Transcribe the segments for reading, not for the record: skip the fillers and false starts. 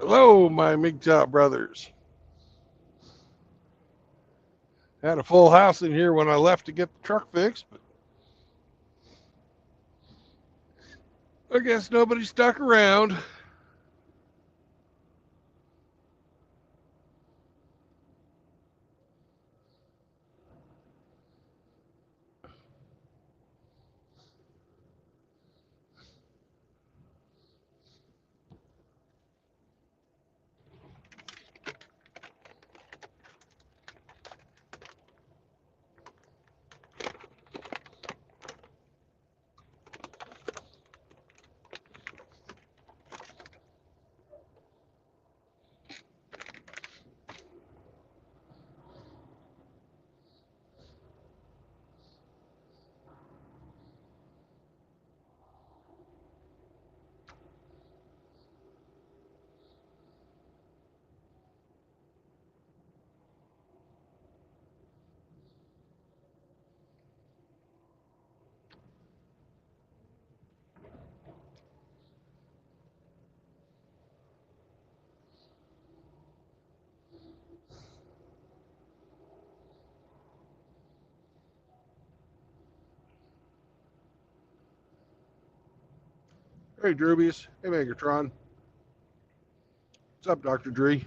Hello, my MGTOW brothers. Had a full house in here when I left to get the truck fixed, but I guess nobody stuck around. Hey, Droobies. Hey, Megatron. What's up, Dr. Dree?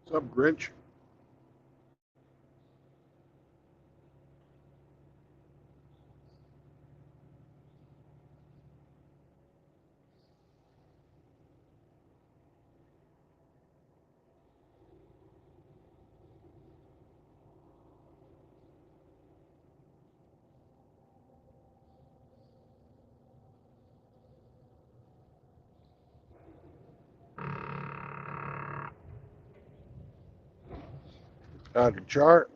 What's up, Grinch? Dr. Chart.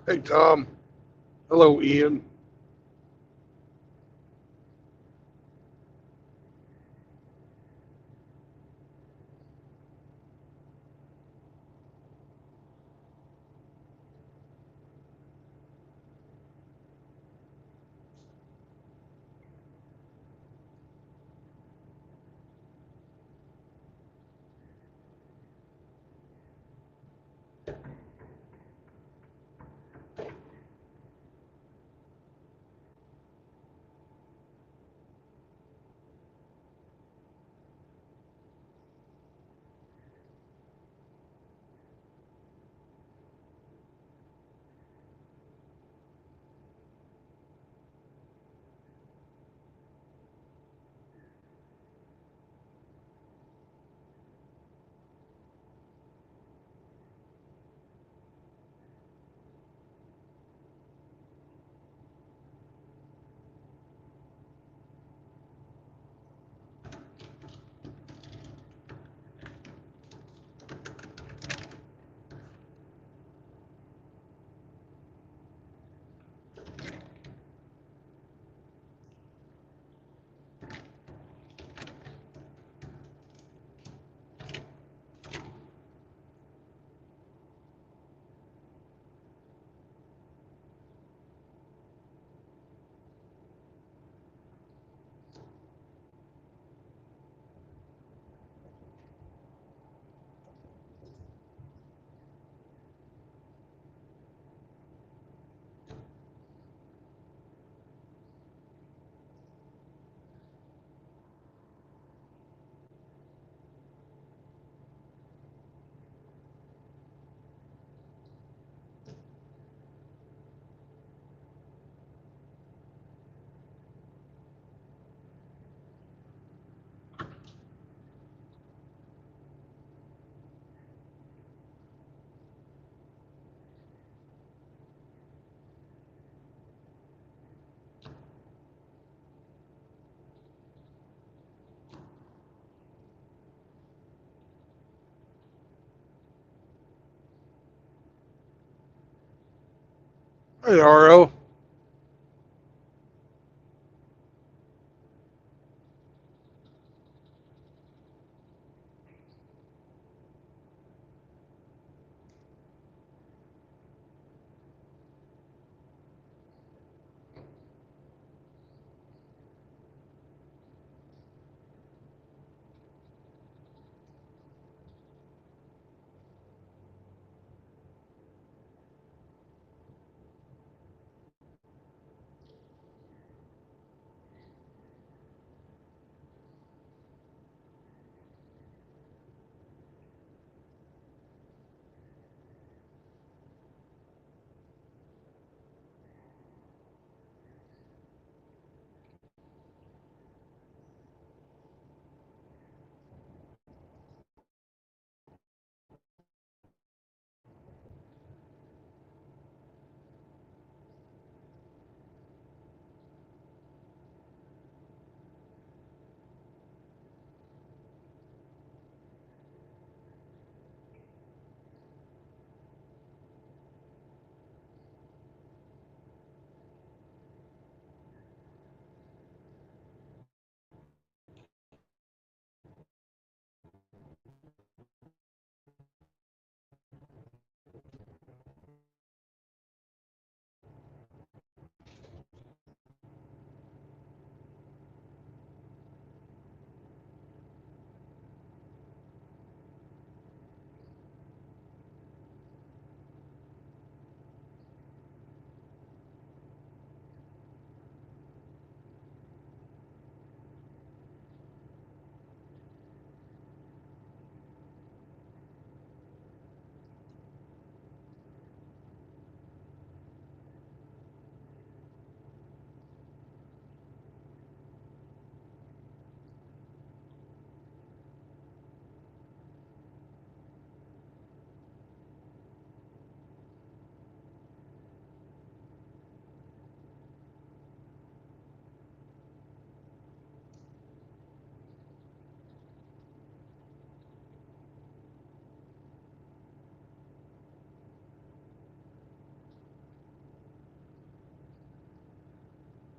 Hey, Tom. Hello, Ian. Hey, RO.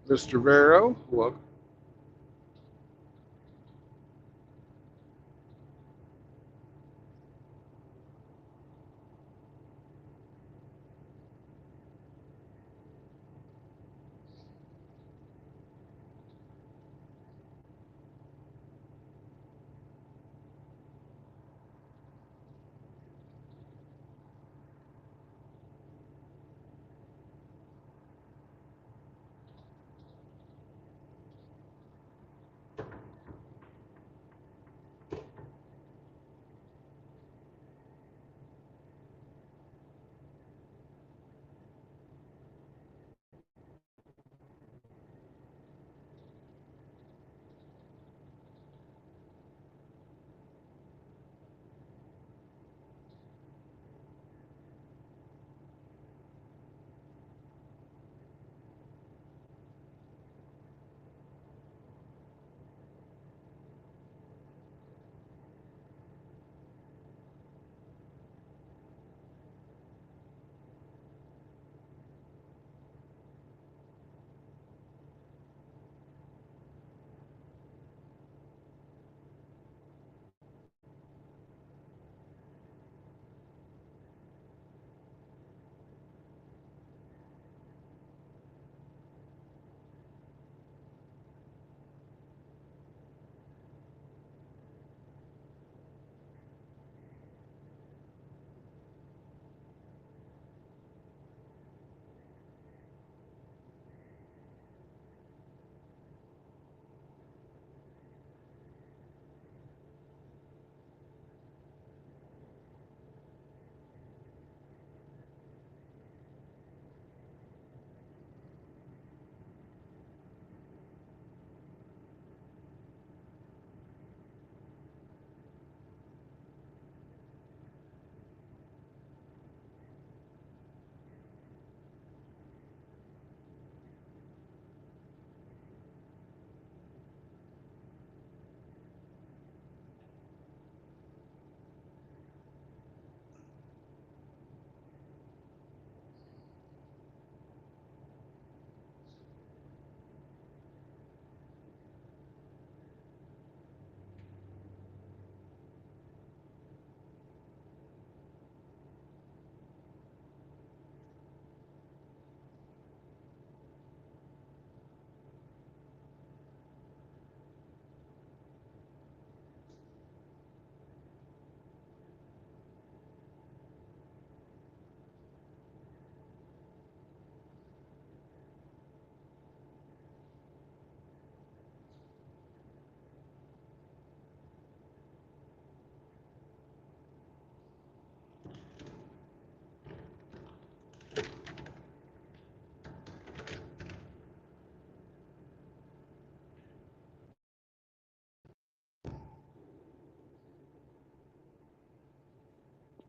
Mr. Vero, welcome.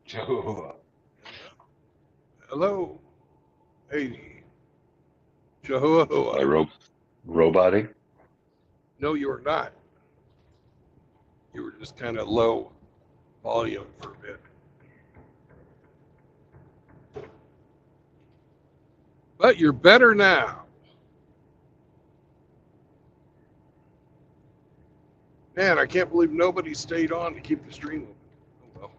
Jehovah. Hello. Hey, My Jehovah. roboting? No, you are not. You were just kind of low volume for a bit. But you're better now. Man, I can't believe nobody stayed on to keep the stream open. Oh well.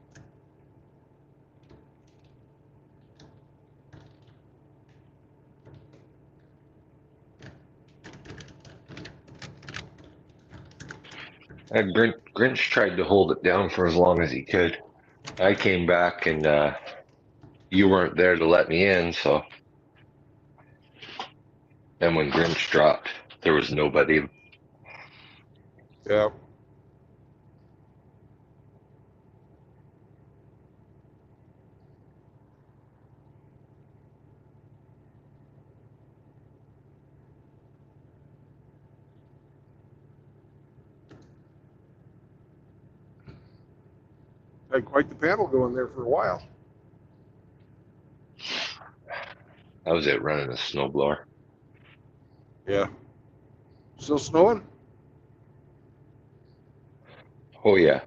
Grinch tried to hold it down for as long as he could. I came back and you weren't there to let me in, so then when Grinch dropped, there was nobody. Yeah. Had quite the panel going there for a while. That was it running a snowblower. Yeah. Still snowing? Oh yeah.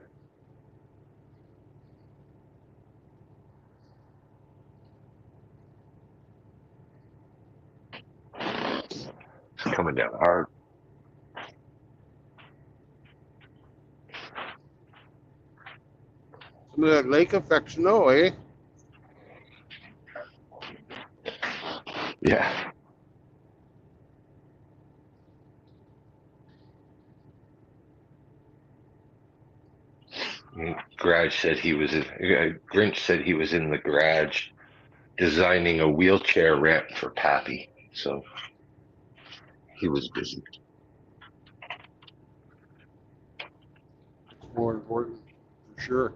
coming down hard. Some of that lake effect snow, eh? Yeah. Garage said he was in, Grinch said he was in the garage designing a wheelchair ramp for Pappy. So he was busy. It's more important, for sure.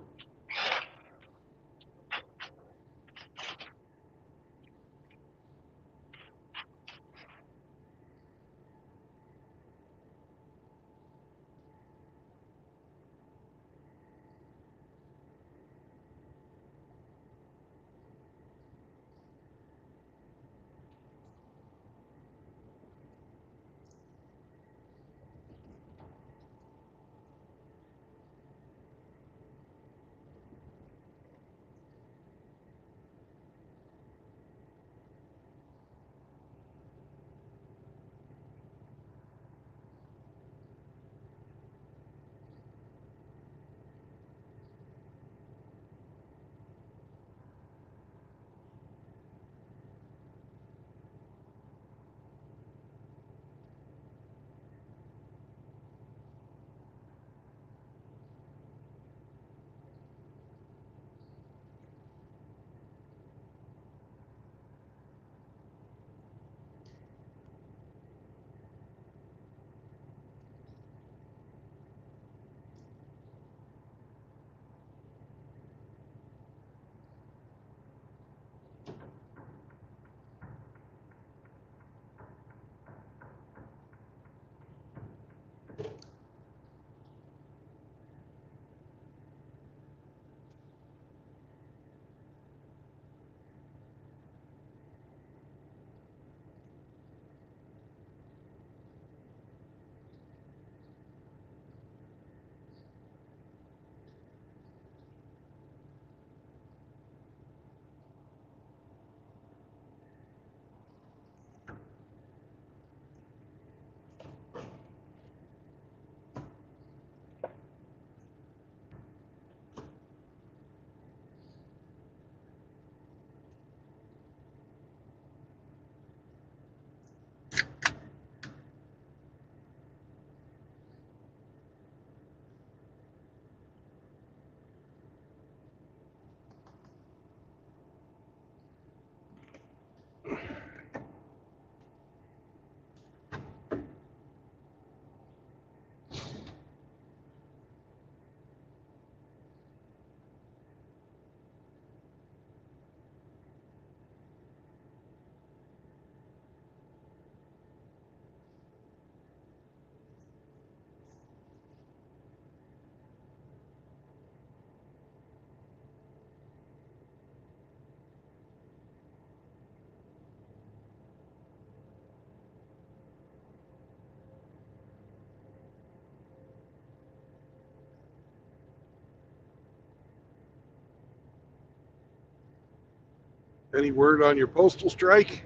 Any word on your postal strike?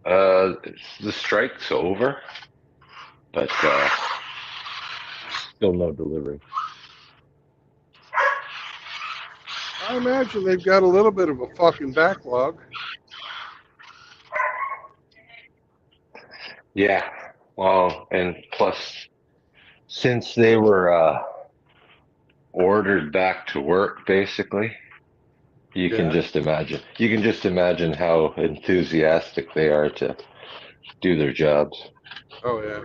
The strike's over, but still no delivery. I imagine they've got a little bit of a fucking backlog. Yeah. Well, and plus, since they were ordered back to work, basically, you can Yeah. just imagine. You can just imagine how enthusiastic they are to do their jobs. Oh, yeah.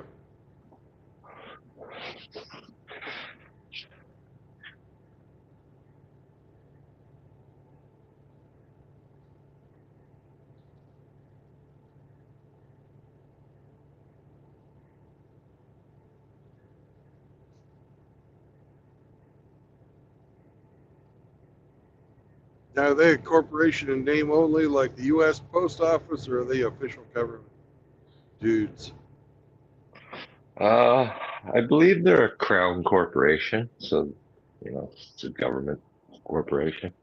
Now, are they a corporation in name only, like the U.S. Post Office, or are they official government dudes? I believe they're a crown corporation, so it's a government corporation.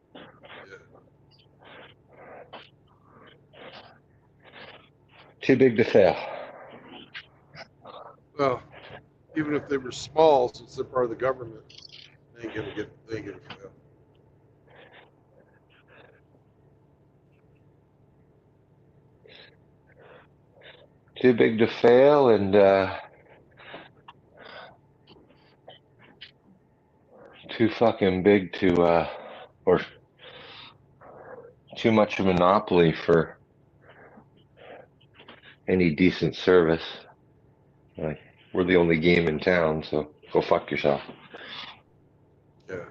Too big to fail. Well, even if they were small, since they're part of the government, they ain't gonna fail. Too big to fail, and too fucking big to, or too much of a monopoly for any decent service. Like, we're the only game in town, so go fuck yourself. Yeah.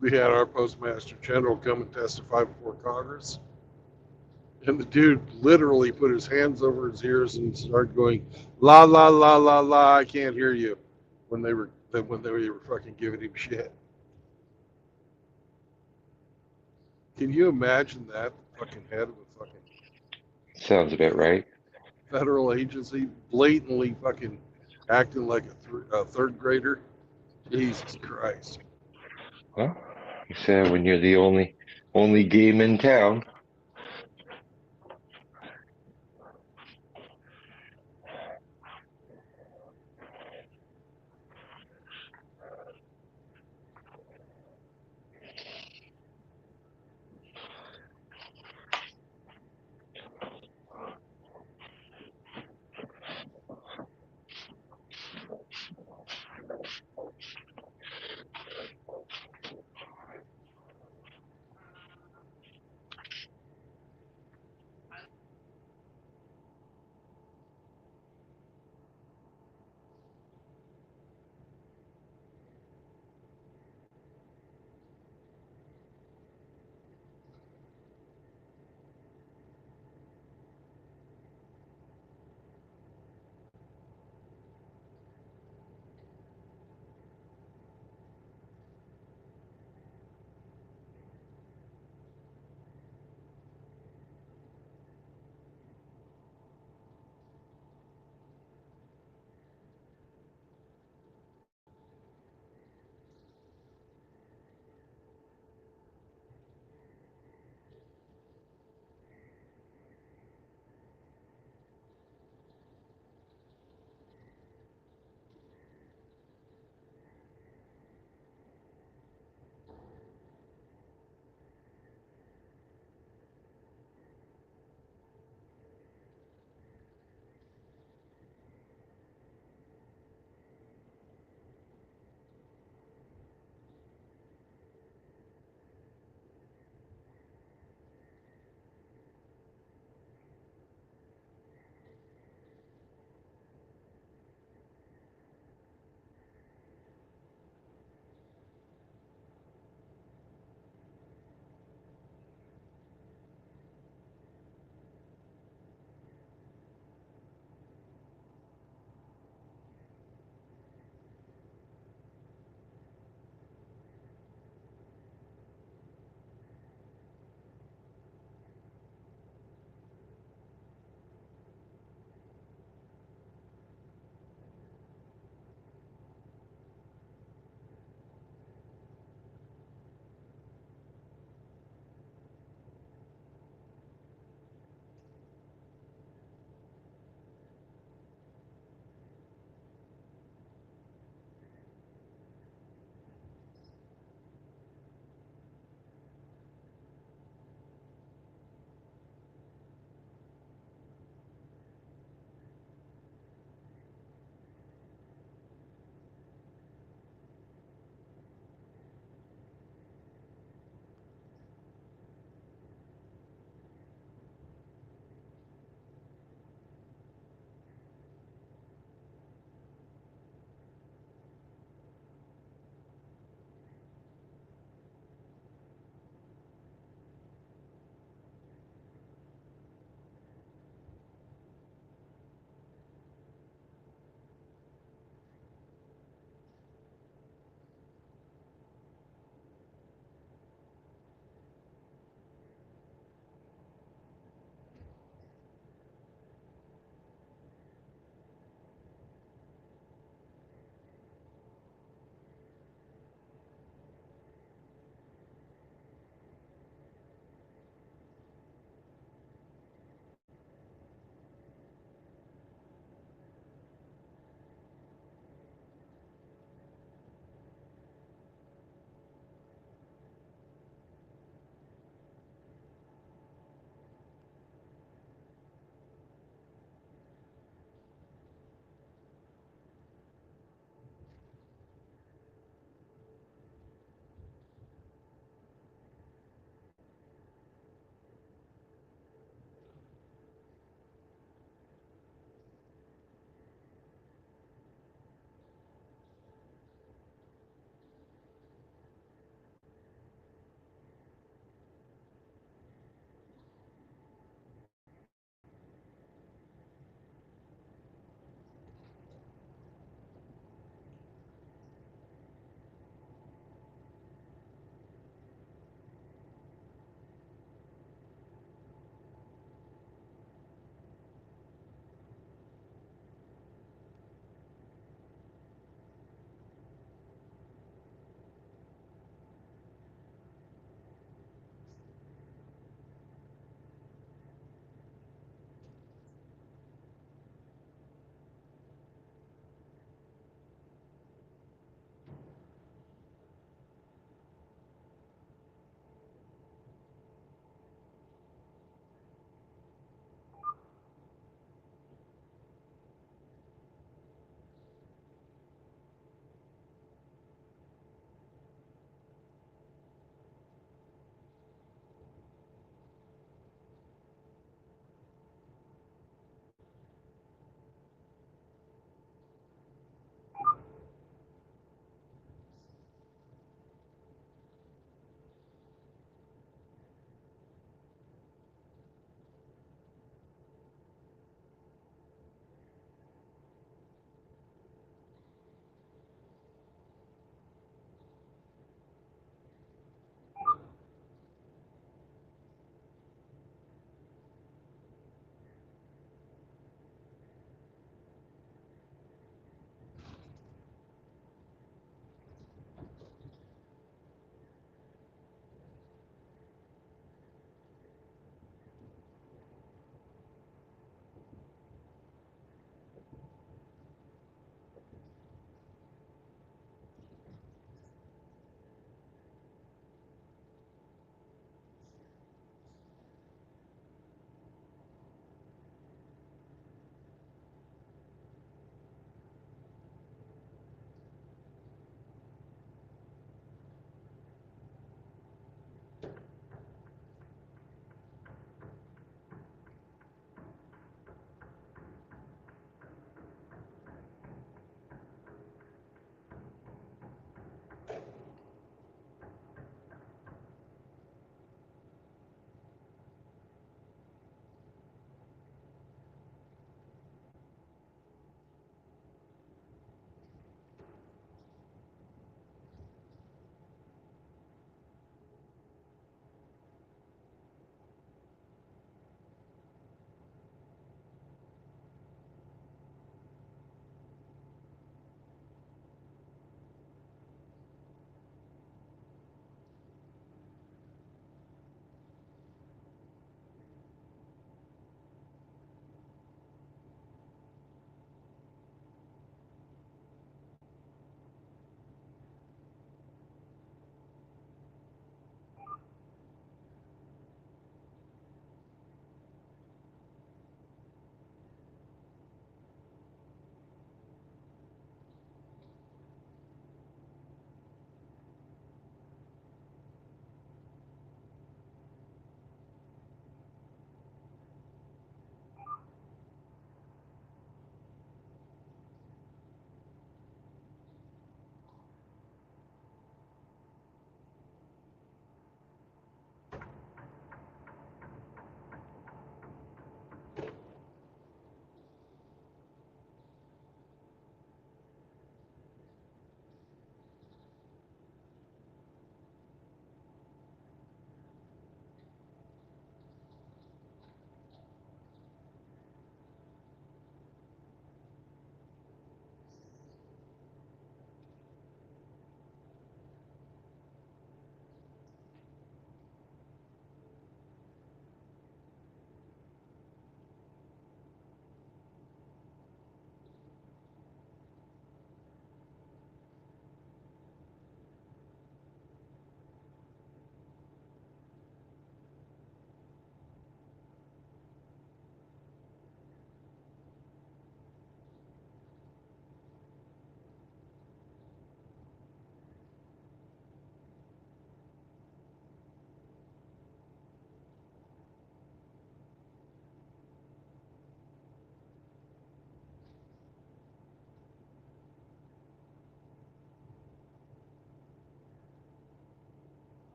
We had our postmaster general come and testify before Congress, and the dude literally put his hands over his ears and started going, "La la la la la, I can't hear you," when they were fucking giving him shit. Can you imagine that? The fucking head of a fucking Sounds about right. federal agency blatantly fucking acting like a third grader. Jesus Christ. Well, you said when you're the only game in town.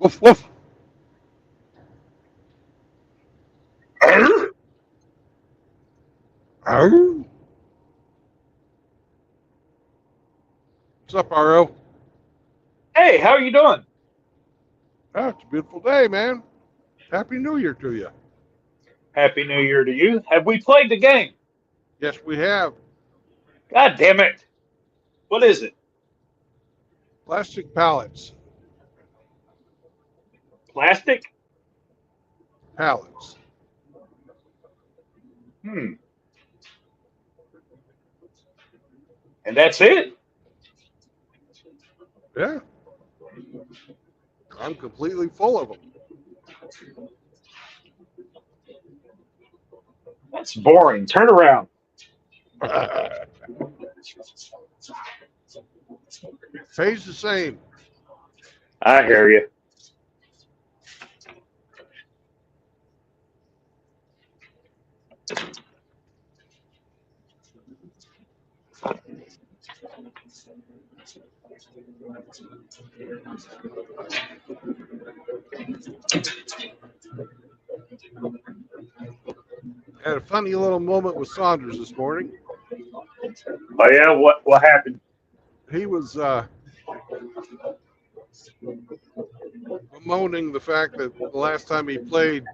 Woof, woof. Arr. What's up, RO? Hey, how are you doing? Oh, it's a beautiful day, man. Happy New Year to you. Happy New Year to you. Have we played the game? Yes, we have God damn it. What is it? plastic pallets. Plastic? Pallets. Hmm. And that's it? Yeah, I'm completely full of That's boring. Turn around. them. Pays the same. I hear you. Had a funny little moment with Saunders this morning. Oh yeah, what happened? He was bemoaning the fact that the last time he played,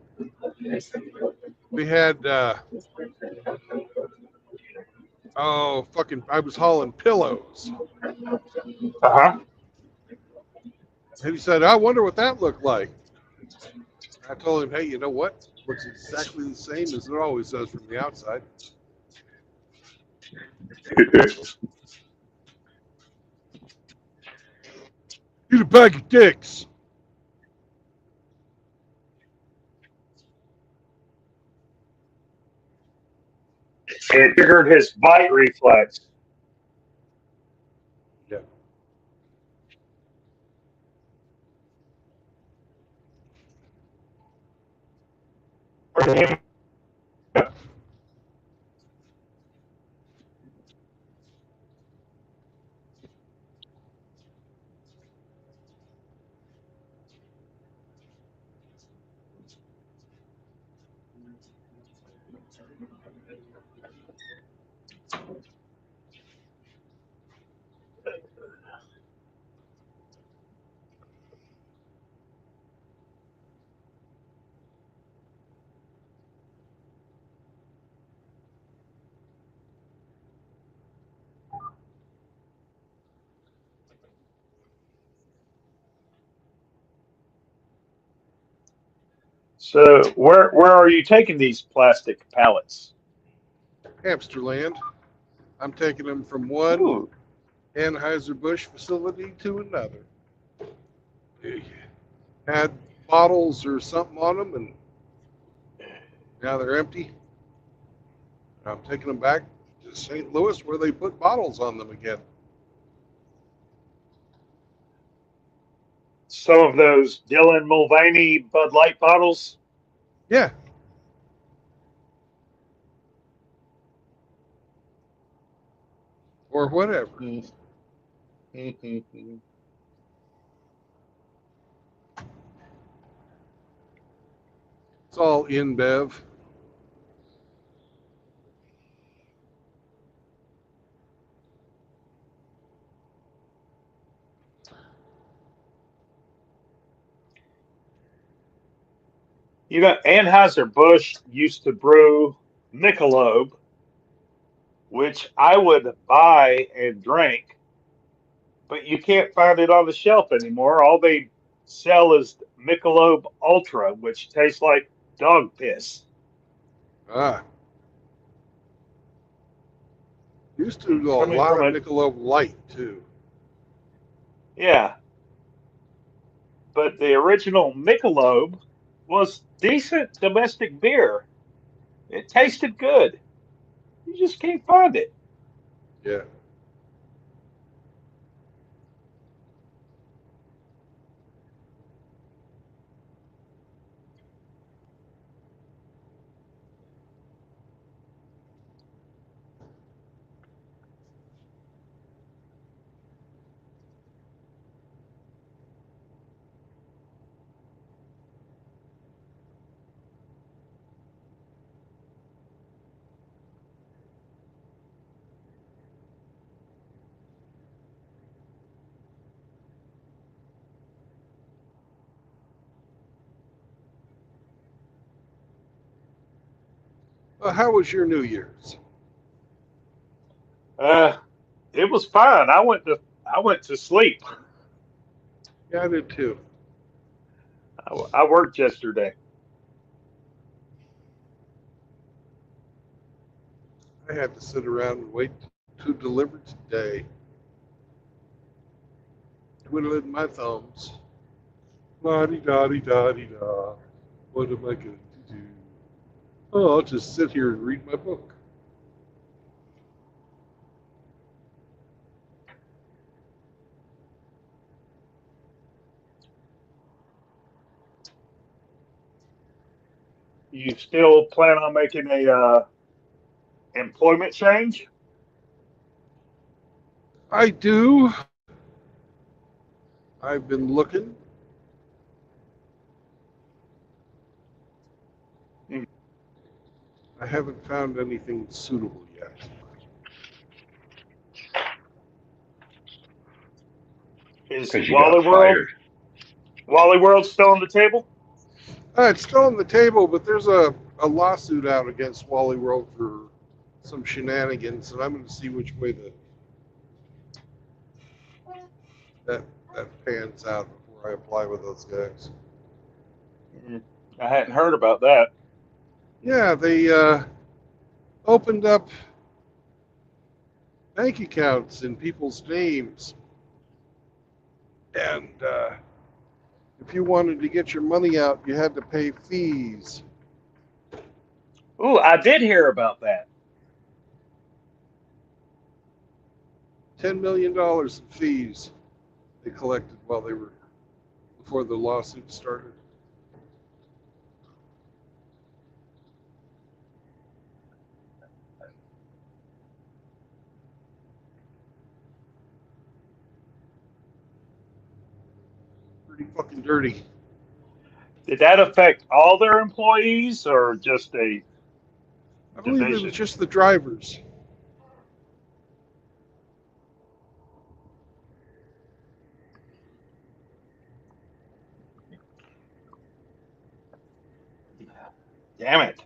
we had I was hauling pillows. Uh-huh. And he said, I wonder what that looked like. I told him, hey, you know what? Looks exactly the same as it always does from the outside. Eat a bag of dicks. It triggered his bite reflex. Yeah. So where are you taking these plastic pallets? Hamsterland. I'm taking them from one Ooh. Anheuser-Busch facility to another. They had bottles or something on them, and now they're empty. I'm taking them back to St. Louis where they put bottles on them again. Some of those Dylan Mulvaney Bud Light bottles. Yeah. Or whatever. It's all InBev. You know, Anheuser-Busch used to brew Michelob, which I would buy and drink, but you can't find it on the shelf anymore. All they sell is Michelob Ultra, which tastes like dog piss. Ah. Used to do a Coming lot from of a Michelob Light, too. Yeah, but the original Michelob was decent domestic beer. It tasted good. You just can't find it. Yeah. How was your New Year's? It was fine. I went to sleep. Yeah, I did too. I worked yesterday. I had to sit around and wait to deliver today, twiddling my thumbs. La di da di da di da. What am I going to do? Oh, I'll just sit here and read my book. You still plan on making a employment change? I do. I've been looking. Hmm. I haven't found anything suitable yet. Is Because you got fired. Wally World still on the table? It's still on the table, but there's a lawsuit out against Wally World for some shenanigans, and I'm going to see which way that that pans out before I apply with those guys. Hmm. I hadn't heard about that. Yeah, they opened up bank accounts in people's names, and if you wanted to get your money out, you had to pay fees. Ooh, I did hear about that. $10 million in fees they collected while they were before the lawsuit started. Pretty fucking dirty. Did that affect all their employees or just a I believe it was division? just the drivers. Damn it.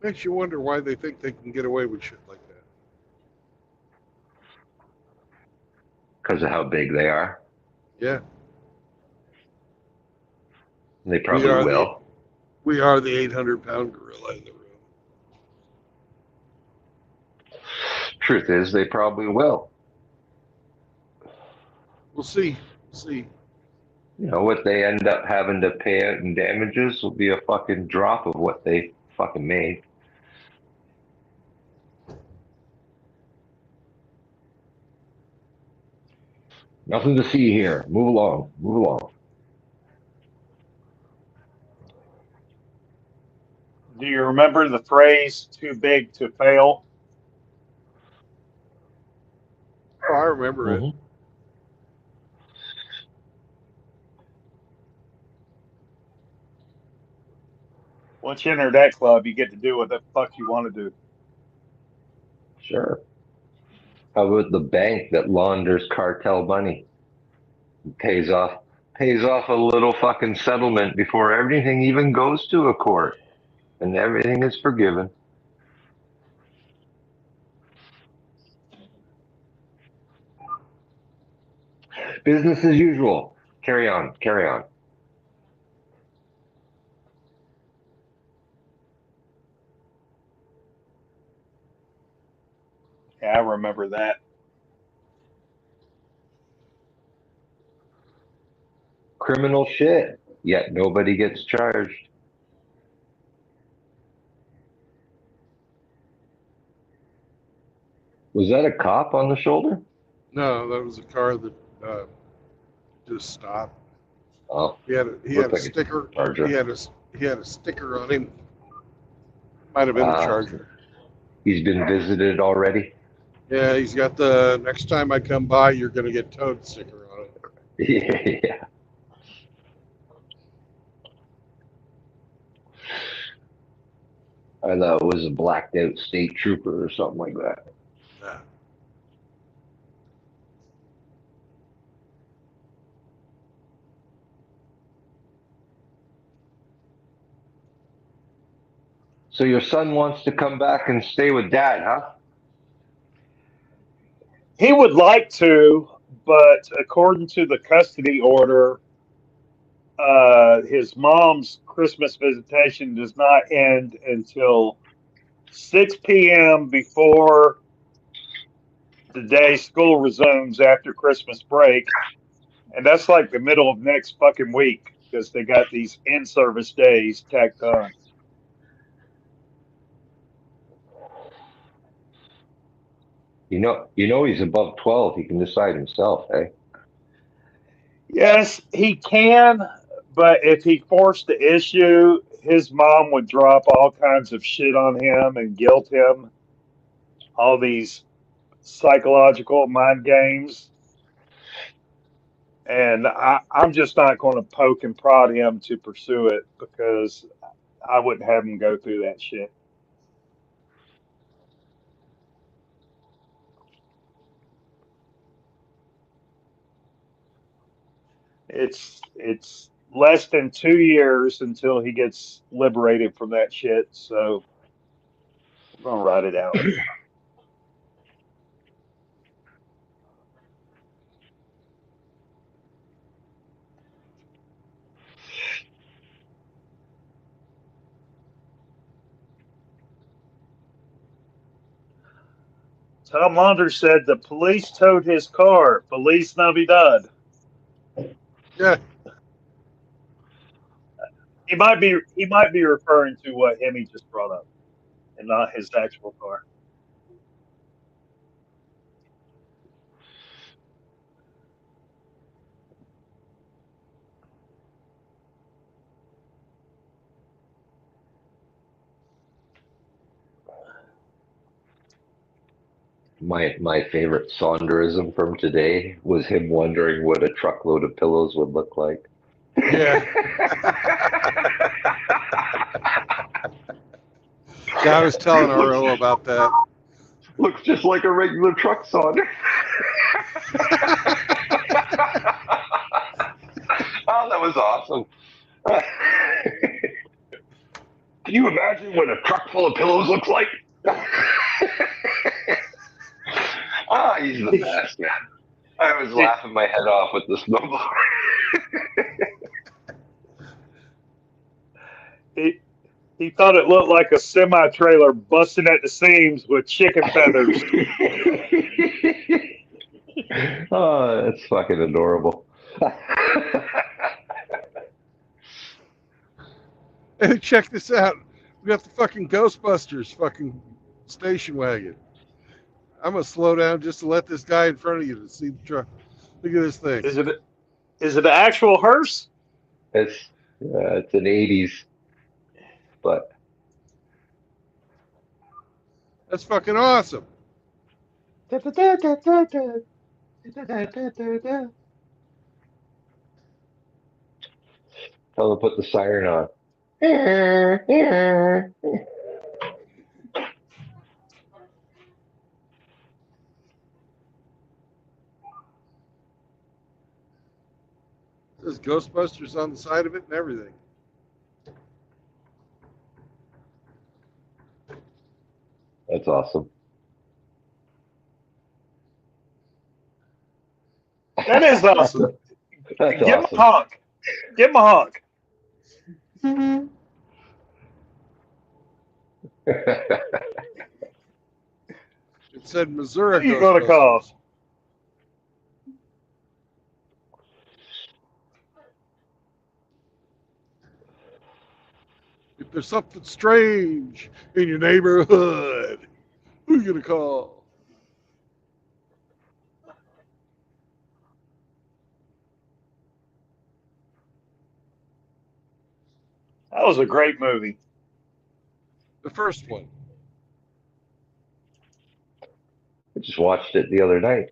Makes you wonder why they think they can get away with shit like that. Because of how big they are. Yeah, They we probably are the will. we are the 800-pound gorilla in the room. Truth is, they probably will. We'll see. We'll see. You know, what they end up having to pay out in damages will be a fucking drop of what they fucking made. Nothing to see here. Move along. Move along. Do you remember the phrase too big to fail? Oh, I remember it. Mm-hmm. Once you enter that club, you get to do what the fuck you want to do. Sure. How about the bank that launders cartel money? Pays off a little fucking settlement before everything even goes to a court, and everything is forgiven. Business as usual. Carry on. Carry on. Yeah, I remember that. Criminal shit. Yet nobody gets charged. Was that a cop on the shoulder? No, that was a car that just stopped. Oh, He had looked a like a sticker. Charger. He had a sticker on him. Might have been a Charger. He's been visited already. Yeah, he's got the next time I come by, you're gonna get towed sticker on it. Yeah. I thought it was a blacked out state trooper or something like that. Yeah. So your son wants to come back and stay with dad, huh? He would like to, but according to the custody order, his mom's Christmas visitation does not end until 6 p.m. before the day school resumes after Christmas break. And that's like the middle of next fucking week because they got these in-service days tacked on. You know he's above 12. He can decide himself, eh? Yes, he can, but if he forced the issue, his mom would drop all kinds of shit on him and guilt him. All these psychological mind games. And I'm just not going to poke and prod him to pursue it because I wouldn't have him go through that shit. It's less than 2 years until he gets liberated from that shit. So we're gonna ride it out. Tom Launder said the police towed his car. Feliz Navidad. Yeah. He might be referring to what Hemi just brought up, and not his actual car. My favorite Saunderism from today was him wondering what a truckload of pillows would look like. Yeah. Yeah, I was telling RO about that. Looks just like a regular truck Saunder. Oh, that was awesome. Can you imagine what a truck full of pillows looks like? Ah, he's the best, man. I was laughing my head off with the snowblower. He thought it looked like a semi-trailer busting at the seams with chicken feathers. Oh, that's fucking adorable. Hey, check this out. We got the fucking Ghostbusters fucking station wagon. I'm gonna slow down just to let this guy in front of you to see the truck. Look at this thing. Is it an actual hearse? It's an 80s, but That's fucking awesome. tell them to put the siren on. There's Ghostbusters on the side of it and everything. That's awesome. That is awesome. That's Give him awesome. a honk. Give him a honk. It said Missouri. Who you gonna call? Ghostbusters. If there's something strange in your neighborhood, who you gonna call? That was a great movie. The first one. I just watched it the other night.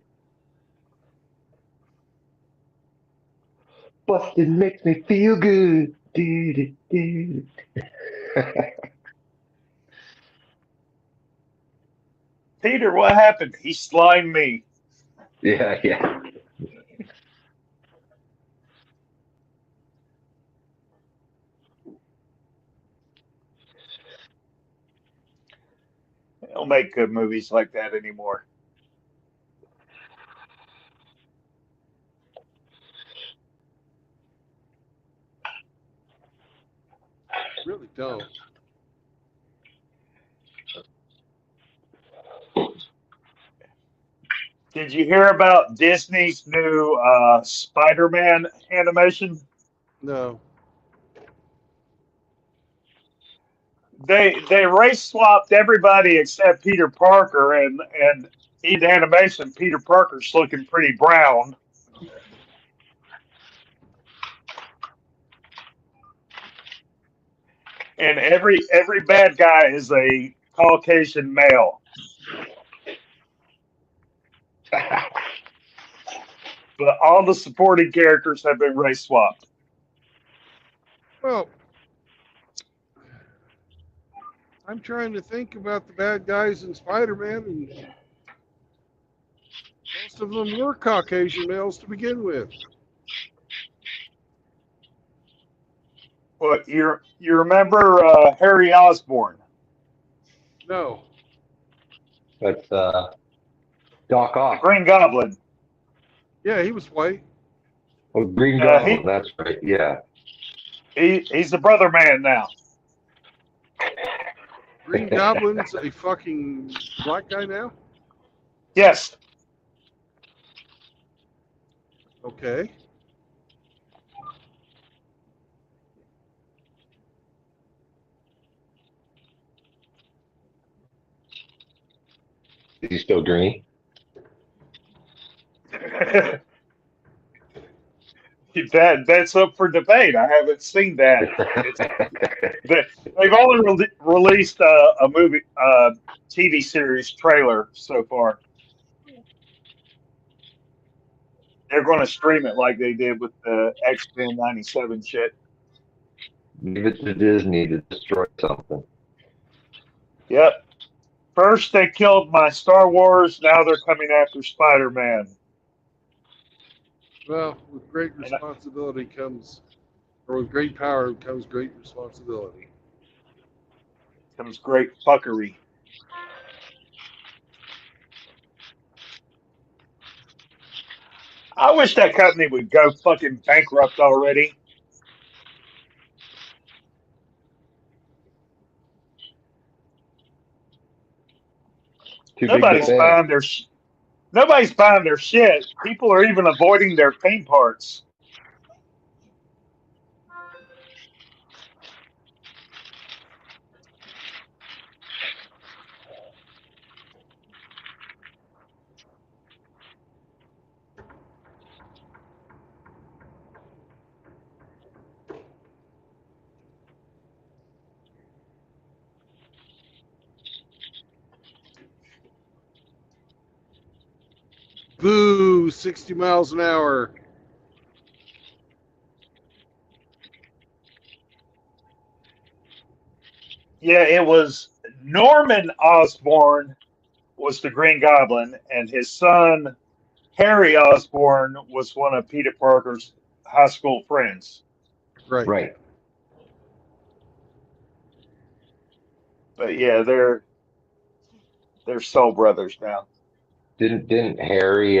Bustin' makes me feel good. Do. Peter, what happened? He slimed me. Yeah. They don't make good movies like that anymore. Really don't. Did you hear about Disney's new Spider-Man animation? No. They race swapped everybody except Peter Parker, and in animation, Peter Parker's looking pretty brown. And every bad guy is a Caucasian male. But all the supporting characters have been race swapped. Well, I'm trying to think about the bad guys in Spider-Man, and most of them were Caucasian males to begin with. But you remember Harry Osborn? No. That's Doc The Ock. Green Goblin. Yeah, he was white. Oh, Green Uh, Goblin. he- That's right. Yeah. He's the brother man now. Green Goblin's a fucking black guy now? Yes. Okay. Is he still green? That's up for debate. I haven't seen that. They've only released a movie, TV series trailer so far. They're going to stream it like they did with the X-Men '97 shit. Leave it to Disney to destroy something. Yep. First they killed my Star Wars. Now they're coming after Spider-Man. Well, with great And responsibility comes, or with great power comes great responsibility. comes great fuckery. I wish that company would go fucking bankrupt already. Too big to Nobody's fail. buying their nobody's buying their shit. People are even avoiding their paint parts. Boo! 60 miles an hour. Yeah, it was Norman Osborn was the Green Goblin, and his son Harry Osborn was one of Peter Parker's high school friends. Right. Right. But yeah, they're soul brothers now. Didn't Harry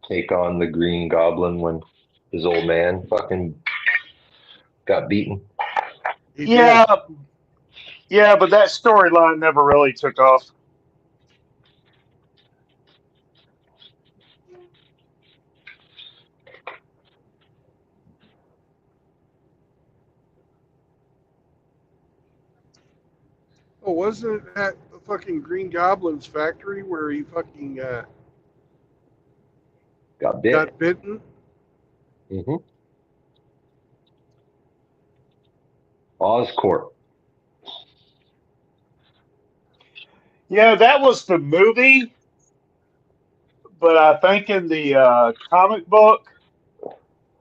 take on the Green Goblin when his old man fucking got beaten? He Yeah, did. yeah, but that storyline never really took off. Oh, wasn't it at the fucking Green Goblin's factory where he fucking Got bit. got bitten? Hmm. Oscorp. Yeah, that was the movie, but I think in the comic book,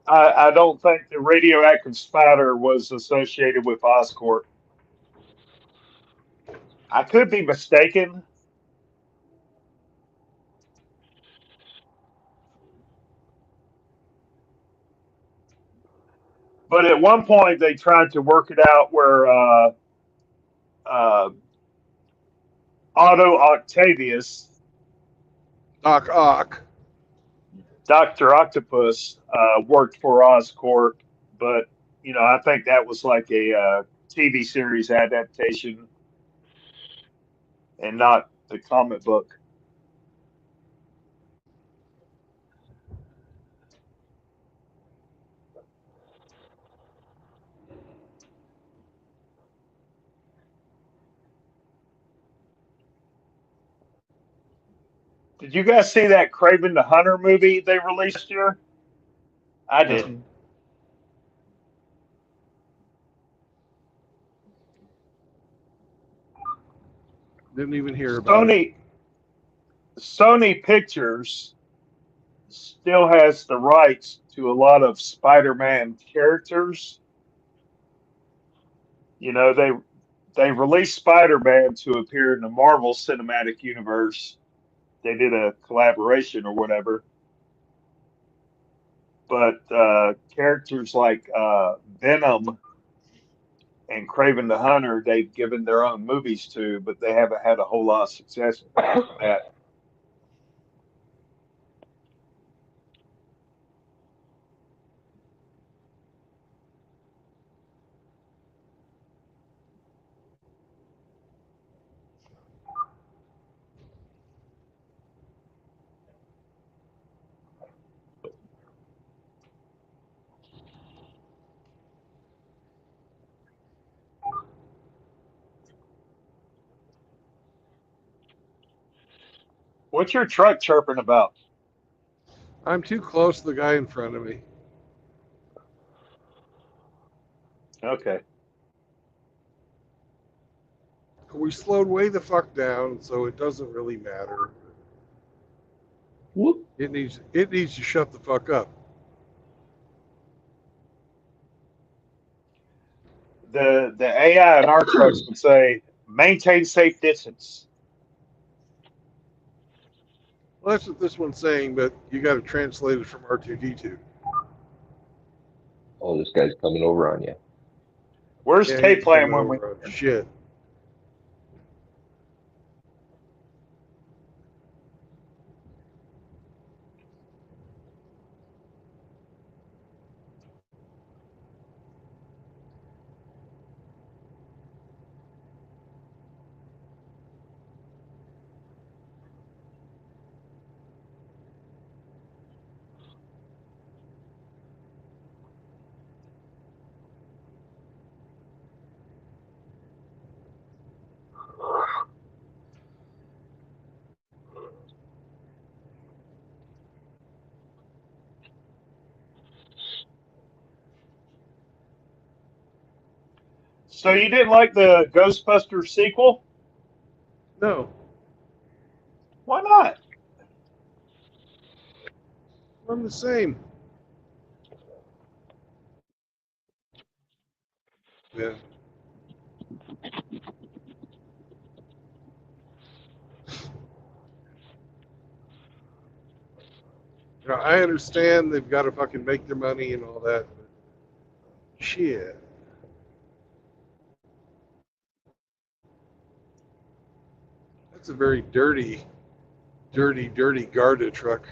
I don't think the radioactive spider was associated with Oscorp. I could be mistaken, but at one point they tried to work it out where uh, Otto Octavius, Doc Ock. Doctor Octopus, worked for Oscorp, but I think that was like a TV series adaptation and not the comic book. Did you guys see that Craven the Hunter movie they released here? I No, didn't. didn't even hear about it. Sony Pictures still has the rights to a lot of Spider-Man characters. They released Spider-Man to appear in the Marvel Cinematic Universe. They did a collaboration or whatever, but characters like Venom and Craven the Hunter, they've given their own movies to, but they haven't had a whole lot of success with that. What's your truck chirping about? I'm too close to the guy in front of me. Okay. We slowed way the fuck down, so it doesn't really matter. Whoop. It needs to shut the fuck up. The AI in our trucks would say maintain safe distance. Well, that's what this one's saying, but you got to translate it from R2D2. Oh, this guy's coming over on you. Where's Yeah, tape he's playing coming when we? over on shit. So you didn't like the Ghostbusters sequel? No, Why not? I'm the same. Yeah. I understand they've got to fucking make their money and all that, but shit. That's a very dirty, dirty, dirty Garda truck.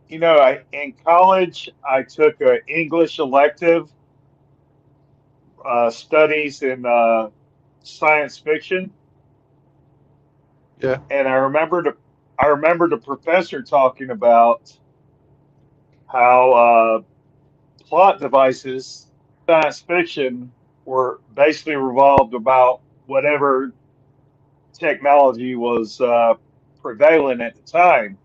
in college, I took an English elective, studies in science fiction, Yeah. and I remember the professor talking about how plot devices, science fiction, were basically revolved about whatever technology was prevalent at the time.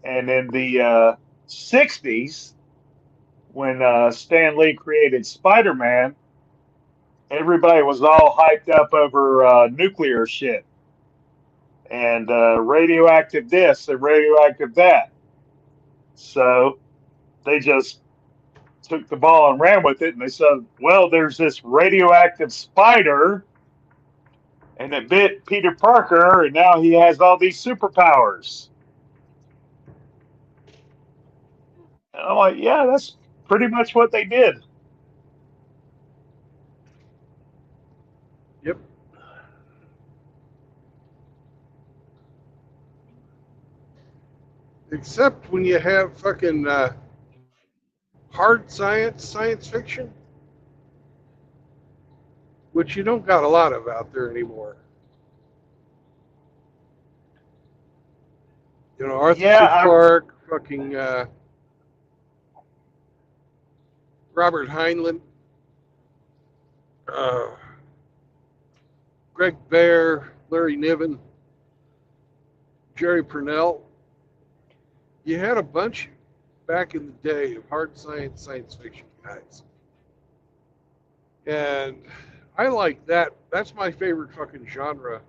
And in the 60s, when Stan Lee created Spider-Man, everybody was all hyped up over nuclear shit and radioactive this and radioactive that. So they just took the ball and ran with it, and they said, "Well, there's this radioactive spider, and it bit Peter Parker, and now he has all these superpowers." And I'm like, "Yeah, that's pretty much what they did." Yep. Except when you have fucking hard science fiction, which you don't got a lot of out there anymore. You know, Arthur Yeah, C. Clarke, fucking Robert Heinlein, uh, Greg Bear, Larry Niven, Jerry Purnell. You had a bunch back in the day of hard science fiction guys. And I like that. That's my favorite fucking genre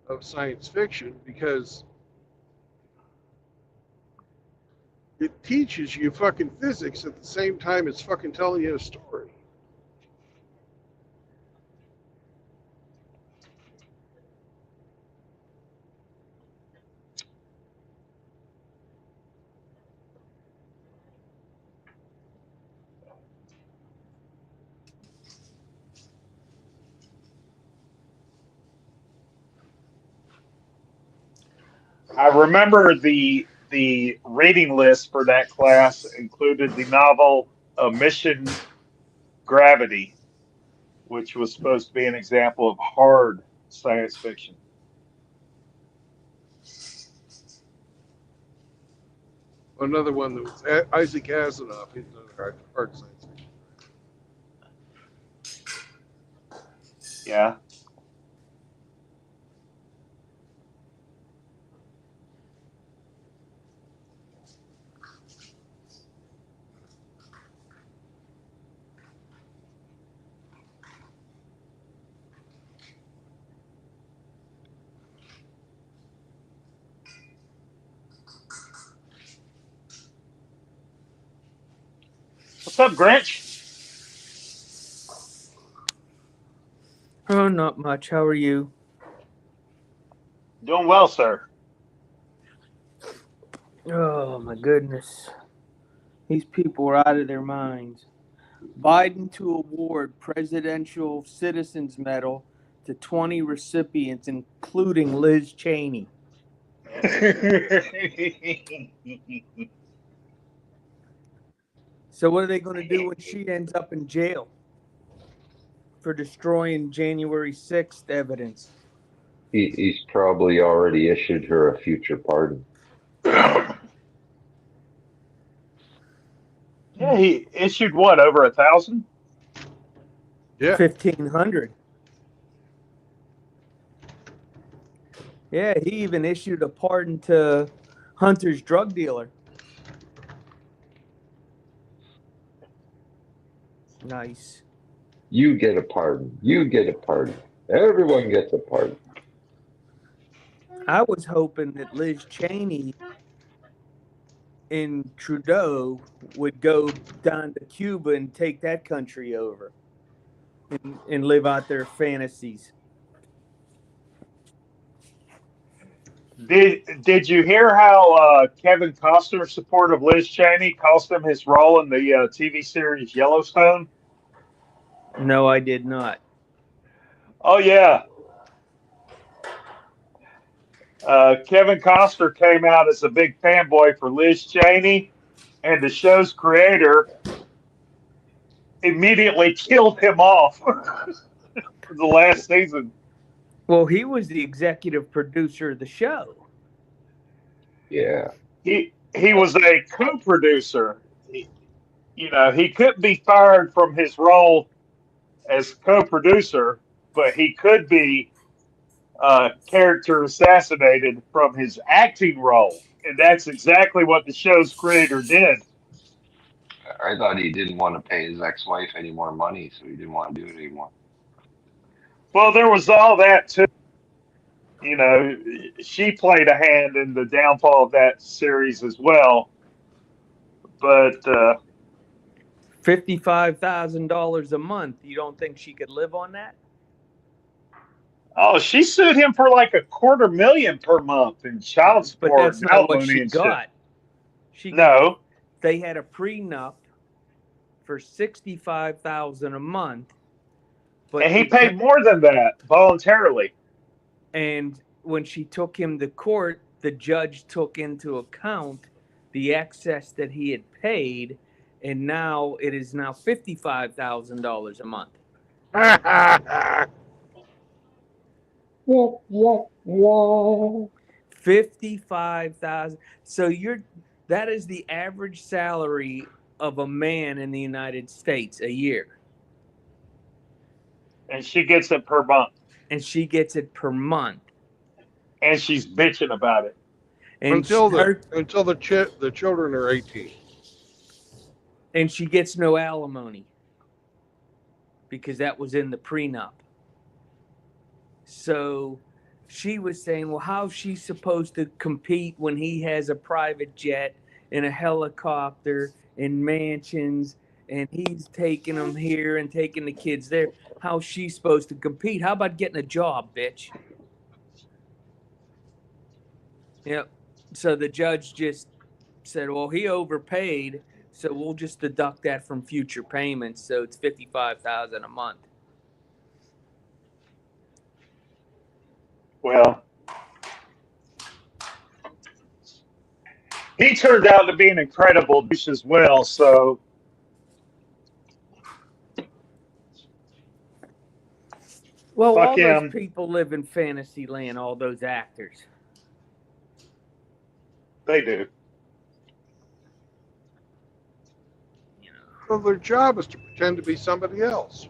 of science fiction because it teaches you fucking physics at the same time it's fucking telling you a story. I remember the reading list for that class included the novel Mission Gravity, which was supposed to be an example of hard science fiction. Another one that was Isaac Asimov. He's another hard science fiction. Yeah. What's up, Grinch? Oh, not much. How are you? Doing well, sir. Oh, my goodness. These people are out of their minds. Biden to award Presidential Citizens Medal to 20 recipients, including Liz Cheney. So, what are they going to do when she ends up in jail for destroying January 6th evidence? He's probably already issued her a future pardon. Yeah, he issued what, over 1,000? Yeah. 1,500. Yeah, he even issued a pardon to Hunter's drug dealer. Nice. You get a pardon. You get a pardon. Everyone gets a pardon. I was hoping that Liz Cheney and Trudeau would go down to Cuba and take that country over and live out their fantasies. Did you hear how Kevin Costner's support of Liz Cheney cost him his role in the TV series Yellowstone? No, I did not. Oh yeah. Kevin Costner came out as a big fanboy for Liz Cheney, and the show's creator immediately killed him off for the last season. Well, he was the executive producer of the show. Yeah. He was a co-producer. He couldn't be fired from his role as co-producer, but he could be character assassinated from his acting role, and that's exactly what the show's creator did. I thought he didn't want to pay his ex-wife any more money, so he didn't want to do it anymore. Well, there was all that too. She played a hand in the downfall of that series as well. But $55,000 a month. You don't think she could live on that? she sued him for like $250,000 per month in child But support that's and not what alimony she and shit. got. No, They had a prenup for $65,000 a month. But and he paid more than that voluntarily. And when she took him to court, the judge took into account the excess that he had paid, and now it is now $55,000 a month. $55,000. So that is the average salary of a man in the United States a year, And she gets it per month. and she gets it per month. And she's bitching about it. And until the children are 18. and she gets no alimony because that was in the prenup. So she was saying, well, how's she supposed to compete when he has a private jet and a helicopter and mansions, and he's taking them here and taking the kids there? How's she supposed to compete? How about getting a job, bitch? Yep. So the judge just said, well, he overpaid, so we'll just deduct that from future payments. So it's $55,000 a month. Well, he turned out to be an incredible douche as well. So, Well, fuck all him. those people live in fantasy land, all those actors. They do. So their job is to pretend to be somebody else.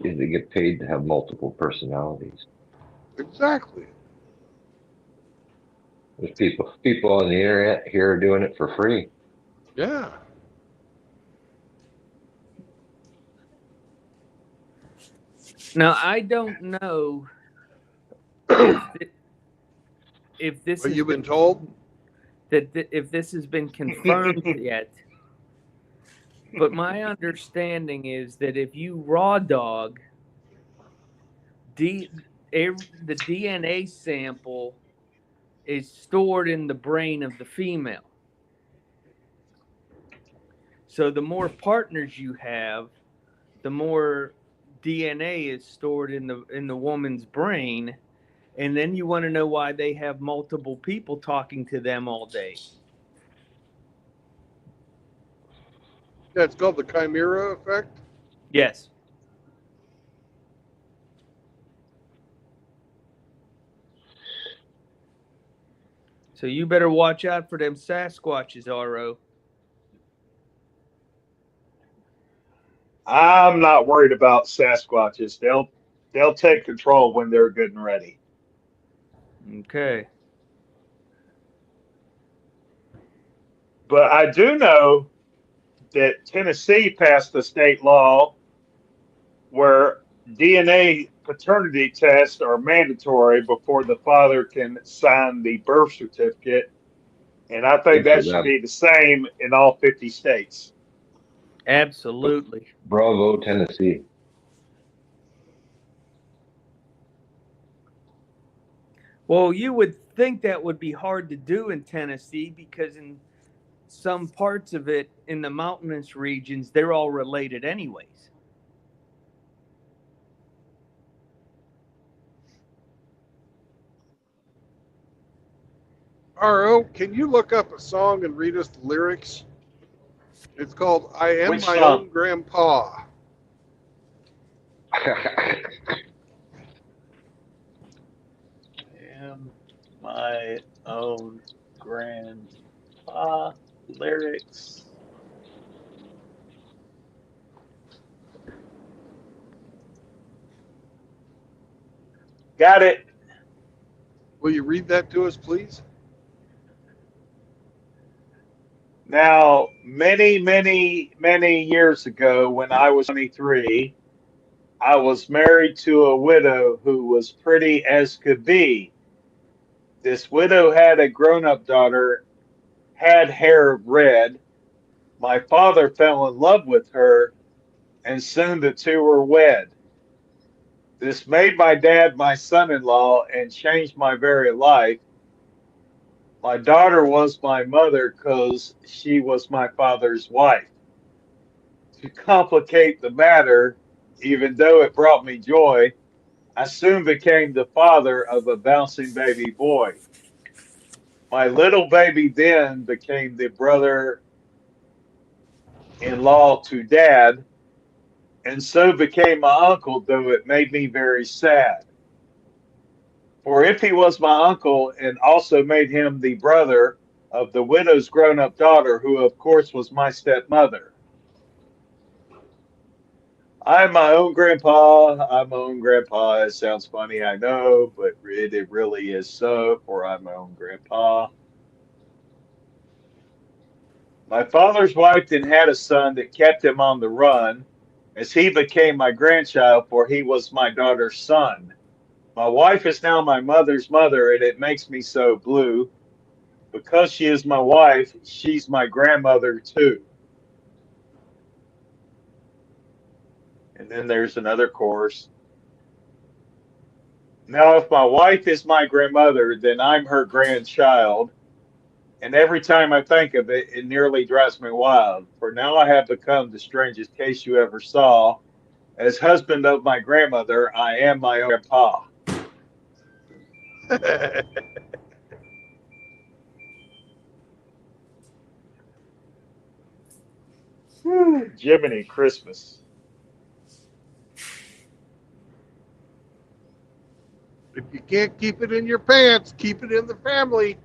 They get paid to have multiple personalities. Exactly. There's people on the internet here are doing it for free. Yeah. Now, I don't know if this But has you've been told? if this has been confirmed yet. But my understanding is that if you raw dog, the DNA sample is stored in the brain of the female. So the more partners you have, the more DNA is stored in the woman's brain, and then you want to know why they have multiple people talking to them all day. Yeah, it's called the chimera effect. Yes. So you better watch out for them Sasquatches, RO. I'm not worried about Sasquatches. They'll take control when they're good and ready. Okay. But I do know that Tennessee passed a state law where DNA paternity tests are mandatory before the father can sign the birth certificate. And I think Good for that should them. be the same in all 50 states. Absolutely. Bravo, Tennessee. Well, you would think that would be hard to do in Tennessee because in some parts of it in the mountainous regions, they're all related anyways. RO, can you look up a song and read us the lyrics? It's called I Am Which My song? Own Grandpa. Am my own grandpa lyrics. Got it. Will you read that to us, please? Now, many years ago, when I was 23, I was married to a widow who was pretty as could be. This widow had a grown-up daughter, had hair red. My father fell in love with her, and soon the two were wed. This made my dad my son-in-law and changed my very life. My daughter was my mother 'cause she was my father's wife. To complicate the matter, even though it brought me joy, I soon became the father of a bouncing baby boy. My little baby then became the brother-in-law to dad, and so became my uncle, though it made me very sad. For if he was my uncle and also made him the brother of the widow's grown up daughter, who of course was my stepmother. I'm my own grandpa. I'm my own grandpa. It sounds funny, I know, but it really is so, for I'm my own grandpa. My father's wife then had a son that kept him on the run, as he became my grandchild, for he was my daughter's son. My wife is now my mother's mother, and it makes me so blue. Because she is my wife, she's my grandmother too. And then there's another chorus. Now, if my wife is my grandmother, then I'm her grandchild. And every time I think of it, it nearly drives me wild. For now I have become the strangest case you ever saw. As husband of my grandmother, I am my own grandpa. Jiminy Christmas. If you can't keep it in your pants, keep it in the family.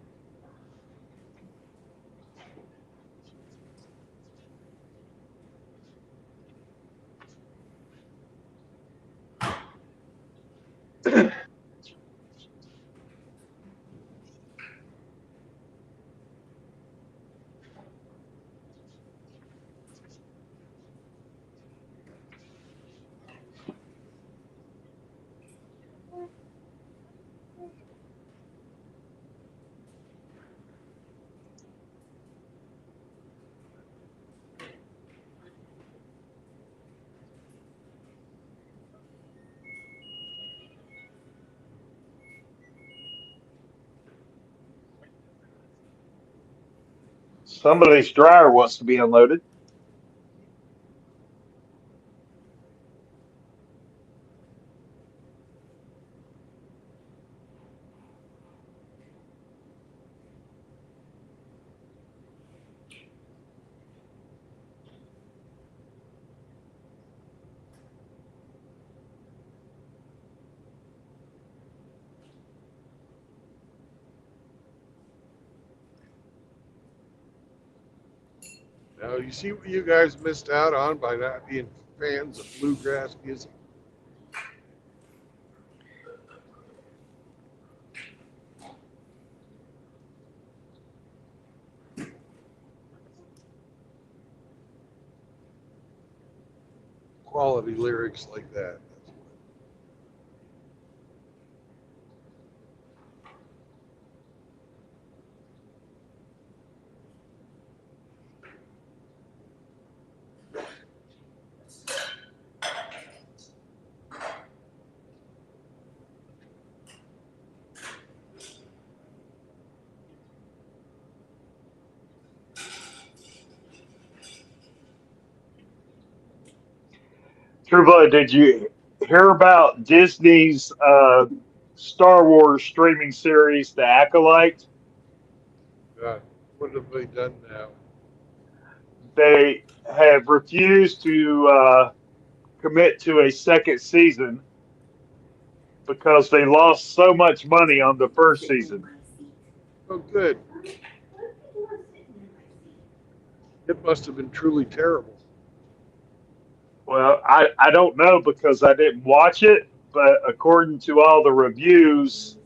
Somebody's dryer wants to be unloaded. Now, you see what you guys missed out on by not being fans of bluegrass music? Quality lyrics like that. True Blood, did you hear about Disney's Star Wars streaming series, The Acolyte? God, what have they done now? They have refused to commit to a second season because they lost so much money on the first season. Oh, good. It must have been truly terrible. Well, I don't know because I didn't watch it, but according to all the reviews,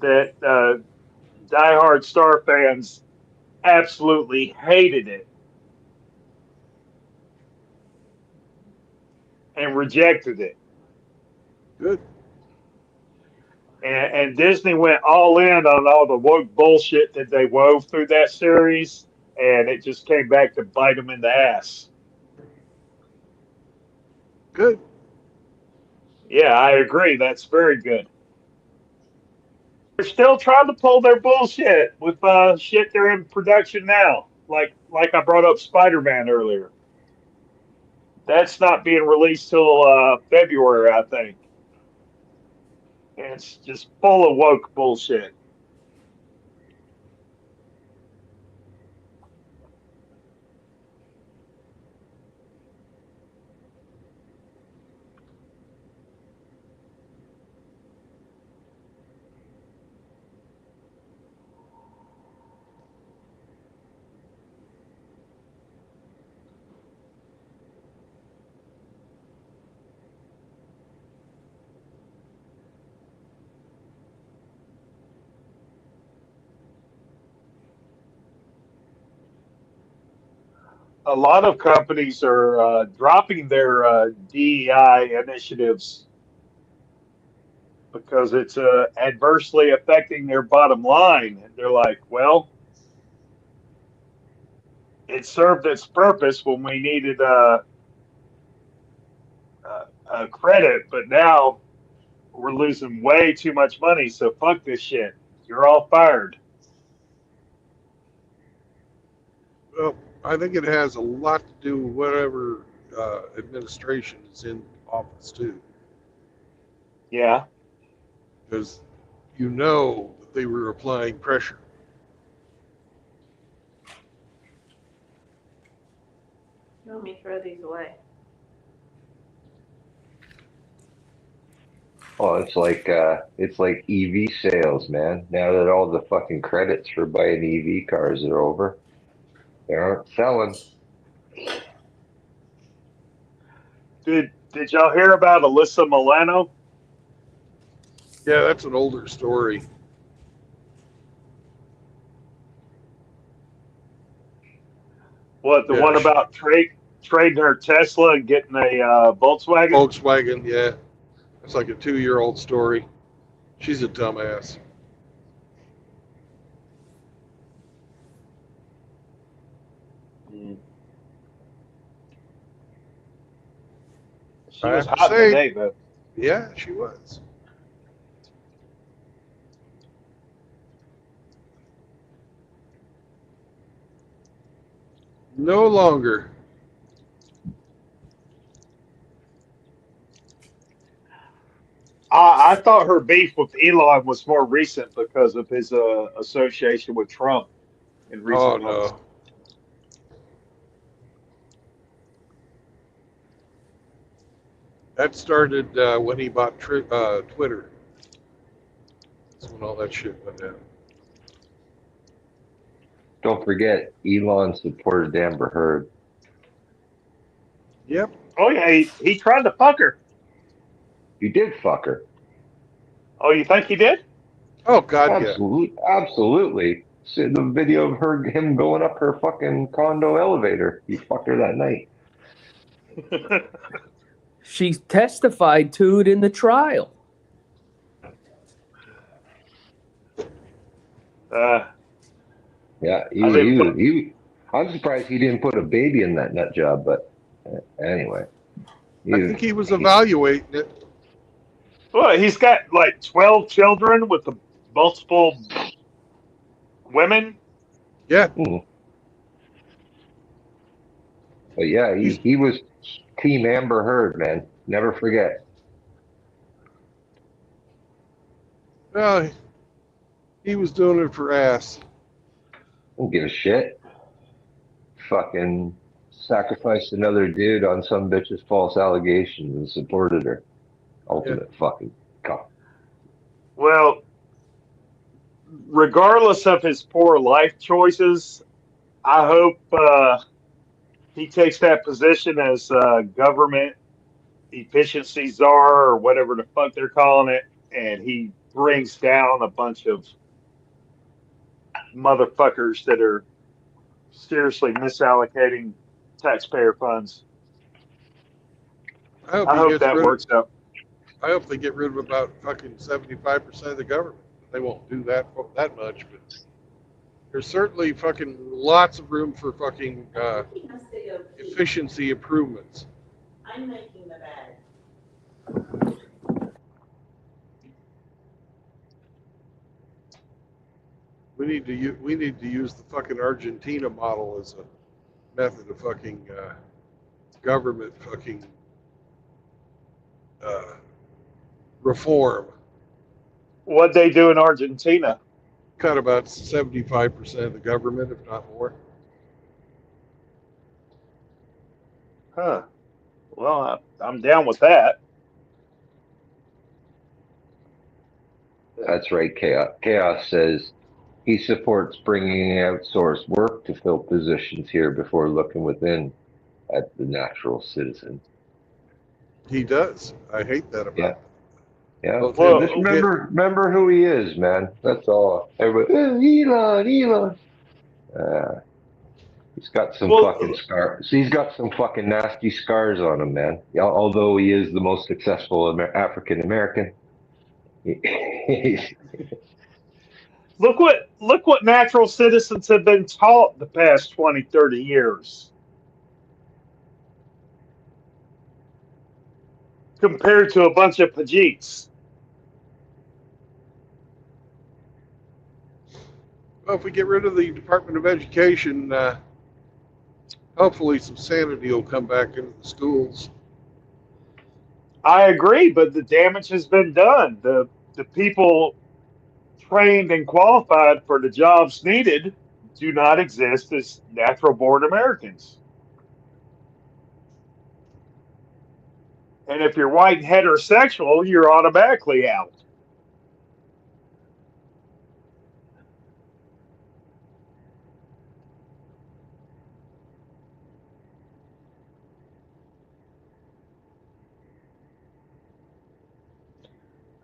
that diehard Star fans absolutely hated it and rejected it. Good. And Disney went all in on all the woke bullshit that they wove through that series, and it just came back to bite them in the ass. Good. Yeah, I agree. That's very good. They're still trying to pull their bullshit with shit they're in production now. Like I brought up Spider-Man earlier. That's not being released till February, I think. And it's just full of woke bullshit. A lot of companies are dropping their DEI initiatives because it's adversely affecting their bottom line. And they're like, well, it served its purpose when we needed credit, but now we're losing way too much money. So fuck this shit. You're all fired. Well, I think it has a lot to do with whatever administration is in office too, Yeah. because you know that they were applying pressure. You want me to throw these away? Oh, it's like EV sales, man. Now that all the fucking credits for buying EV cars are over, they aren't selling. Did y'all hear about Alyssa Milano? Yeah, that's an older story. What, the Yeah, one about trading her Tesla and getting a Volkswagen? Volkswagen, yeah. It's like a 2-year-old story. She's a dumbass. She I was have to hot say- today, though. Yeah, she was. No longer. I thought her beef with Elon was more recent because of his association with Trump in recent Oh, months. no. That started when he bought Twitter. That's when all that shit went down. Don't forget, Elon supported Amber Heard. Yep. Oh yeah, he tried to fuck her. You did fuck her. Oh, you think he did? Oh, God, yeah. Absolutely. See the video of him going up her fucking condo elevator. He fucked her that night. She testified to it in the trial. Yeah, I'm surprised he didn't put a baby in that nut job, but anyway. I think he was evaluating it. Well, he's got like 12 children with multiple women. Yeah. Hmm. But yeah, He's he was Team Amber Heard, man. Never forget. well, he was doing it for ass. Don't give a shit. Fucking sacrificed another dude on some bitch's false allegations and supported her. Yeah. Ultimate fucking cuck. Well, regardless of his poor life choices, I hope he takes that position as government efficiency czar or whatever the fuck they're calling it, and he brings down a bunch of motherfuckers that are seriously misallocating taxpayer funds. I hope I he hope gets that rid of. works out. I hope they get rid of about fucking 75% of the government. They won't do that much, but there's certainly fucking lots of room for fucking He has to go pee. efficiency improvements. I'm making the bed. We need to use the fucking Argentina model as a method of fucking government fucking reform. What they do in Argentina? Cut about 75% of the government, if not more. Huh. Well, I'm down with that. That's right, Chaos. Chaos says he supports bringing outsourced work to fill positions here before looking within at the natural citizen. He does. I hate that about Yeah. him. Yeah. Both Well, him Just and remember who he is, man. That's all. Everybody, Elon. He's got some fucking well, scars. He's got some fucking nasty scars on him, man. Yeah, although he is the most successful African American. look what natural citizens have been taught the past 20, 30 years compared to a bunch of Pajeets. Well, if we get rid of the Department of Education, hopefully some sanity will come back into the schools. I agree, but the damage has been done. The people trained and qualified for the jobs needed do not exist as natural born Americans. And if you're white and heterosexual, you're automatically out.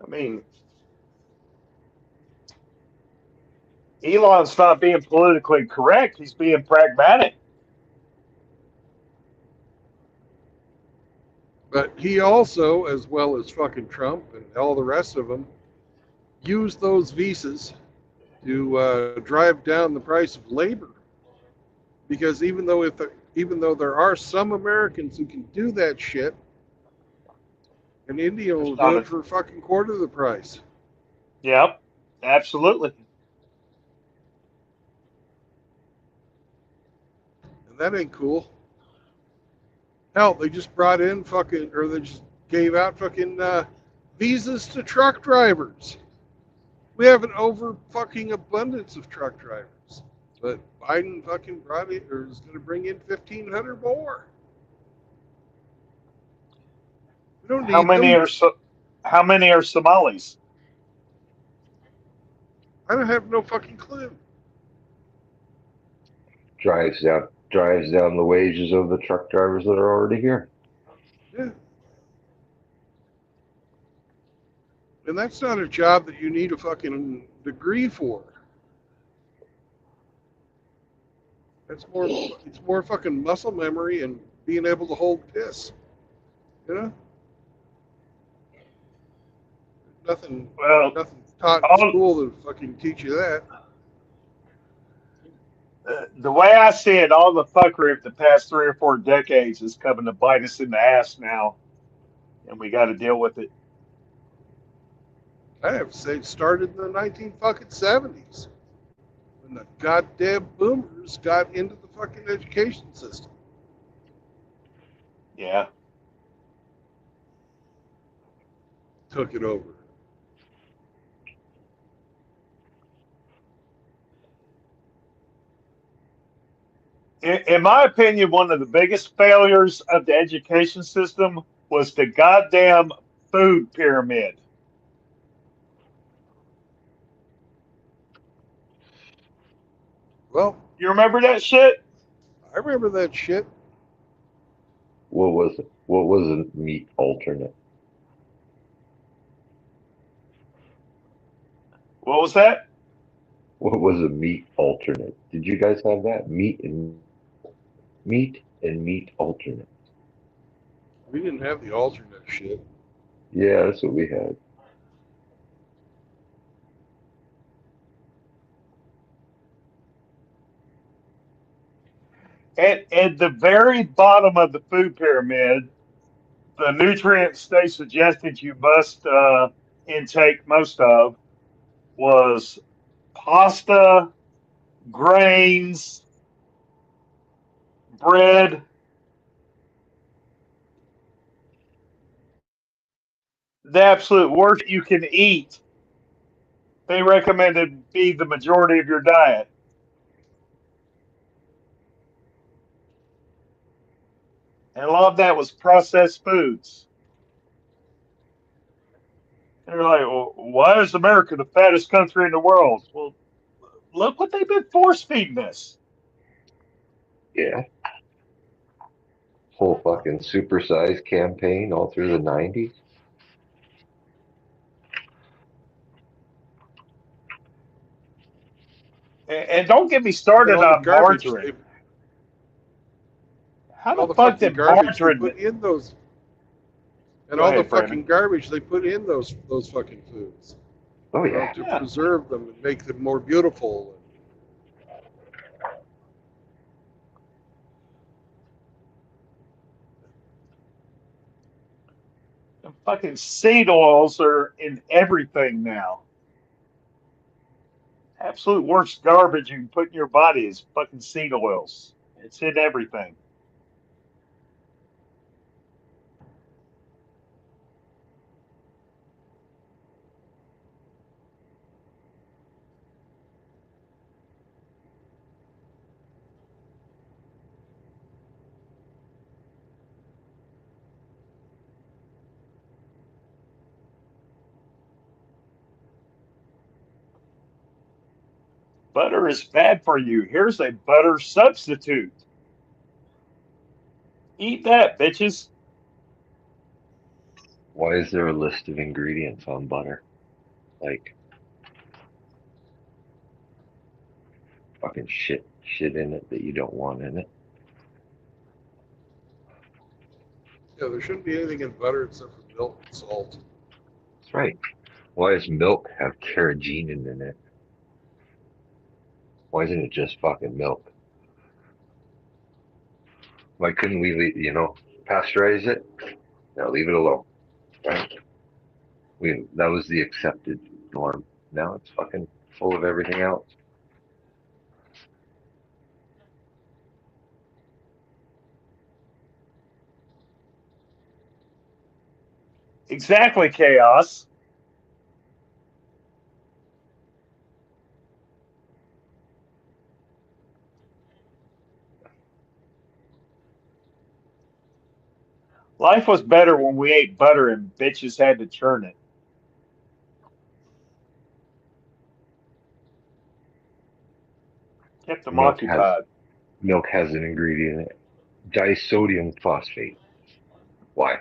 I mean, Elon's not being politically correct, he's being pragmatic. But he also, as well as fucking Trump and all the rest of them, used those visas to drive down the price of labor. Because even though there are some Americans who can do that shit, and India will do it for a fucking quarter of the price. Yep, absolutely. And that ain't cool. Hell, they just brought in fucking, or they just gave out fucking visas to truck drivers. We have an over fucking abundance of truck drivers. But Biden fucking brought it, or is going to bring in 1,500 more. We don't need How many them. how many are Somalis? I don't have no fucking clue. drives down the wages of the truck drivers that are already here. Yeah. And that's not a job that you need a fucking degree for. It's more fucking muscle memory and being able to hold piss. You know? Nothing Well, taught in all, school to fucking teach you that. the way I see it, all the fuckery of the past 3 or 4 decades is coming to bite us in the ass now, and we got to deal with it. I have to say it started in the 1970s when the goddamn boomers got into the fucking education system. Yeah. took it over. In my opinion, one of the biggest failures of the education system was the goddamn food pyramid. Well, You remember that shit? I remember that shit. What was it? What was a meat alternate? What was that? What was a meat alternate? Did you guys have that? Meat and meat alternate. We didn't have the alternate shit. Yeah, that's what we had. At the very bottom of the food pyramid, the nutrients they suggested you must intake most of was pasta, grains, bread. The absolute worst you can eat, they recommended be the majority of your diet. And a lot of that was processed foods. And you're like, well, why is America the fattest country in the world? Well, look what they've been force feeding us. Yeah. Whole fucking supersize campaign all through the 90s. And don't get me And started all the on garbage margarine. they, How all the the fuck fucking did garbage they margarine? put in those, and Go all the ahead, Brandon. fucking garbage they put in those fucking foods, Oh yeah. to Yeah. preserve them and make them more beautiful. The fucking seed oils are in everything now. Absolute worst garbage you can put in your body is fucking seed oils. It's in everything. Butter is bad for you. Here's a butter substitute. Eat that, bitches. Why is there a list of ingredients on butter? Like fucking shit in it that you don't want in it. Yeah, there shouldn't be anything in butter except for milk and salt. That's right. Why does milk have carrageenan in it? Why isn't it just fucking milk? Why couldn't we, pasteurize it? Now leave it alone, right? That was the accepted norm. Now it's fucking full of everything else. Exactly, chaos. Life was better when we ate butter and bitches had to churn it. Kept them Milk has occupied. milk has an ingredient in it, disodium phosphate. Why?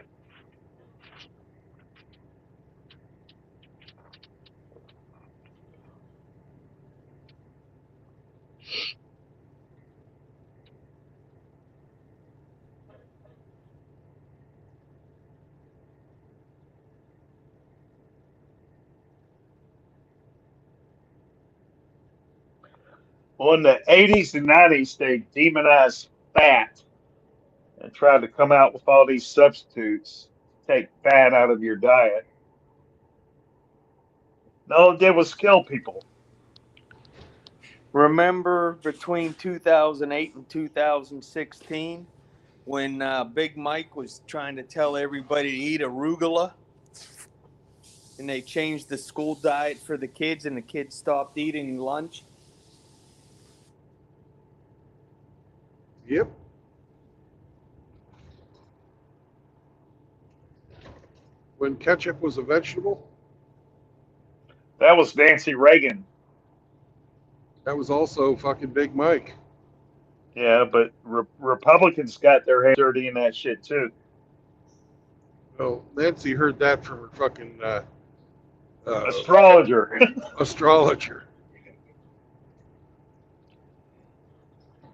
Well, in the 80s and 90s, they demonized fat and tried to come out with all these substitutes to take fat out of your diet. All it did was kill people. Remember between 2008 and 2016, when Big Mike was trying to tell everybody to eat arugula, and they changed the school diet for the kids, and the kids stopped eating lunch. Yep. When ketchup was a vegetable, That was Nancy Reagan. that was also fucking Big Mike. Yeah, but Republicans got their hands dirty in that shit too. Well, Nancy heard that from her fucking Astrologer. astrologer.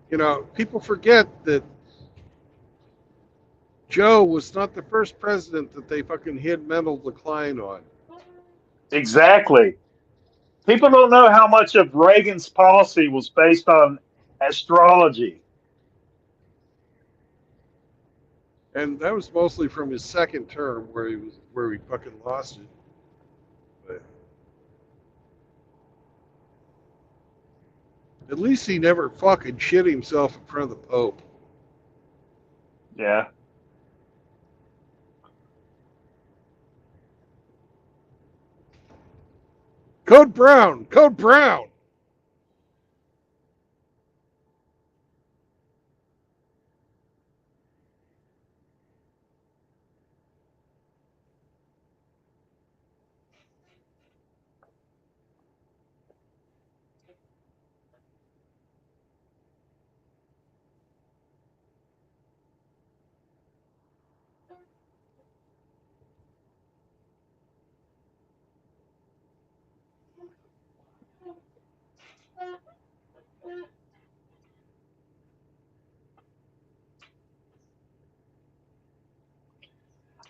You know, people forget that Joe was not the first president that they fucking hid mental decline on. Exactly. People don't know how much of Reagan's policy was based on astrology. And that was mostly from his second term where he fucking lost it. But at least he never fucking shit himself in front of the Pope. Yeah. Code Brown! Code Brown!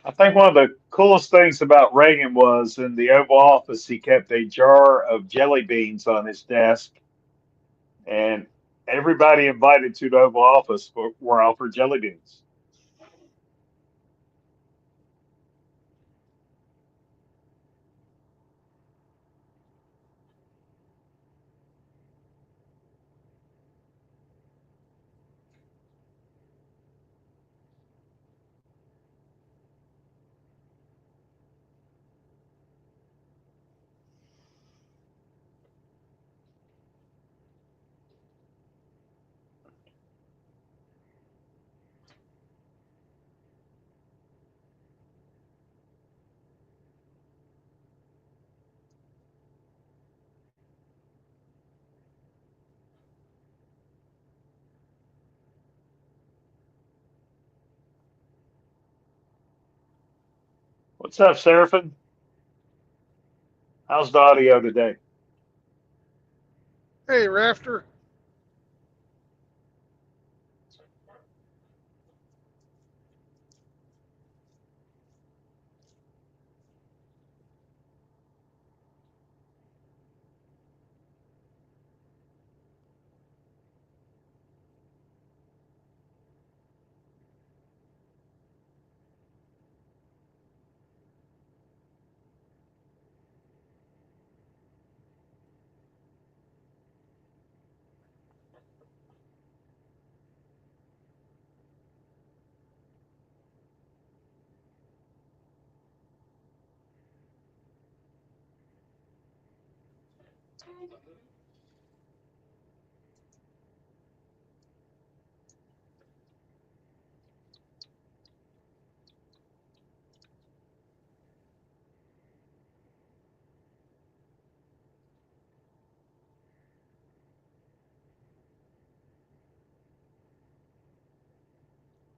I think one of the coolest things about Reagan was in the Oval Office, he kept a jar of jelly beans on his desk, and everybody invited to the Oval Office were offered jelly beans. What's up, Seraphim? How's the audio today? Hey, Rafter.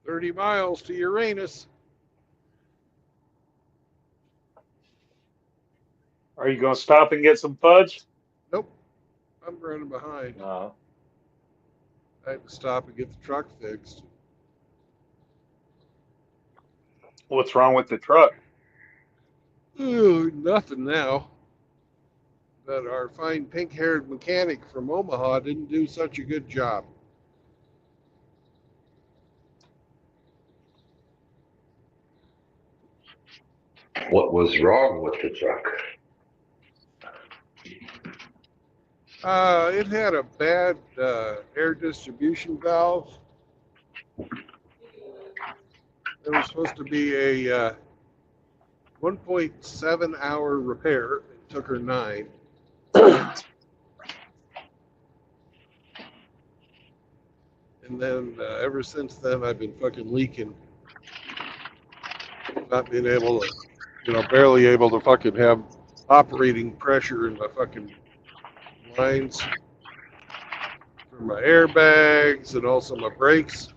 "30 miles to Uranus." Are you going to stop and get some fudge? Nope, I'm running behind. No. I had to stop and get the truck fixed. What's wrong with the truck? Ooh, nothing now. But our fine pink-haired mechanic from Omaha didn't do such a good job. What was wrong with the truck? It had a bad air distribution valve, There was supposed to be a 1.7 hour repair. It took her 9. And then ever since then, I've been fucking leaking. Not being able to, barely able to fucking have operating pressure in my fucking lines for my airbags and also my brakes.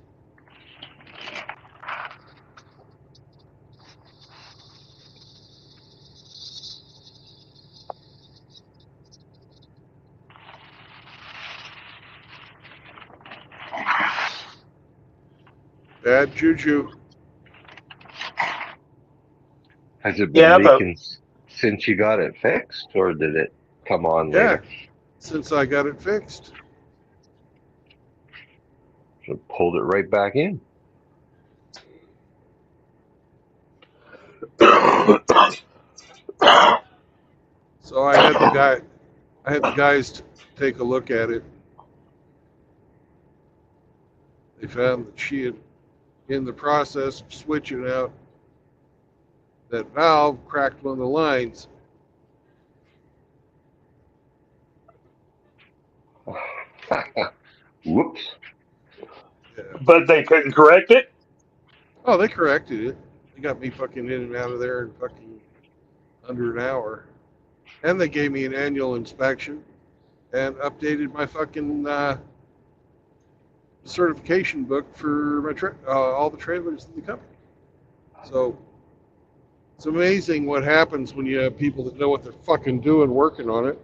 Bad juju. Has it been Yeah, but leaking since you got it fixed, or did it come on Yeah, later? since I got it fixed. So pulled it right back in. So I had the guys take a look at it. They found that she had, in the process of switching out that valve, cracked one of the lines. Whoops. Yeah. but they couldn't correct it. Oh, they corrected it. They got me fucking in and out of there in fucking under an hour. And they gave me an annual inspection and updated my fucking certification book for my all the trailers in the company. So it's amazing what happens when you have people that know what they're fucking doing working on it.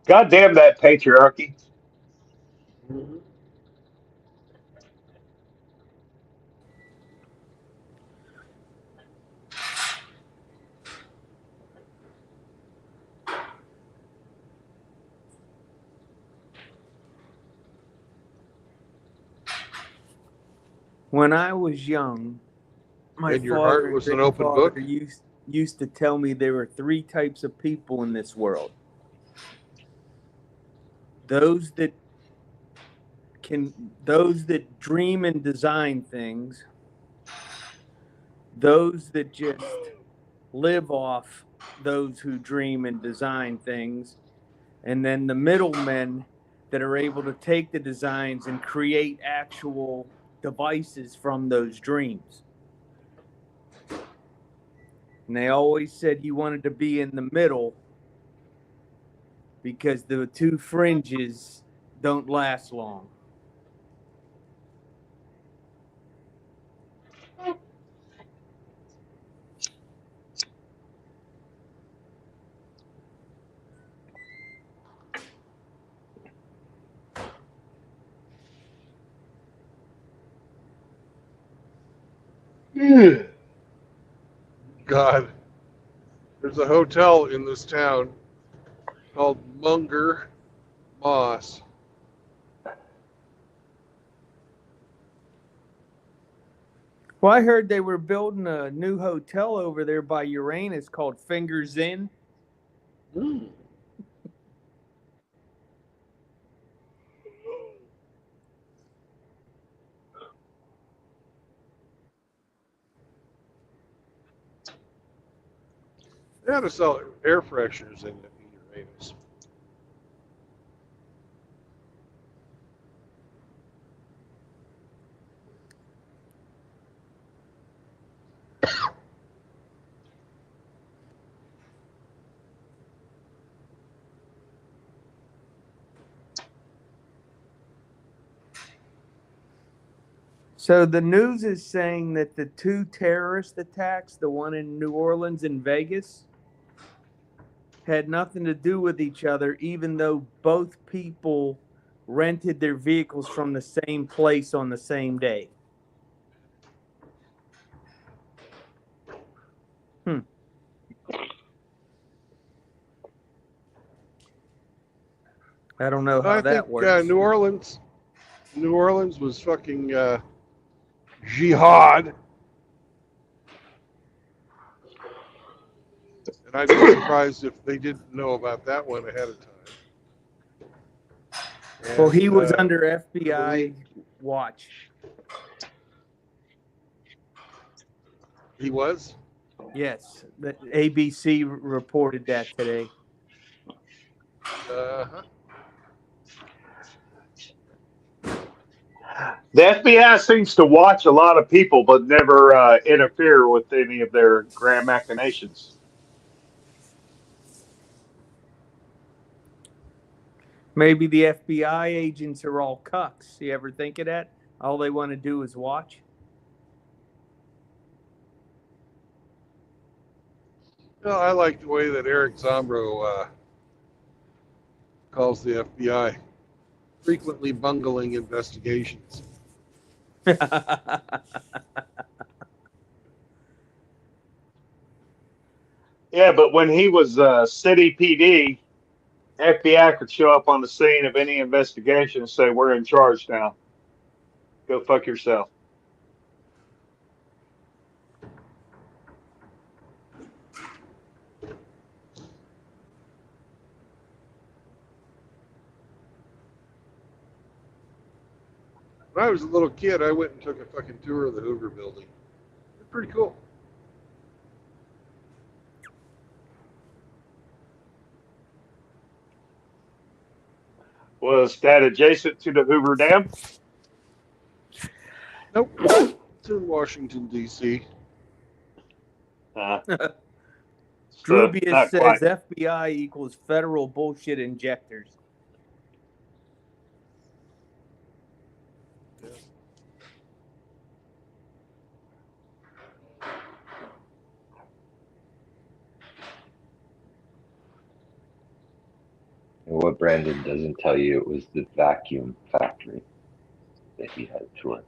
God damn that patriarchy. Mm-hmm. When I was young, my And your father heart and was an open grandfather book? used to tell me there were 3 types of people in this world. Those that dream and design things, those that just live off those who dream and design things, and then the middlemen that are able to take the designs and create actual devices from those dreams. And they always said you wanted to be in the middle because the 2 fringes don't last long. God, there's a hotel in this town called Munger Moss. Well, I heard they were building a new hotel over there by Uranus called Fingers Inn. Mm. They had to sell air fresheners in Uranus. So the news is saying that the 2 terrorist attacks, the one in New Orleans and Vegas, had nothing to do with each other, even though both people rented their vehicles from the same place on the same day. I don't know how I that think works. New Orleans was fucking jihad. And I'd be surprised if they didn't know about that one ahead of time. Well, he And, was under I FBI watch. He was? Yes, the ABC reported that today. Uh-huh. The FBI seems to watch a lot of people, but never interfere with any of their grand machinations. Maybe the FBI agents are all cucks. You ever think of that? All they want to do is watch. Well, I like the way that Eric Zombro calls the FBI frequently bungling investigations. Yeah, but when he was city PD, FBI could show up on the scene of any investigation and say, "We're in charge now. Go fuck yourself." When I was a little kid, I went and took a fucking tour of the Hoover building. It's pretty cool. Was that adjacent to the Hoover Dam? Nope. It's in Washington, D.C. Drubius Not says quite. FBI equals federal bullshit injectors. And what Brandon doesn't tell you, it was the vacuum factory that he had toured.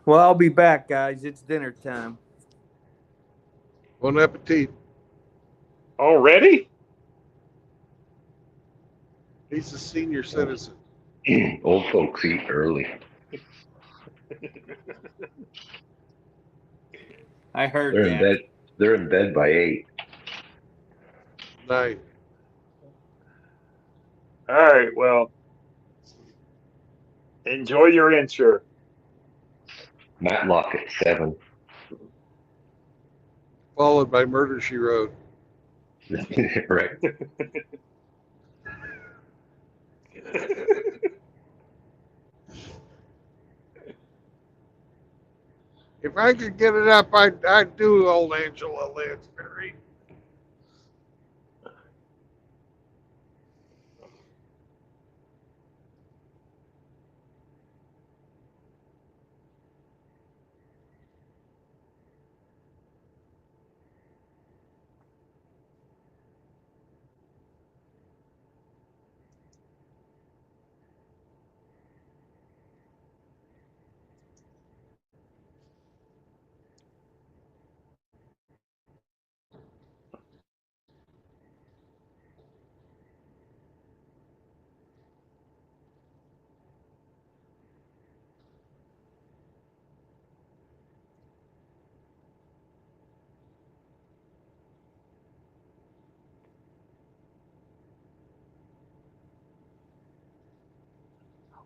Well, I'll be back, guys. It's dinner time. Bon appetit. Already? He's a senior citizen. Old folks eat early. I heard They're in that. bed. They're in bed by 8. Nice. All right. Well, enjoy your intro. Matlock at 7. Followed by Murder, She Wrote. Right. If I could get it up, I'd do old Angela Lansbury.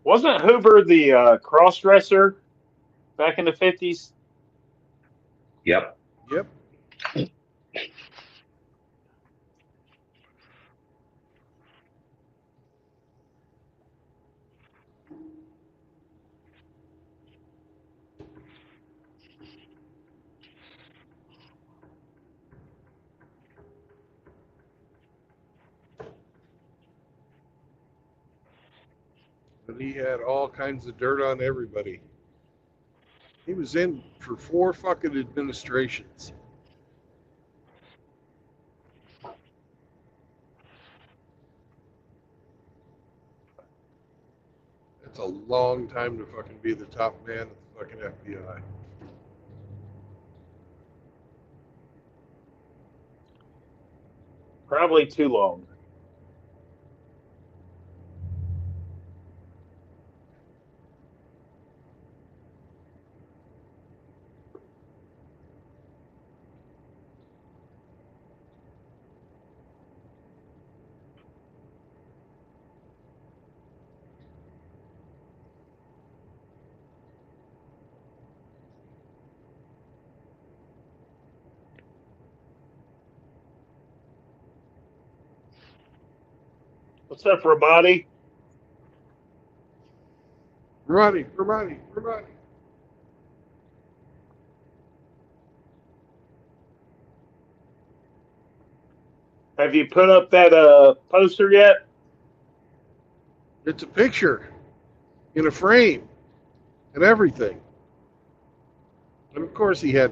Wasn't Hoover the cross-dresser back in the 50s? Yep. Yep. But he had all kinds of dirt on everybody. He was in for 4 fucking administrations. That's a long time to fucking be the top man at the fucking FBI. Probably too long. What's up, Ramadi? Ramadi. Have you put up that poster yet? It's a picture in a frame and everything. And of course he had.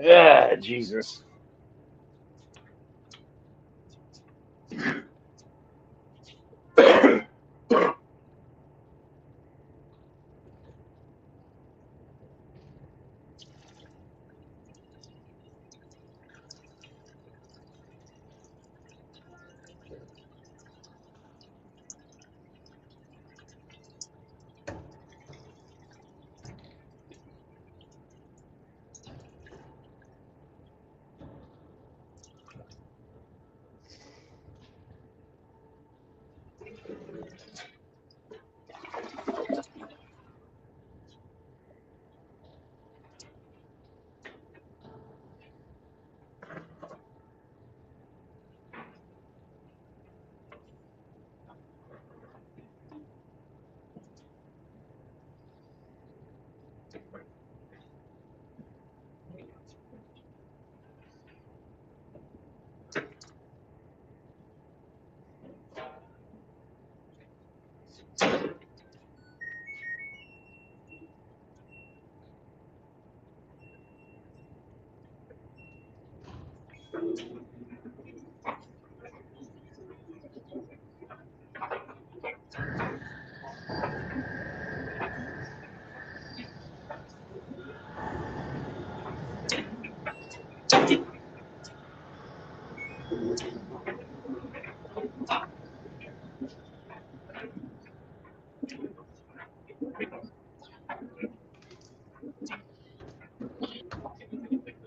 Yeah, Jesus.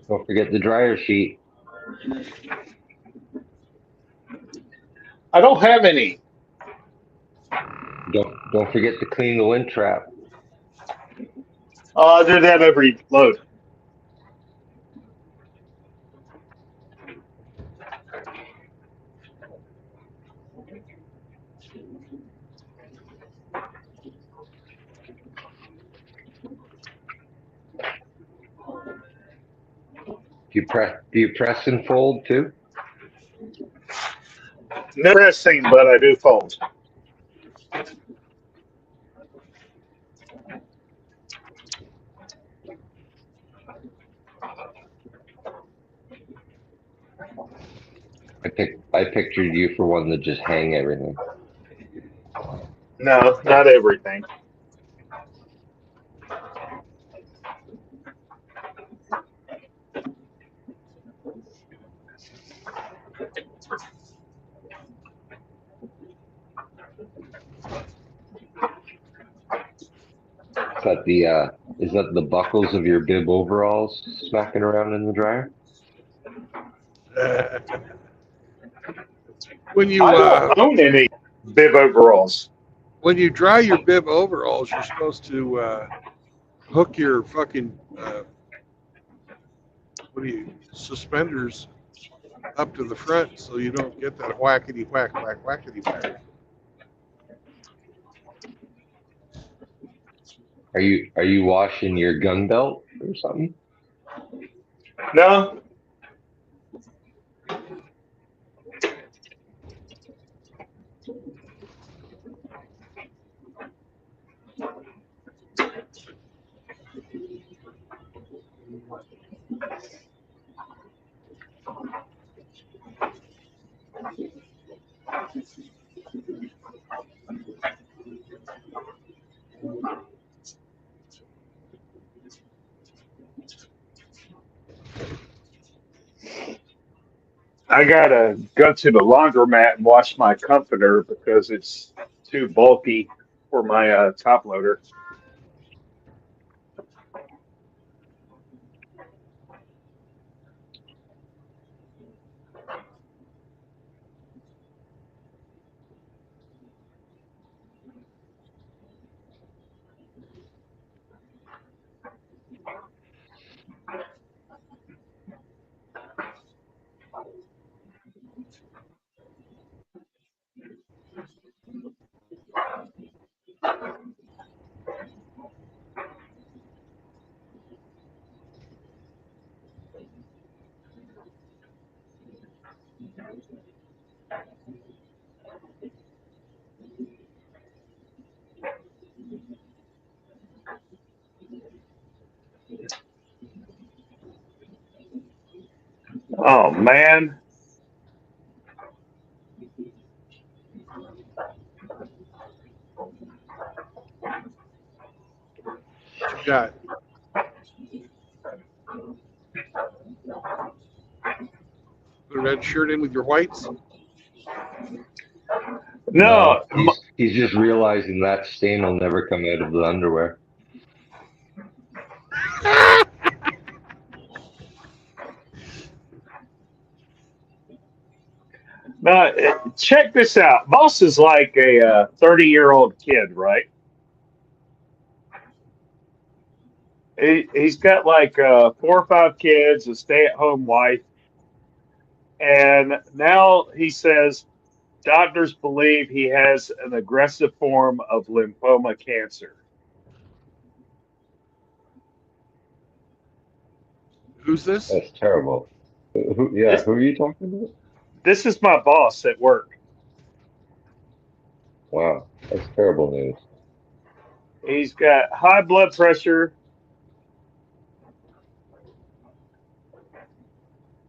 Don't forget the dryer sheet. I don't have any. Don't forget to clean the wind trap. I'll do that every load. Do you press and fold too? No pressing, but I do fold. I pictured you for one that just hang everything. No, not everything. Is that the buckles of your bib overalls smacking around in the dryer? when you I don't own any bib overalls. when you dry your bib overalls, you're supposed to hook your fucking suspenders up to the front so you don't get that whackety whack whack whackety whack. Are you washing your gun belt or something? No, I gotta go to the laundromat and wash my comforter because it's too bulky for my top loader. Oh man, What you got? Put a red shirt in with your whites. no, No, he's just realizing that stain will never come out of the underwear. no. Check this out. Boss is like a 30-year-old kid, right? He's got like 4 or 5 kids, a stay-at-home wife, and now he says doctors believe he has an aggressive form of lymphoma cancer. Who's this? That's terrible. This Who are you talking about? this is my boss at work. Wow, that's terrible news. He's got high blood pressure,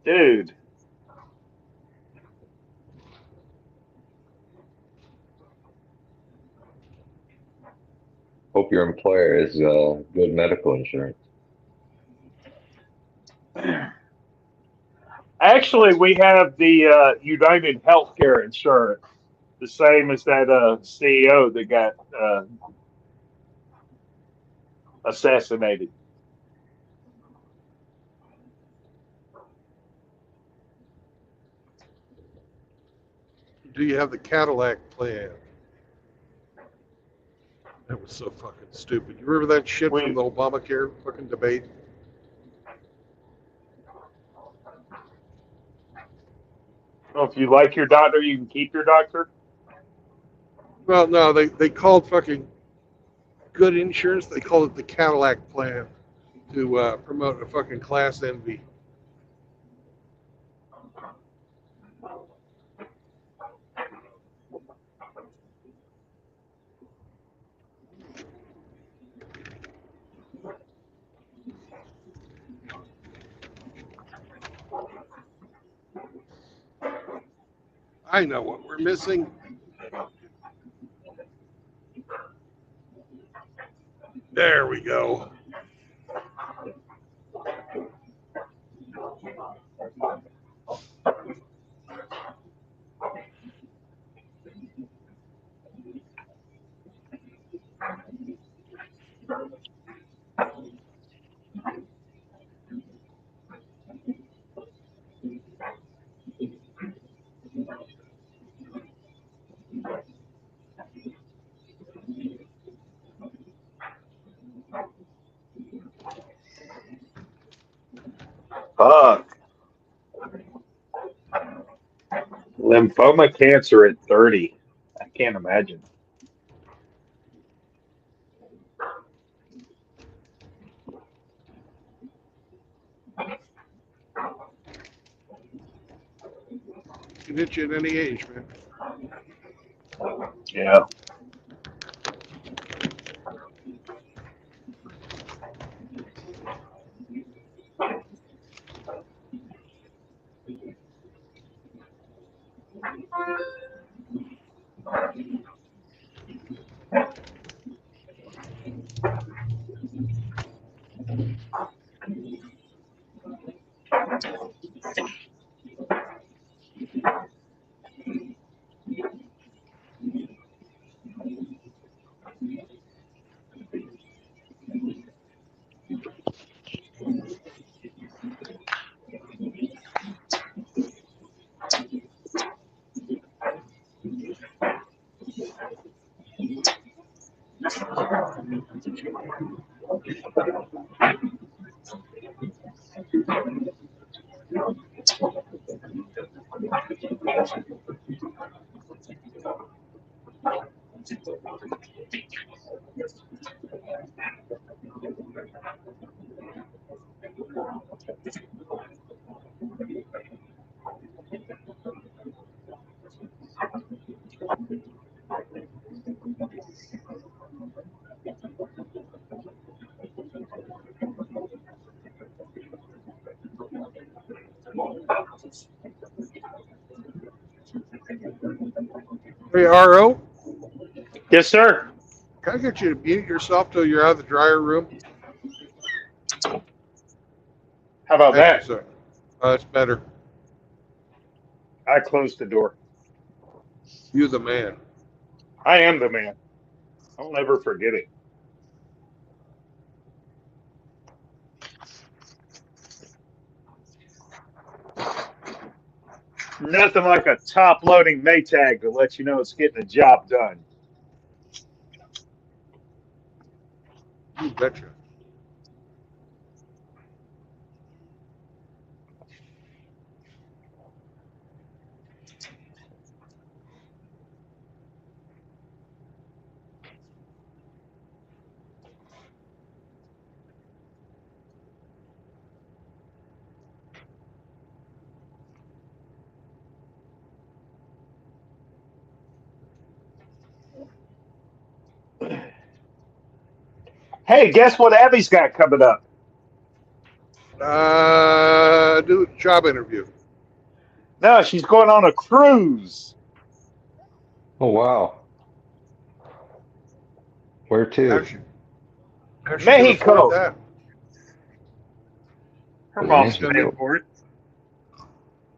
dude. Hope your employer has good medical insurance. Actually, we have the United Healthcare insurance, the same as that CEO that got assassinated. Do you have the Cadillac plan? That was so fucking stupid. You remember that shit from We, the Obamacare fucking debate? well, if you like your doctor, you can keep your doctor. Well, no, they called fucking good insurance. They called it the Cadillac plan to promote a fucking class envy. I know what we're missing. There we go. Lymphoma cancer at 30. I can't imagine. Can hit you at any age, man. Yeah. Hey, RO, Yes, sir. can I get you to mute yourself till you're out of the dryer room? How about Thank you, that? sir. That's better. I closed the door. You the man. I am the man. I'll never forget it. Nothing like a top loading Maytag to let you know it's getting the job done. You betcha. Hey, guess what Abby's got coming up? Do a job interview. No, she's going on a cruise. Oh wow. Where How's to? she, how's she gonna afford Mexico. that? Her To mom's Gonna be, paying Mexico. for it.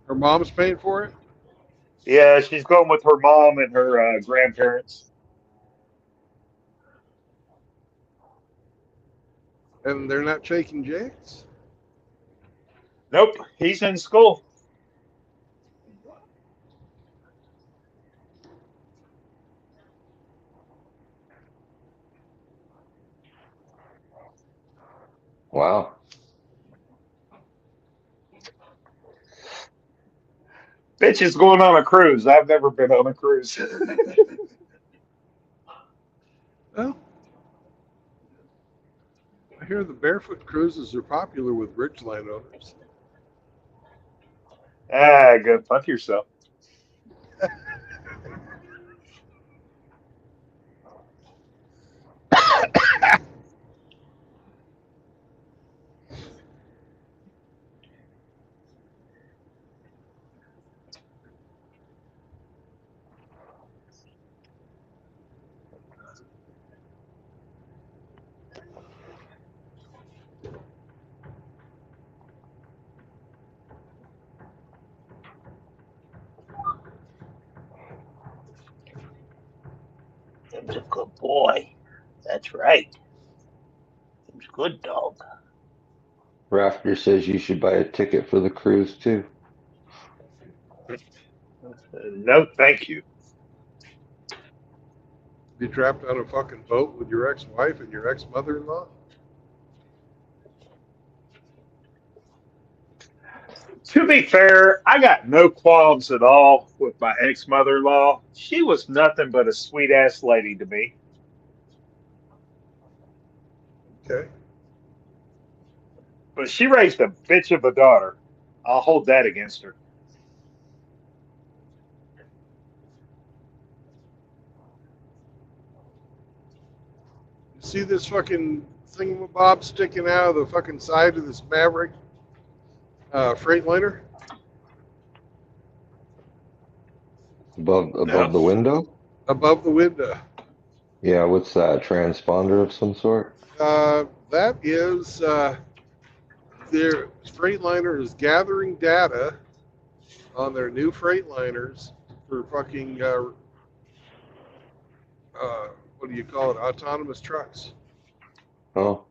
her mom's paying for it, Yeah, she's going with her mom and her grandparents. and they're not shaking jakes. Nope, he's in school. Wow. Bitch is going on a cruise. I've never been on a cruise. Well, I hear the barefoot cruises are popular with rich landowners. Go fuck yourself. Tim's a good boy. That's right. Tim's a good dog. Rafter says you should buy a ticket for the cruise too. No, thank you. Be trapped on a fucking boat with your ex-wife and your ex-mother-in-law. To be fair, I got no qualms at all with my ex mother in law. She was nothing but a sweet ass lady to me. Okay. But she raised a bitch of a daughter. I'll hold that against her. You see this fucking thingamabob sticking out of the fucking side of this Maverick Freightliner? No. Above the window? Above the window. Yeah, what's that? Transponder of some sort? That is their Freightliner is gathering data on their new Freightliners for fucking what do you call it? Autonomous trucks. Oh,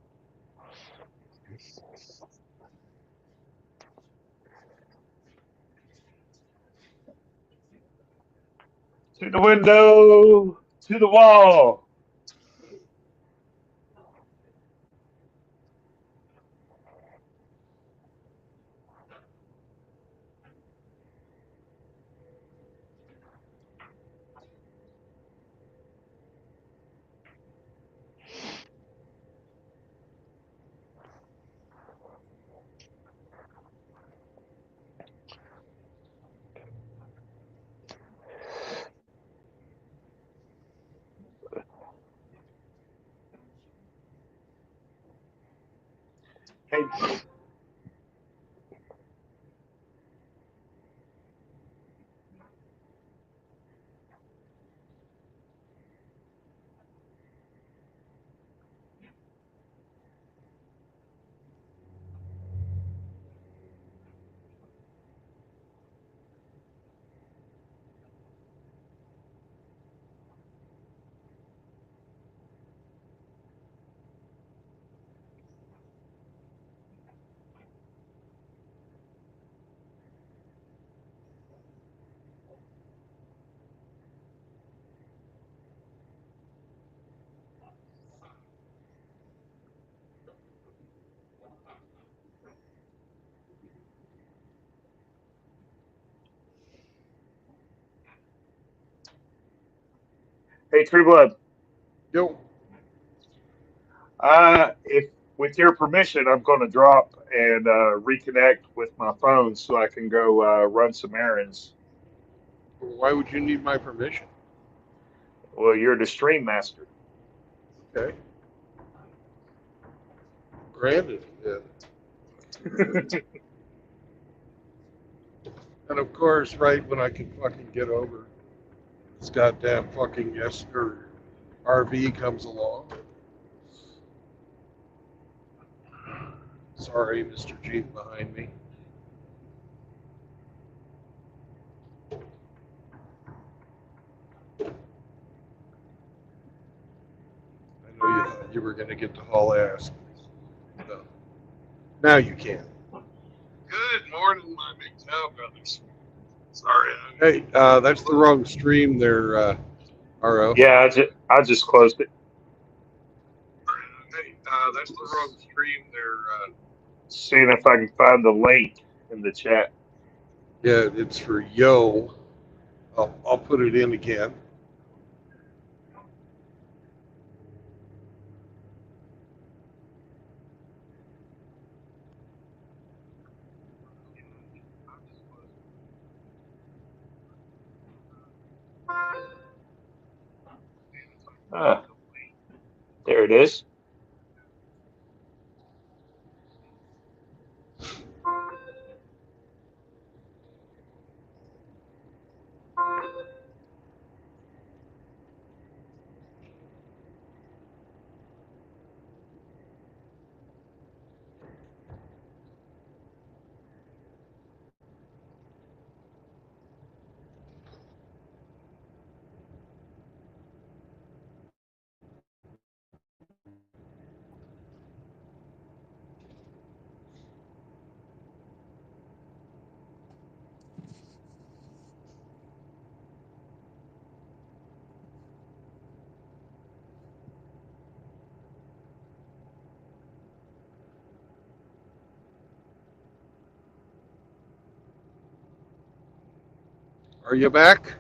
To the window, to the wall. Hey, hey, True Blood. Yo, If with your permission, I'm going to drop and reconnect with my phone so I can go run some errands. why would you need my permission? Well, you're the stream master. Okay, granted. Yeah. And of course, right when I can fucking get over, this goddamn fucking Esther RV comes along. Sorry, Mr. Jeep behind me. I know you thought you were going to get to haul ass. No. Now you can. Good morning, my big town brothers. Sorry. Hey, that's the wrong stream there, RO. Yeah, I just closed it. Hey, that's the wrong stream there. Seeing if I can find the link in the chat. Yeah, it's for Yo. I'll put it in again. Ah, there it is. Are you back?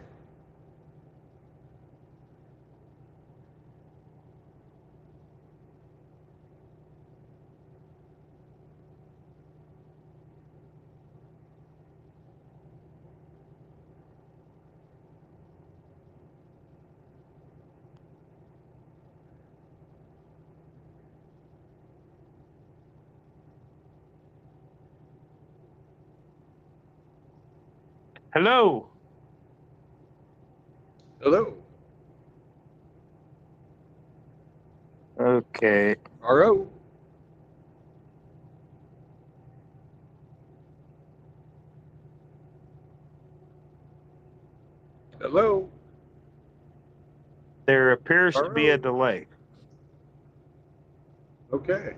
Hello. Hello. Okay. RO. Hello. There appears to be a RO. delay. Okay.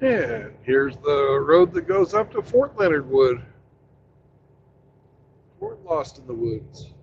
And here's the road that goes up to Fort Leonard Wood. Fort Lost in the Woods.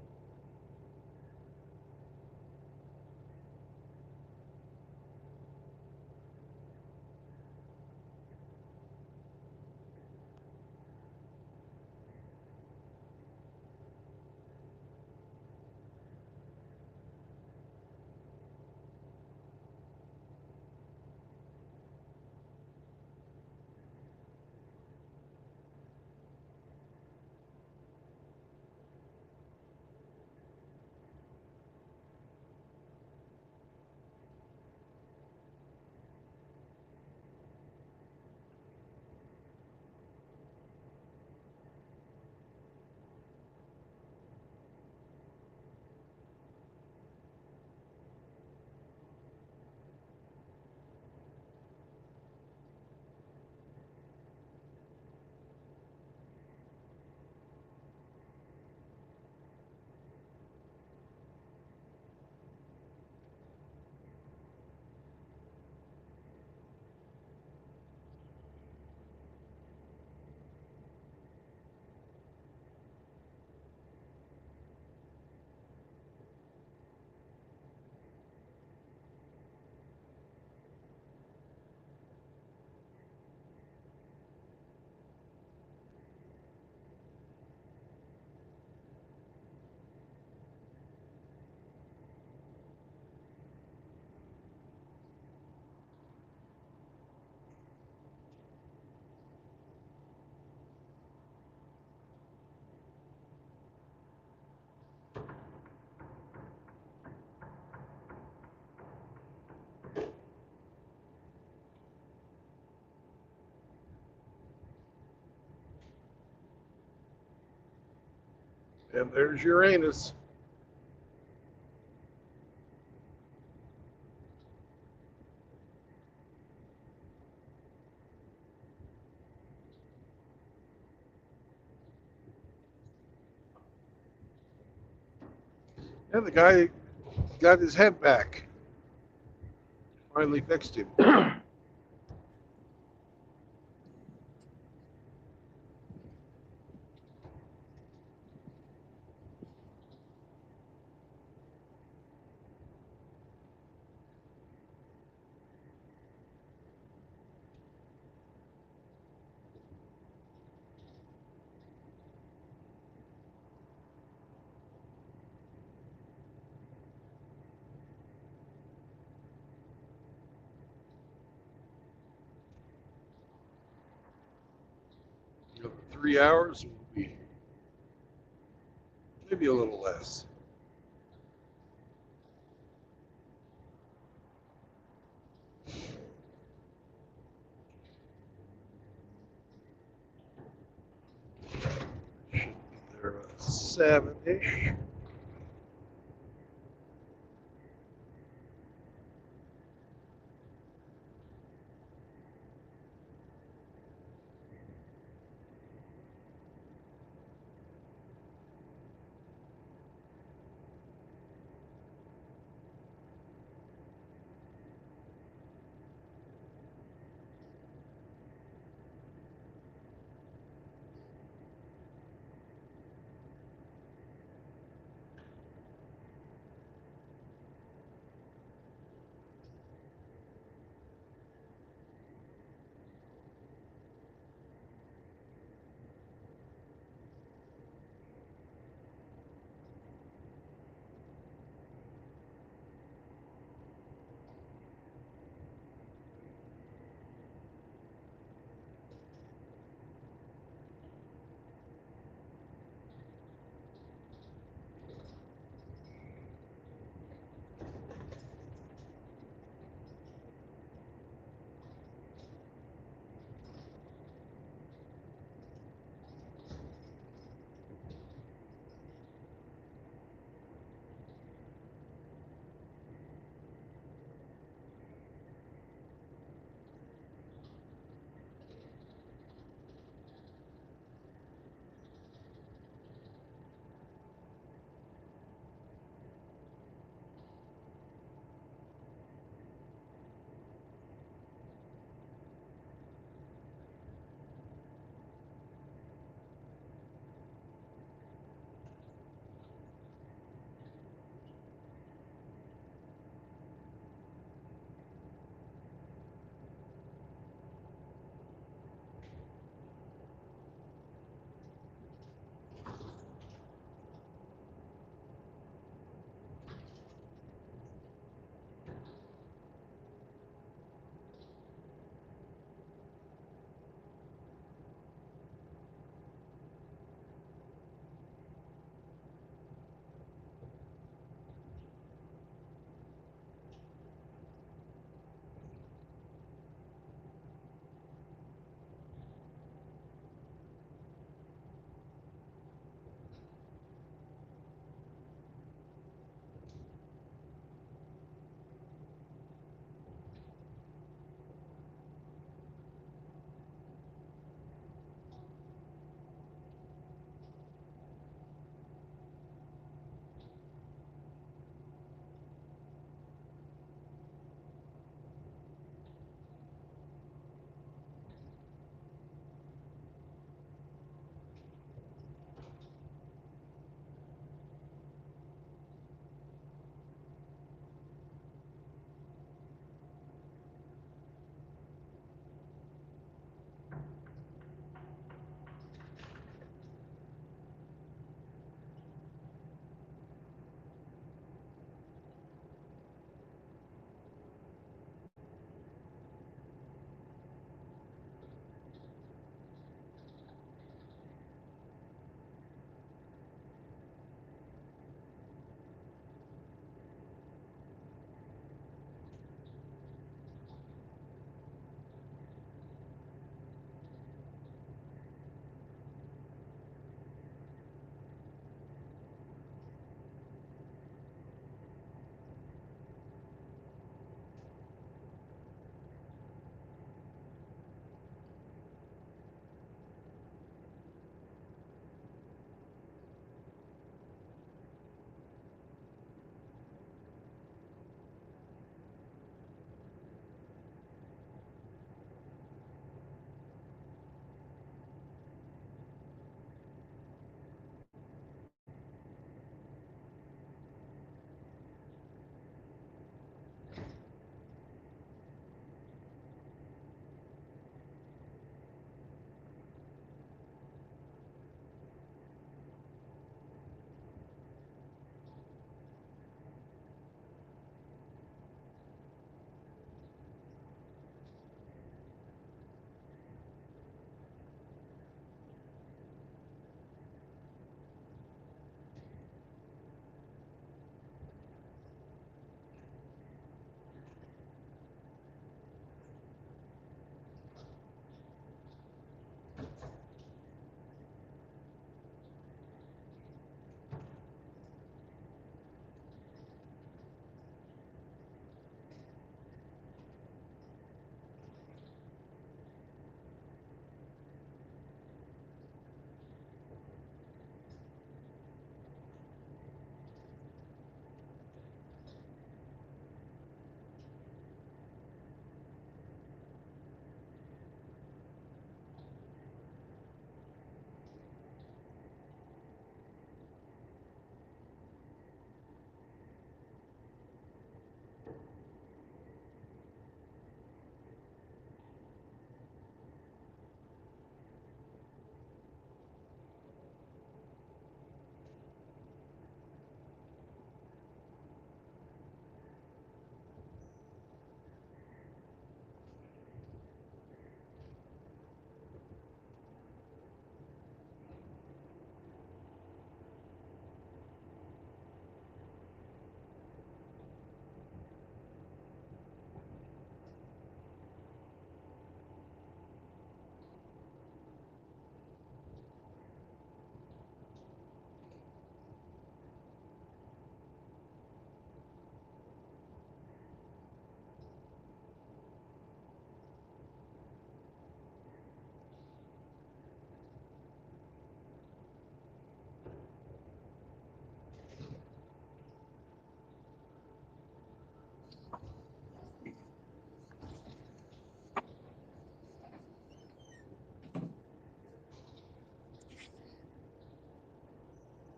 And there's Uranus. And the guy got his head back. Finally fixed him. Another 3 hours will be maybe a little less. Should be there at 7-ish.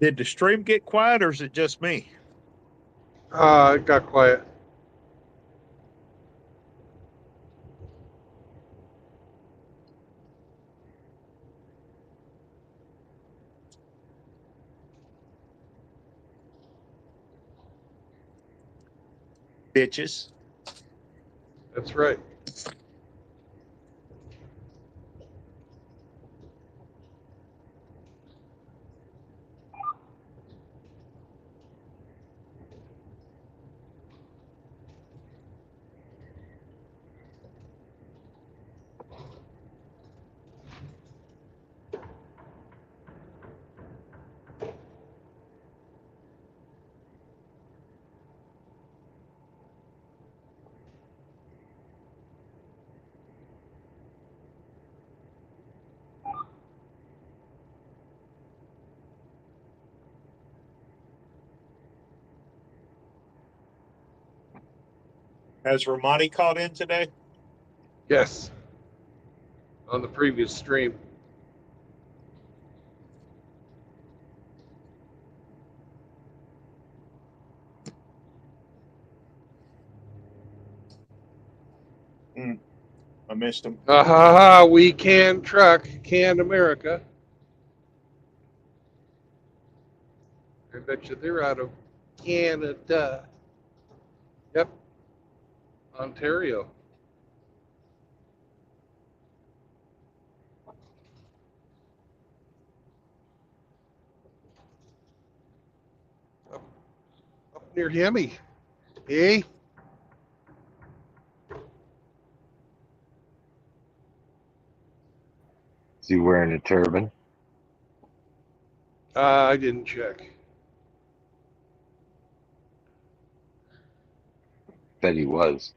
Did the stream get quiet, or is it just me? It got quiet. Bitches. That's right. Has Ramadi called in today? Yes. On the previous stream. I missed him. Ha ha ha, we can truck, can America. I bet you they're out of Canada. Yep. Ontario. Up near Hemi. Eh? Is he wearing a turban? I didn't check. Bet he was.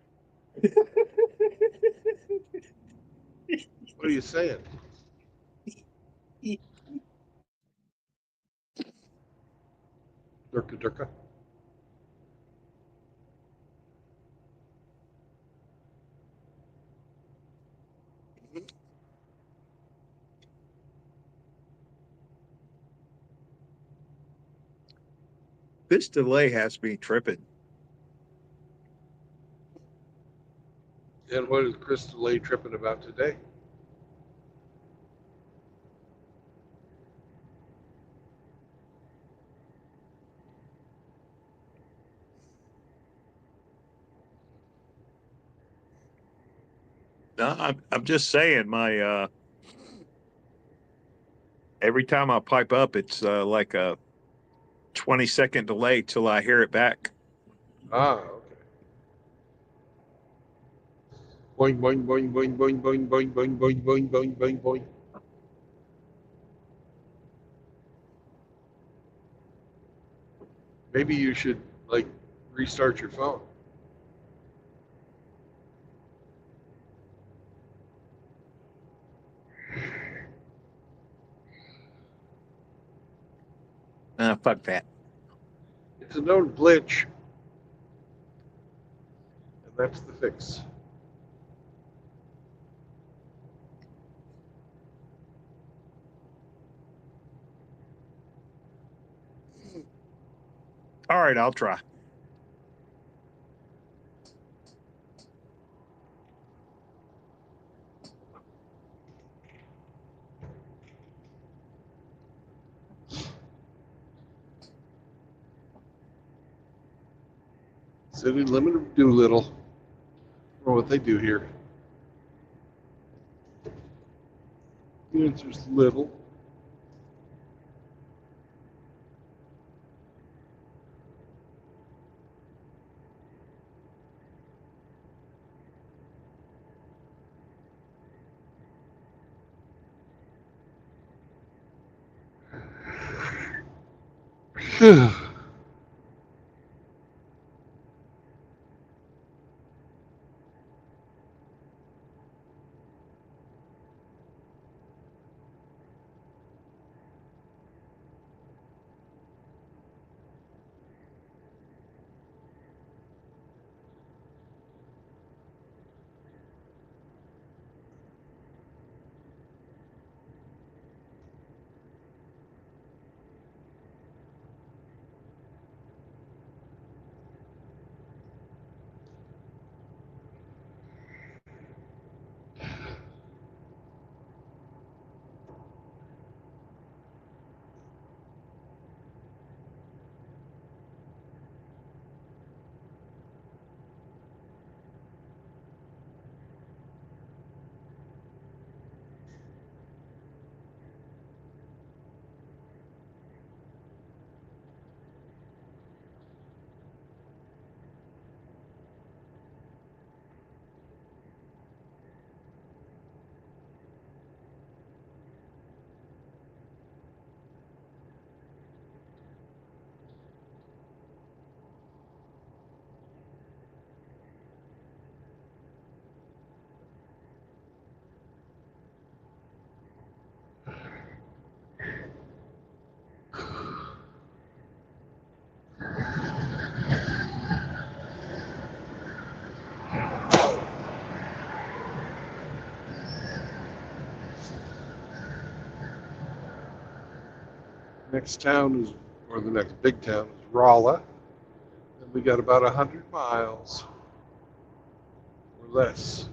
What are you saying? Durka Durka. This delay has me tripping. And what is Crystal Lay tripping about today? No, I'm just saying my every time I pipe up, it's like a 20-second delay till I hear it back. Okay. Boing, boing, boing, boing, boing, boing, boing, boing, boing, boing, boing, boing, boing. Maybe you should, like, restart your phone. Fuck that. It's a known glitch. And that's the fix. All right, I'll try. City limit of Doolittle. Or what they do here. The answer's little. next town is, or the next big town is Rolla. And we got about 100 miles or less.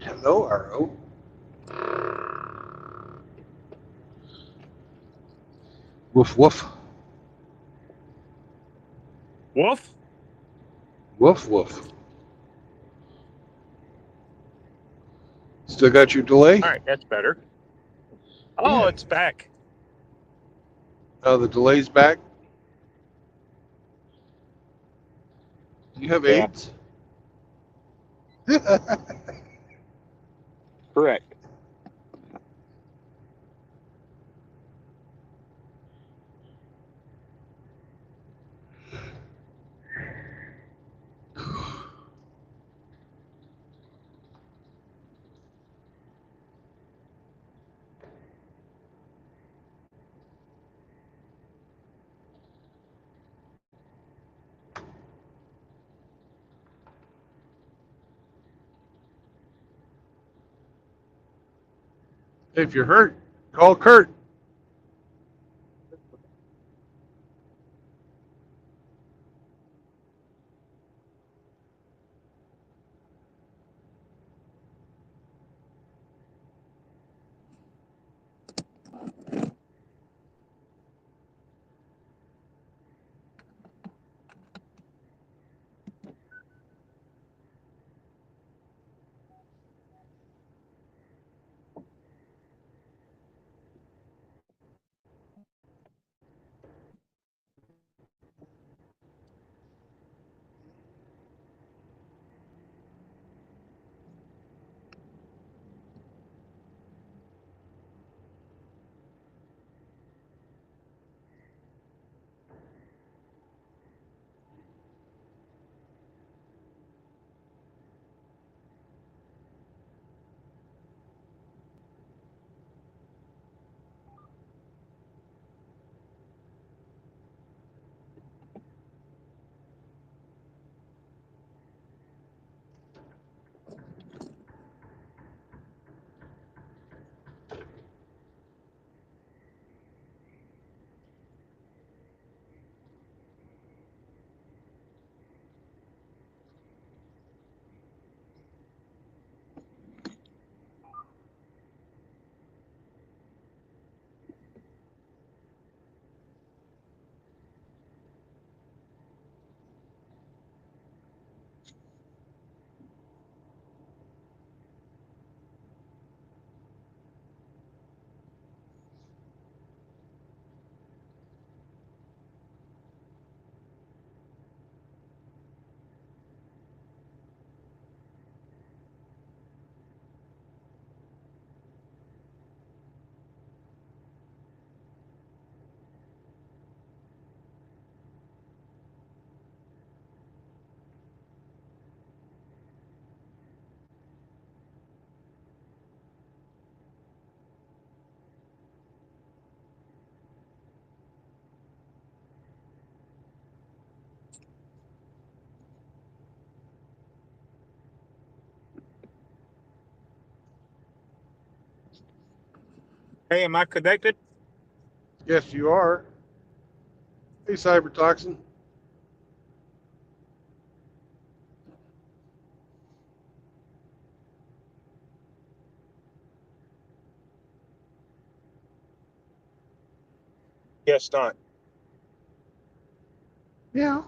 Hello, Arrow. Woof, woof. Wolf? Woof, woof. Still got your delay? All right, that's better. Oh, Yeah. it's back. Oh, the delay's back? Do you have Yeah. AIDS? Correct. If you're hurt, call Kurt. Hey, am I connected? Yes, you are. Hey, Cybertoxin. Yes, not. Yeah.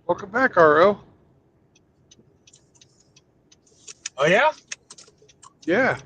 Welcome back, RO. Oh yeah. Yeah.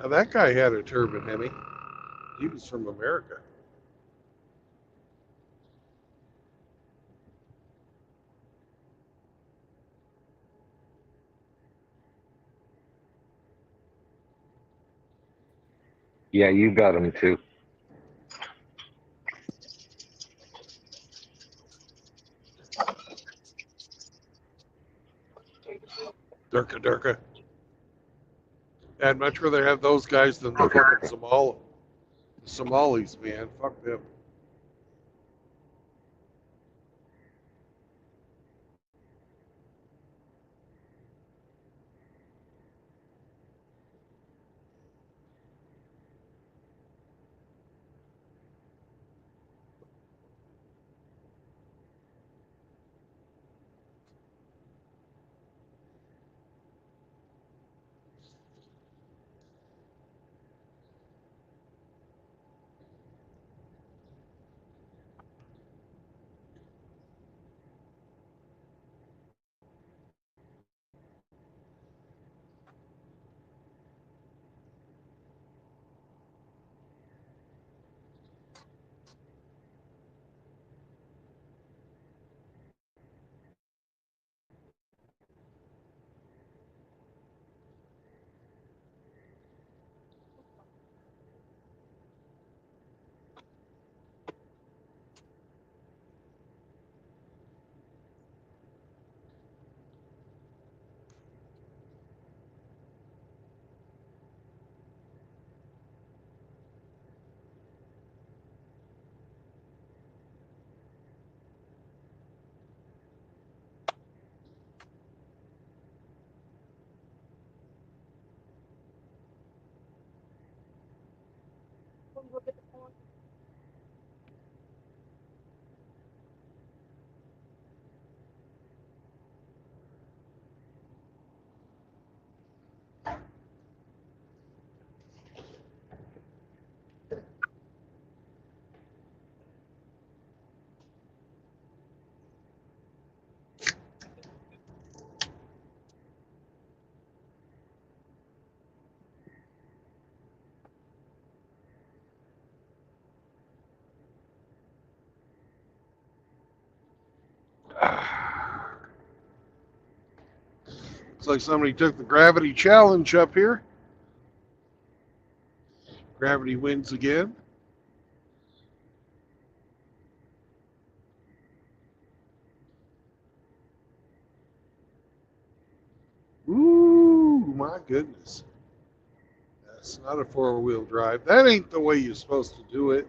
Now that guy had a turban, Henny. He was from America. Yeah, you got him too. Durka Durka. I'd much rather have those guys than the fucking Somalis, man. Fuck them. Looks like somebody took the gravity challenge up here. Gravity wins again. Ooh, my goodness. That's not a four-wheel drive. That ain't the way you're supposed to do it.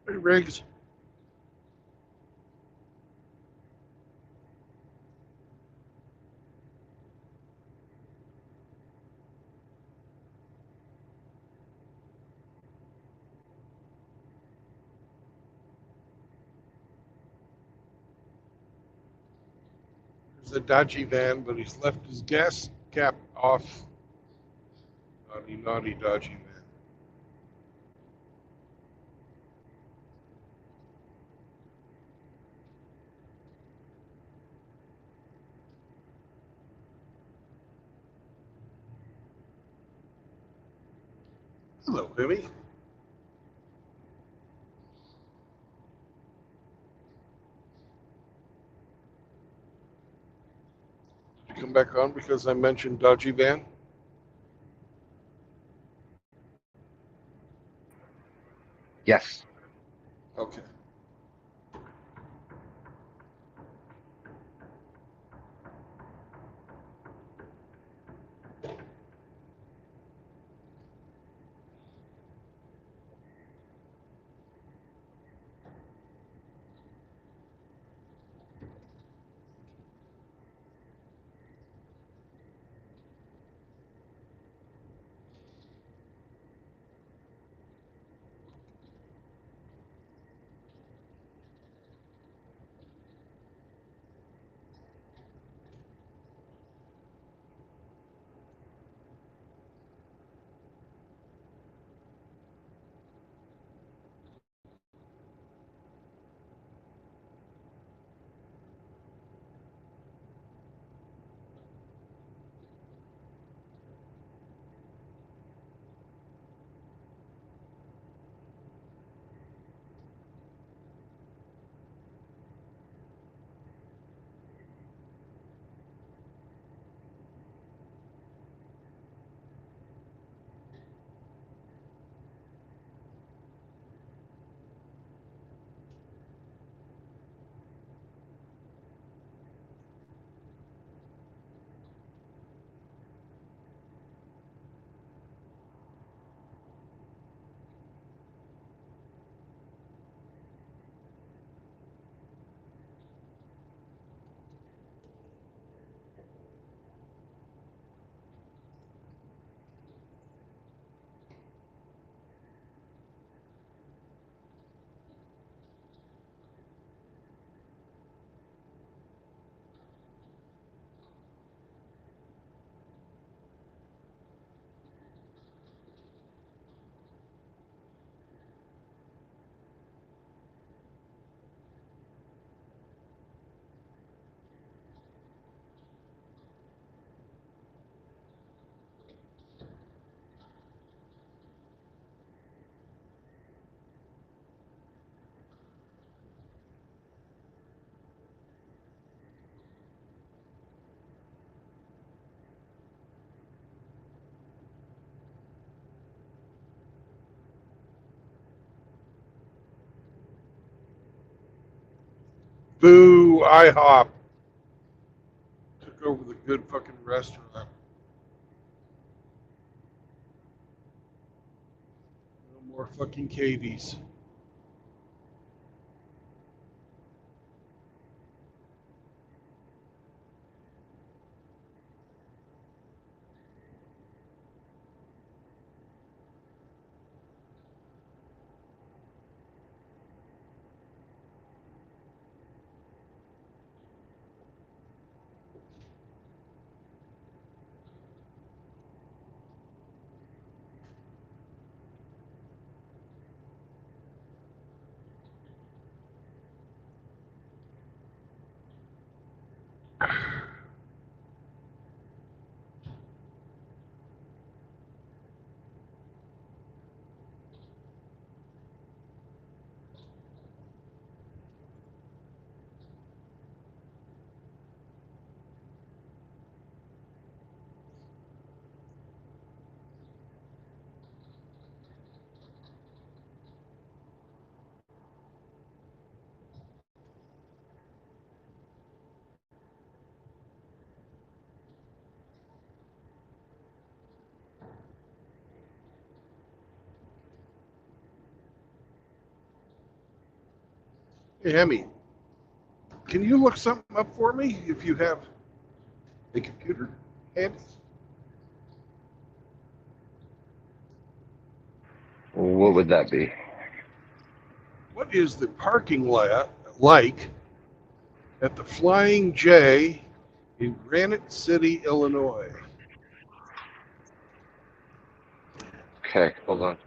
Hey, Riggs. There's a dodgy van, but he's left his gas cap off. Naughty, naughty, dodgy van. Hello, Himmy. Did you come back on because I mentioned dodgy van? Yes. Okay. Boo, IHOP. Took over the good fucking restaurant. No more fucking Katie's. Hey, Hemi, can you look something up for me if you have a computer handy? What would that be? What is the parking lot like at the Flying J in Granite City, Illinois? Okay, hold on.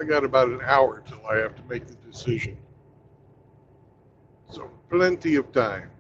I got about an hour till I have to make the decision. So plenty of time.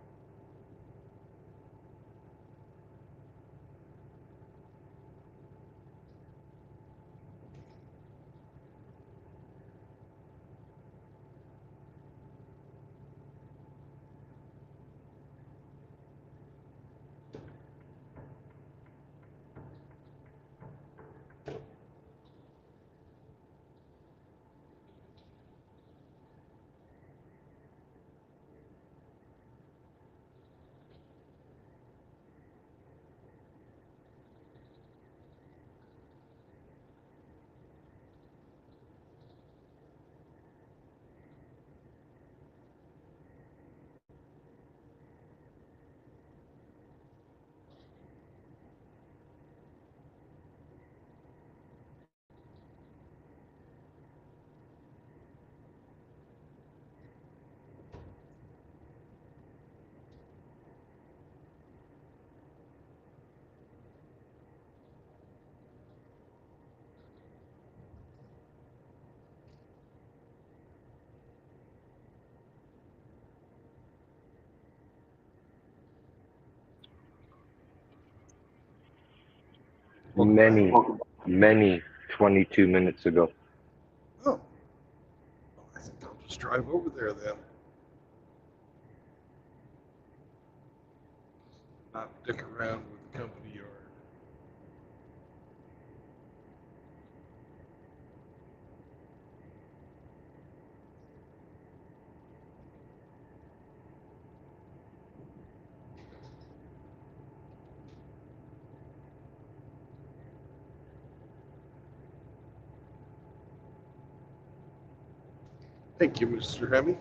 Many 22 minutes ago. Oh, I think I'll just drive over there then. Not dick around with the company yard. Thank you, Mr. Hemi.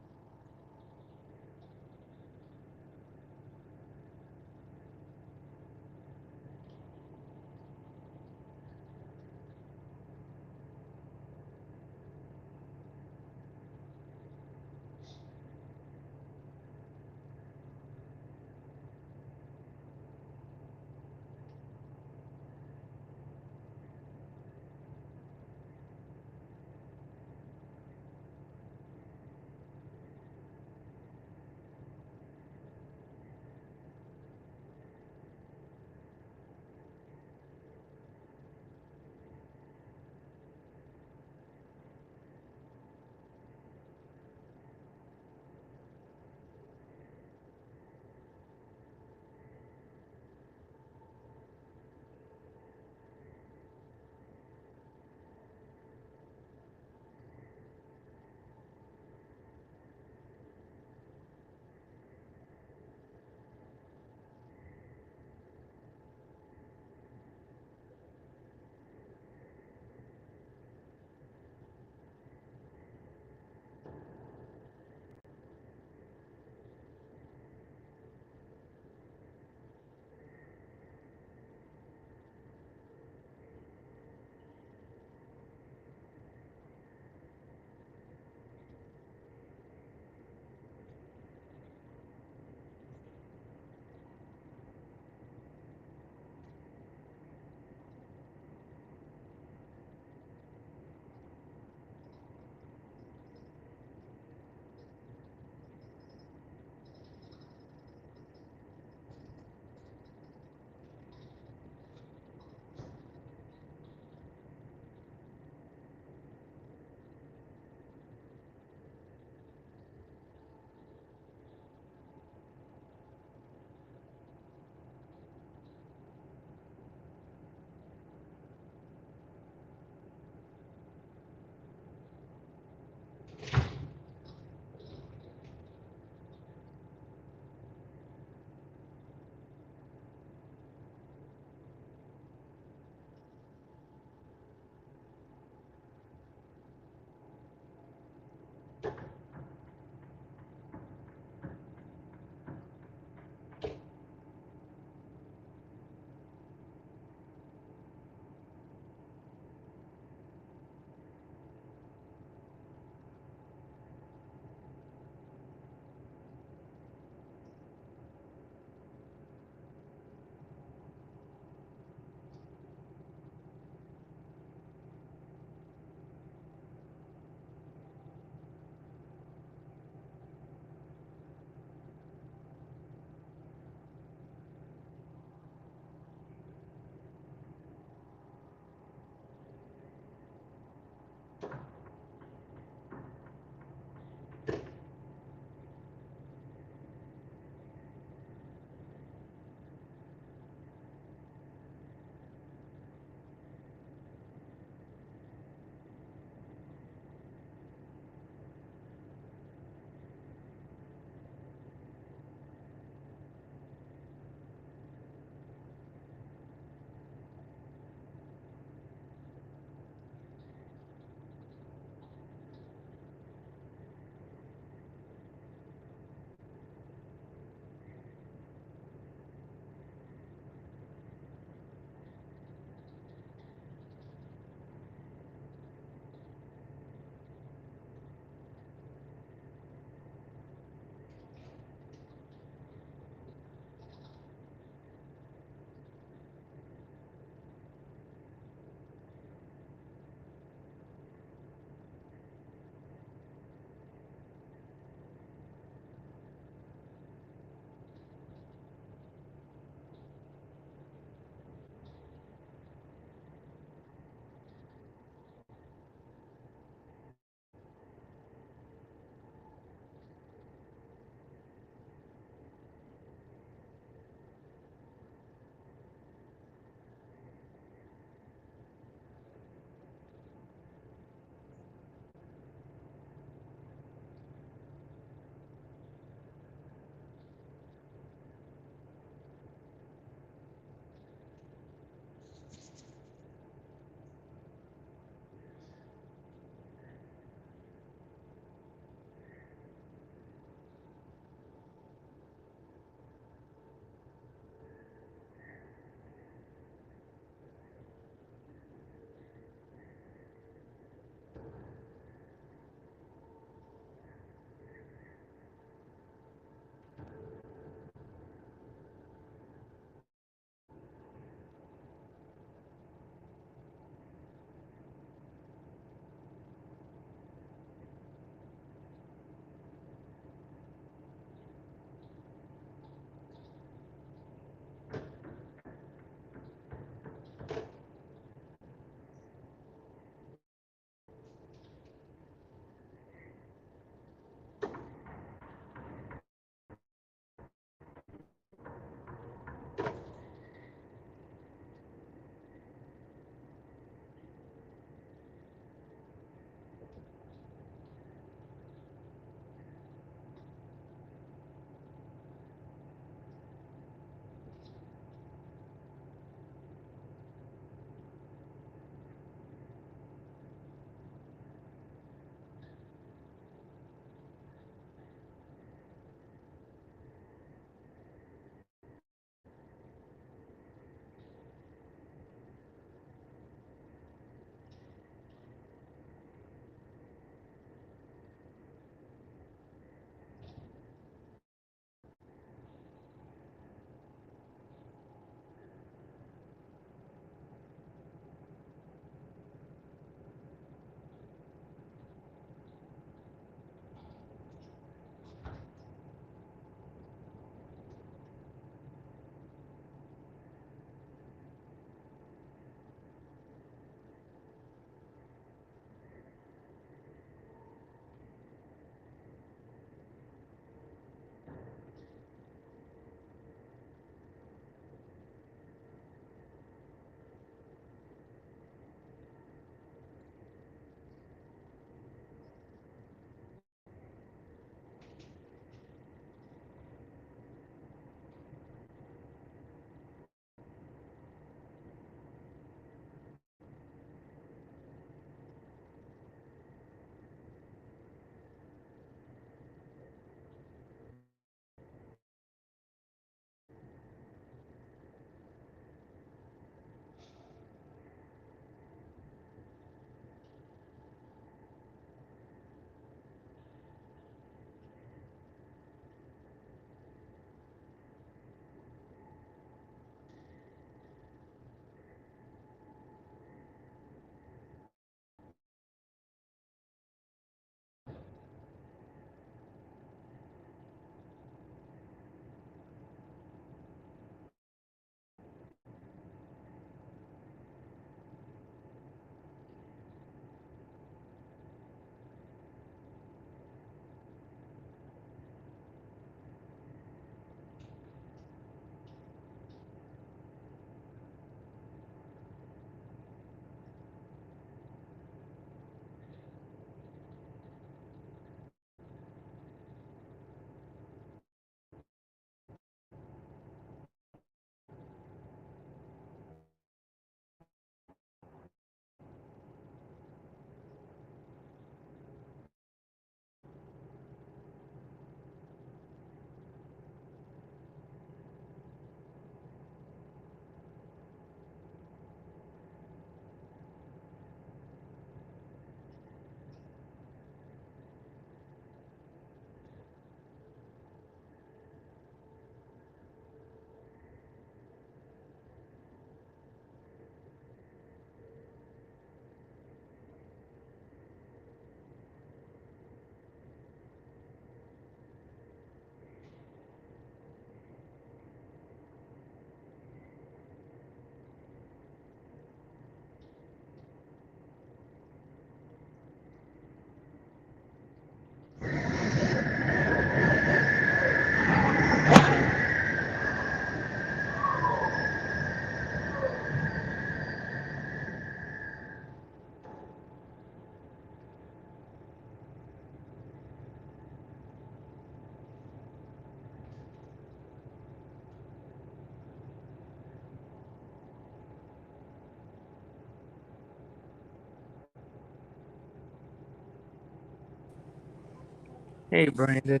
Hey, Brandon.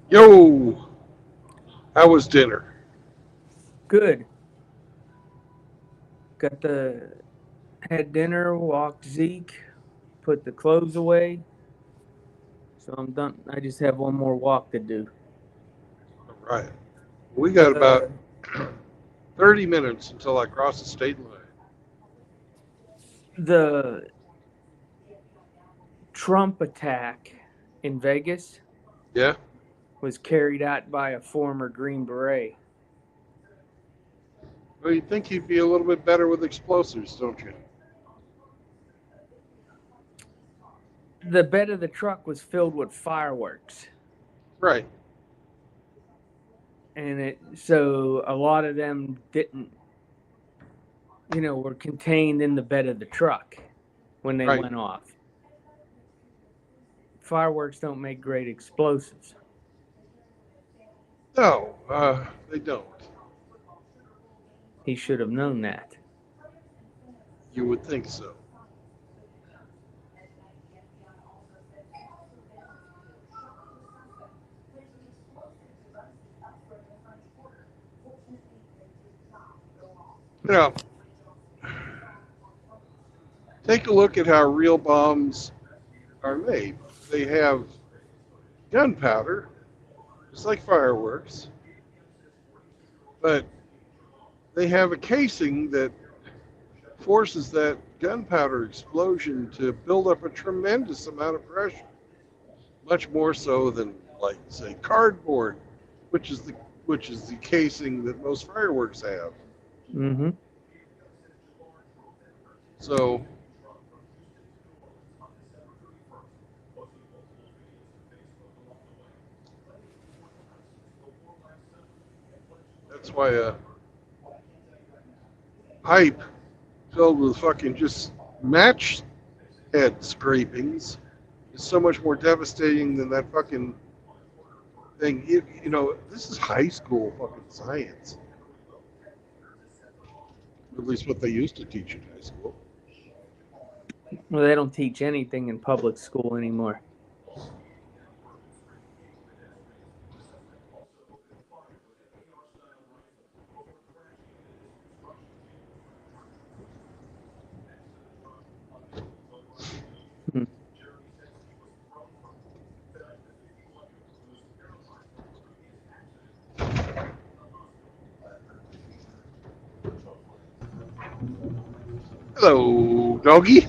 Yo, how was dinner? Good. Had dinner, walked Zeke, put the clothes away. So I'm done. I just have one more walk to do. All right. We got about Uh, 30 minutes until I cross the state line. the Trump attack in Vegas Yeah? was carried out by a former Green Beret. Well, you'd think he'd be a little bit better with explosives, don't you? The bed of the truck was filled with fireworks. Right. And so a lot of them didn't, were contained in the bed of the truck when they Right. went off. Fireworks don't make great explosives. No, they don't. He should have known that. You would think so. You know, take a look at how real bombs are made. They have gunpowder, just like fireworks, but they have a casing that forces that gunpowder explosion to build up a tremendous amount of pressure, much more so than, like, say, cardboard, which is the casing that most fireworks have. Mm-hmm. So that's why a pipe filled with fucking just match head scrapings is so much more devastating than that fucking thing. This is high school fucking science. At least what they used to teach in high school. Well, they don't teach anything in public school anymore. Hmm. Hello, doggy.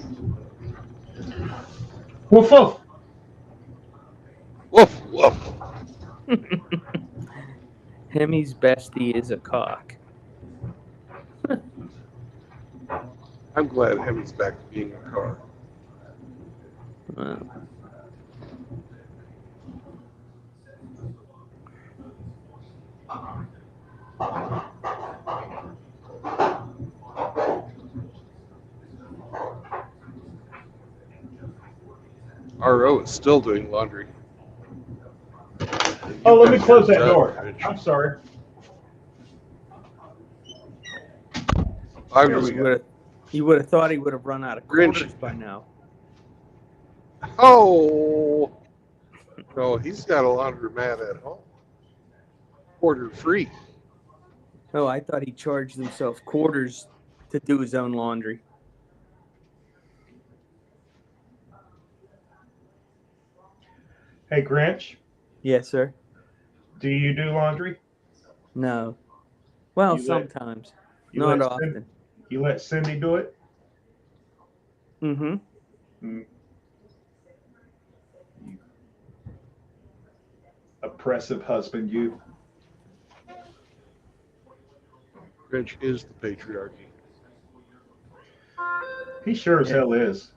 Woof woof. Woof woof. Hemi's bestie is a cock. I'm glad Hemi's back to being a car. Well, RO is still doing laundry. Oh, let me You've got close your that done, door. Rich. I'm sorry. I Here was we go. you would have thought he would have run out of Grinch. quarters by now. Oh no, he's got a laundromat at home. Order free. Oh, I thought he charged himself quarters to do his own laundry. Hey, Grinch, Yes, sir. do you do laundry? No. Well, You let- sometimes. You Not let often. You let Cindy do it? Mm-hmm. Mm. You oppressive husband, you. Grinch is the patriarchy. He sure as Yeah. hell is.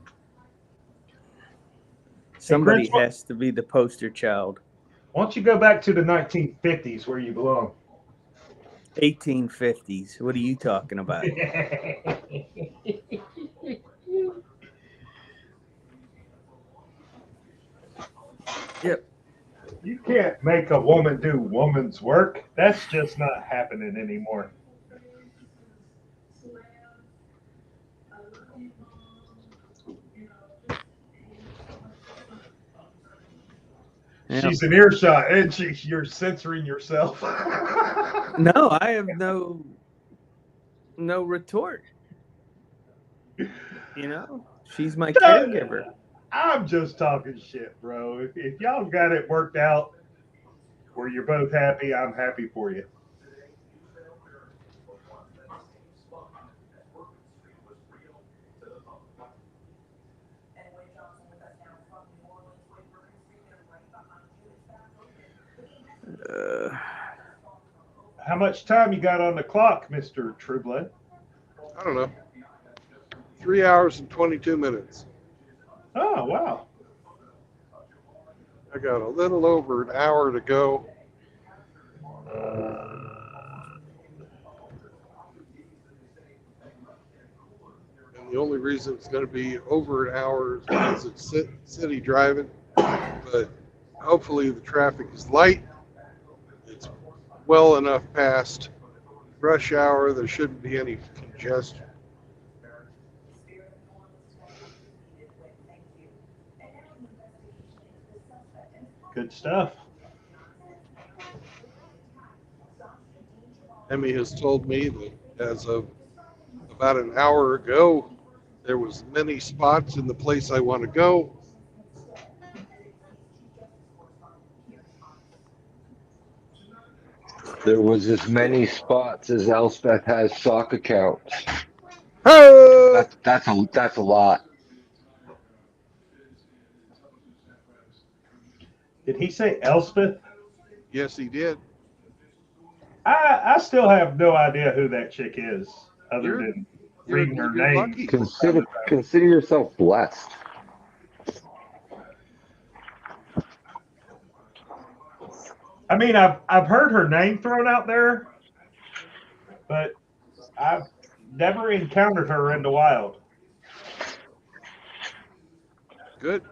Somebody Grinch, what- has to be the poster child. Why don't you go back to the 1950s where you belong? 1850s. What are you talking about? Yep. You can't make a woman do woman's work. That's just not happening anymore. Yeah. She's an earshot, and you're censoring yourself. No, I have no retort. You know, she's my caregiver. I'm just talking shit, bro. If y'all got it worked out where you're both happy, I'm happy for you. How much time you got on the clock, Mr. Trueblood? I don't know. 3 hours and 22 minutes. Oh, wow. I got a little over an hour to go. And the only reason it's going to be over an hour is because it's city driving. But hopefully the traffic is light. It's well enough past rush hour. There shouldn't be any congestion. Good stuff. Emmy has told me that as of about an hour ago, there was many spots in the place I want to go. There was as many spots as Elspeth has sock accounts. Oh! That's a lot. Did he say Elspeth? Yes, he did. I still have no idea who that chick is, other You're- than You're, reading her you're name. lucky. Consider yourself blessed. I mean, I've heard her name thrown out there, but I've never encountered her in the wild. Good.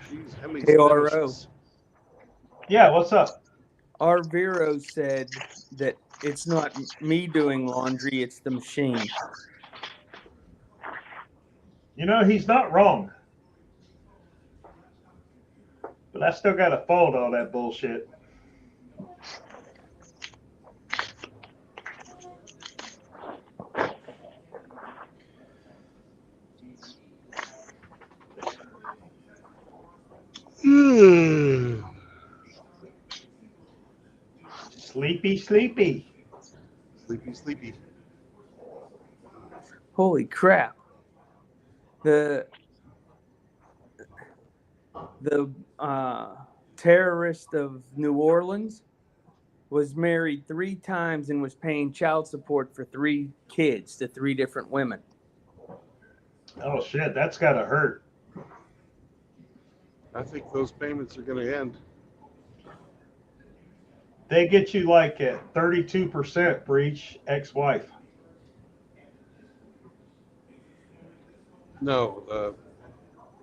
She's Emmy's Hey, RO. nemesis. Yeah, what's up? Our Vero said that it's not me doing laundry, it's the machine. You know, he's not wrong. But I still got to fold all that bullshit. Sleepy. Sleepy. Holy crap. The terrorist of New Orleans was married 3 times and was paying child support for 3 kids to 3 different women. Oh, shit, that's got to hurt. I think those payments are going to end. They get you like at 32% for each ex-wife. No,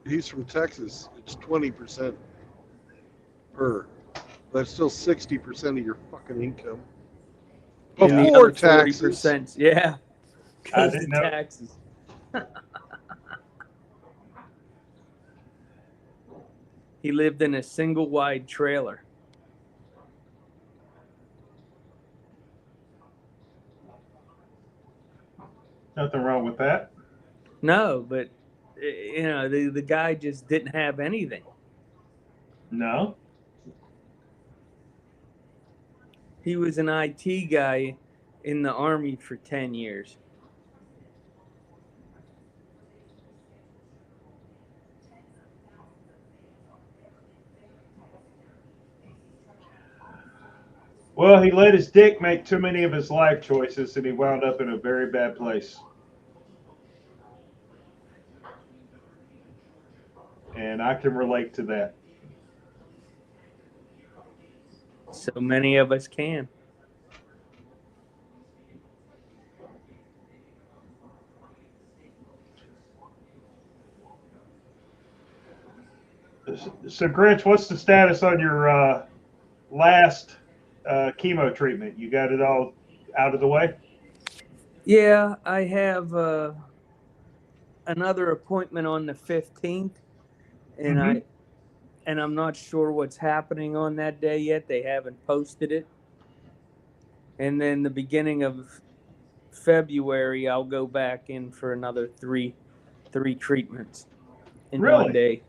he's from Texas. It's 20% per. That's still 60% of your fucking income. And the Before other taxes. 40%, yeah. I Because didn't of know. taxes. He lived in a single wide trailer. Nothing wrong with that. No, but you know, the guy just didn't have anything. No. He was an IT guy in the Army for 10 years. Well, he let his dick make too many of his life choices, and he wound up in a very bad place. And I can relate to that. So many of us can. So, Grinch, what's the status on your last chemo treatment? You got it all out of the way? Yeah, I have another appointment on the 15th, and Mhm. I'm not sure what's happening on that day yet. They haven't posted it. And then the beginning of February, I'll go back in for another three treatments in one Really? day.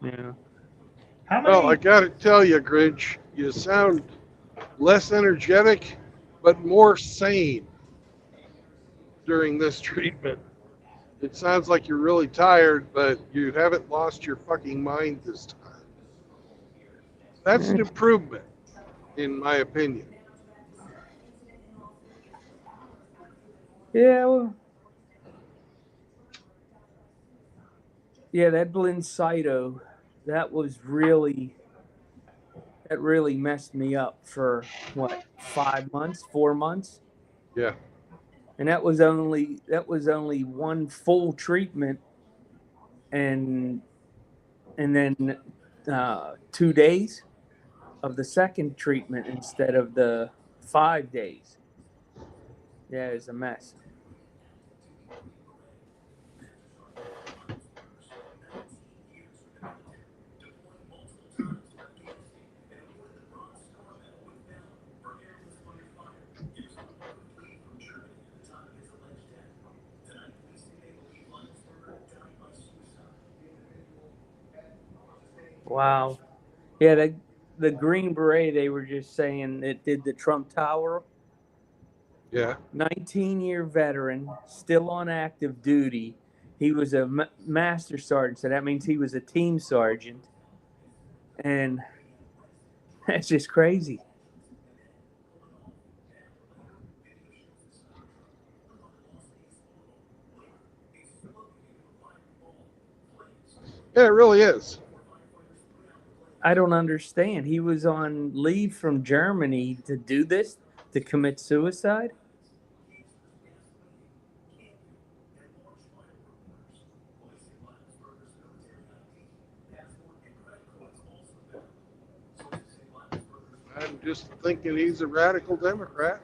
Yeah. How Well, I many? got to tell you, Grinch, you sound less energetic, but more sane during this treatment. It sounds like you're really tired, but you haven't lost your fucking mind this time. That's an improvement, in my opinion. Yeah, well, yeah, that Blincyto, that really messed me up for what, 5 months, 4 months, Yeah. and that was only one full treatment, and then 2 days of the second treatment instead of the 5 days. Yeah, it's a mess. Wow. Yeah, the Green Beret, they were just saying it did the Trump Tower. Yeah. 19-year veteran, still on active duty. He was a master sergeant, so that means he was a team sergeant. And that's just crazy. Yeah, it really is. I don't understand. He was on leave from Germany to do this, to commit suicide. I'm just thinking he's a radical Democrat.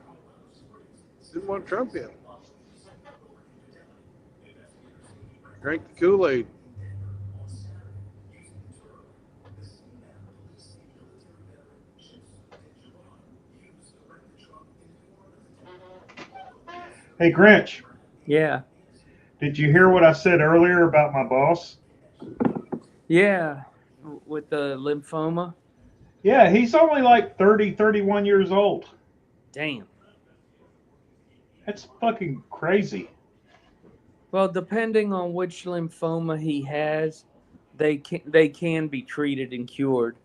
Didn't want Trump in. Drank the Kool-Aid. Hey, Grinch, Yeah. did you hear what I said earlier about my boss? Yeah. With the lymphoma. Yeah, he's only like 30, 31 years old. Damn. That's fucking crazy. Well, depending on which lymphoma he has, they can be treated and cured.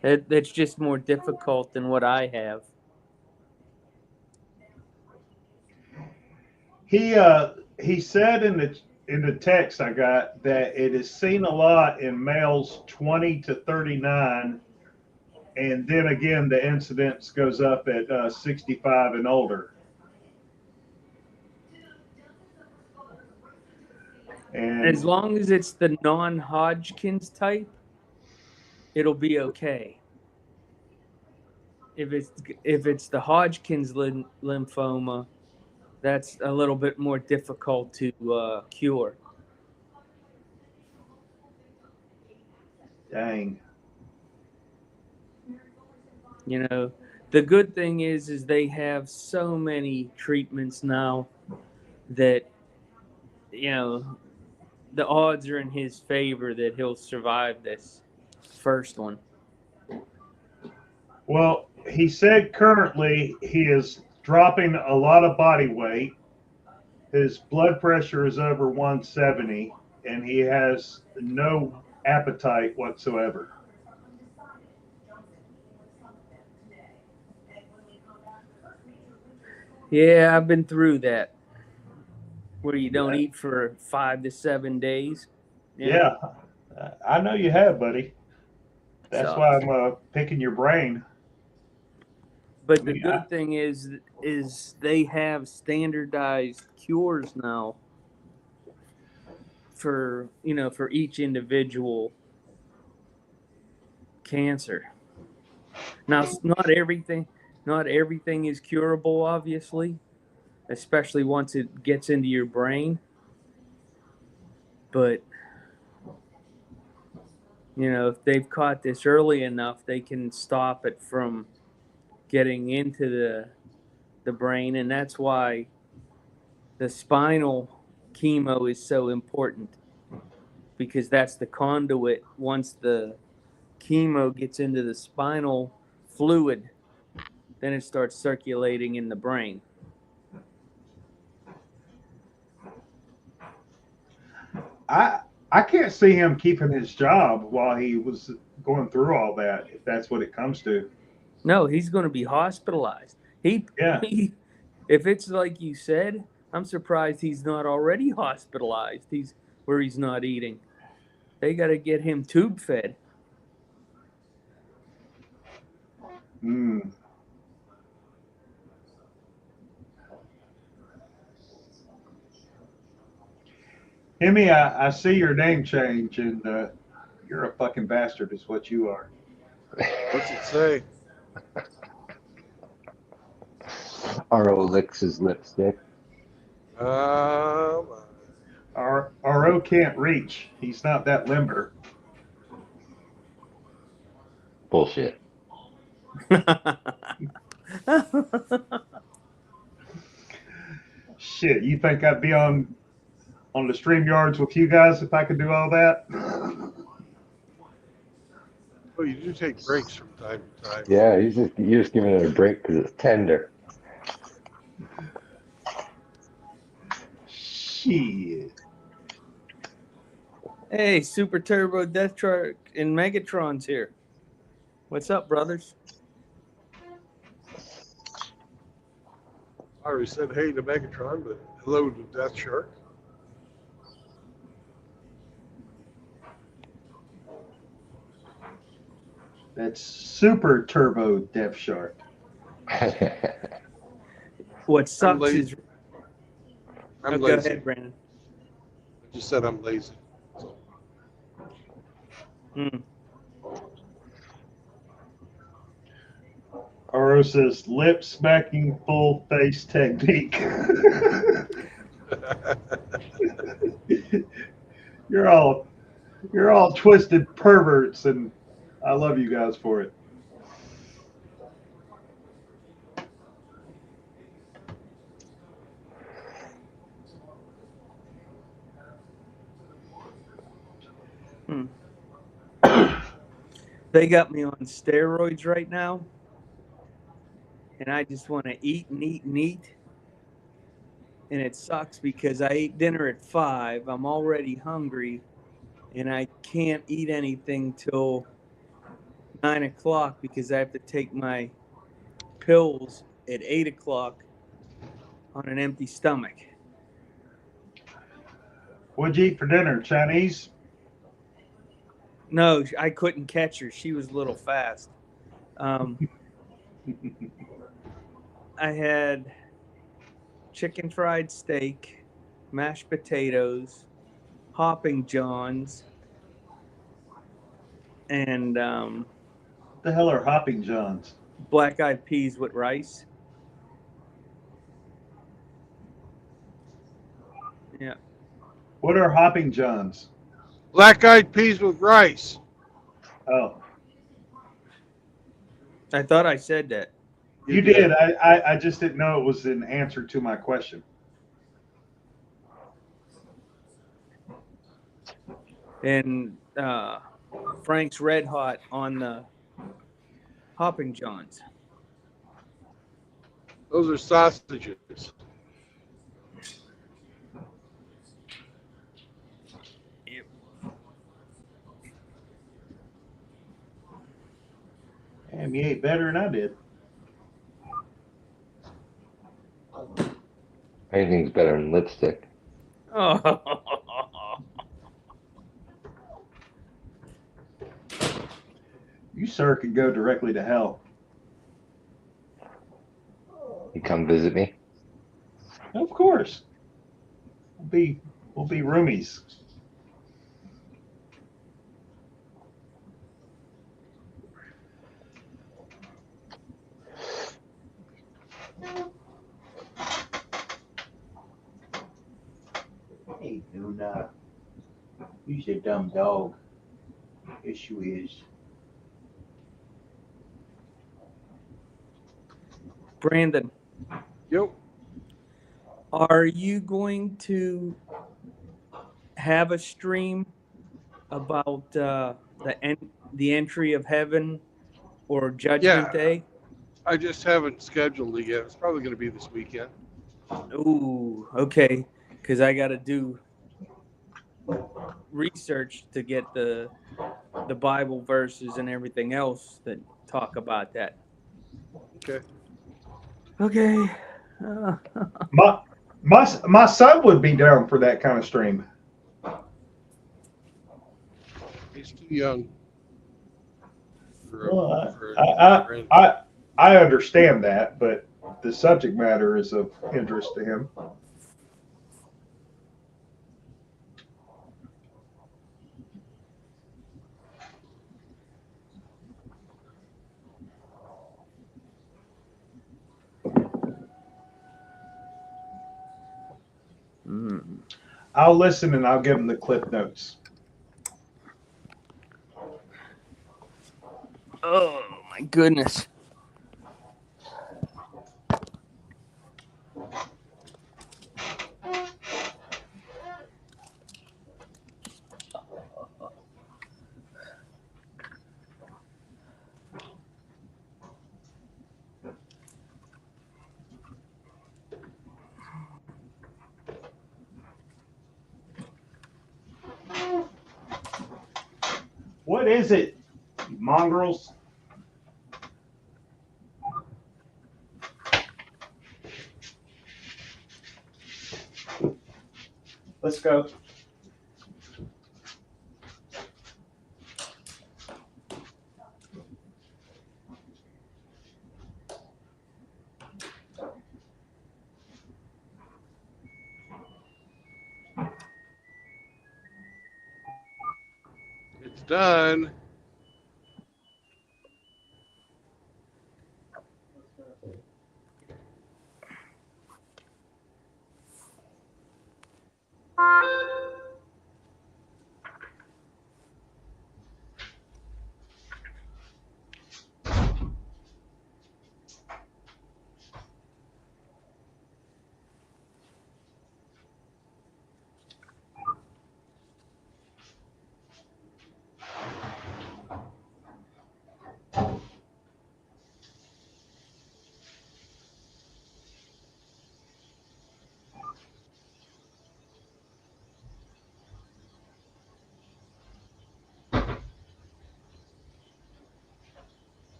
That's just more difficult than what I have. He said in the text I got that it is seen a lot in males 20 to 39, and then again the incidence goes up at 65 and older. And As long as it's the non-Hodgkin's type, it'll be okay. If it's the Hodgkin's lymphoma, that's a little bit more difficult to cure. dang. You know, the good thing is they have so many treatments now that, you know, the odds are in his favor that he'll survive this first one. Well, he said currently he is dropping a lot of body weight. His blood pressure is over 170, and he has no appetite whatsoever. Yeah, I've been through that, where you don't Yeah. eat for 5 to 7 days. Yeah, I know you have, buddy. That's Sucks. why I'm picking your brain. But I the mean, good thing is they have standardized cures now for each individual cancer. Now, not everything is curable, obviously, especially once it gets into your brain. But, if they've caught this early enough, they can stop it from getting into the brain. And that's why the spinal chemo is so important, because that's the conduit. Once the chemo gets into the spinal fluid, then it starts circulating in the brain. I can't see him keeping his job while he was going through all that, if that's what it comes to. No, he's going to be hospitalized. Yeah. If it's like you said, I'm surprised he's not already hospitalized. He's not eating. They got to get him tube fed. Mm. Hemi, I see your name change, and you're a fucking bastard, is what you are. What's it say? RO licks his lipstick. Um, RO can't reach. He's not that limber. Bullshit. Shit, you think I'd be on the StreamYards with you guys if I could do all that? well, you do take breaks from time to time. Yeah, you're just giving it a break because it's tender. Shit. Hey, Super Turbo Death Truck and Megatron's here. What's up, brothers? I already said hey to Megatron, but hello to Death Shark. That's Super Turbo Death Shark. What sucks lazy. is. I'm Go lazy. ahead, Brandon. I just said I'm lazy. So, RO says lip smacking full face technique. You're all twisted perverts, and I love you guys for it. They got me on steroids right now, and I just want to eat and eat and eat. And it sucks because I ate dinner at 5. I'm already hungry, and I can't eat anything till 9 o'clock because I have to take my pills at 8 o'clock on an empty stomach. What'd you eat for dinner? Chinese? No, I couldn't catch her. She was a little fast. I had chicken fried steak, mashed potatoes, Hopping Johns, and What the hell are Hopping Johns? black eyed peas with rice. Yeah. What are Hopping Johns? Black-eyed peas with rice. Oh, I thought I said that. you did. I just didn't know it was an answer to my question. And Frank's Red Hot on the Hopping Johns. Those are sausages. Yep. Damn, you ate better than I did. Anything's better than lipstick. Oh. You, sir, could go directly to hell. You come visit me? Of course. We'll be roomies. Hey, Nuna. You said dumb dog. Issue is. Brandon, Yep. are you going to have a stream about the entry of heaven or Judgment Yeah, Day? I just haven't scheduled it yet. It's probably going to be this weekend. Ooh, okay. Because I got to do research to get the Bible verses and everything else that talk about that. Okay. Okay. My son would be down for that kind of stream. He's too young. Well, For I understand that, but the subject matter is of interest to him. I'll listen and I'll give him the clip notes. Oh my goodness. What is it, you mongrels? Let's go. It's done.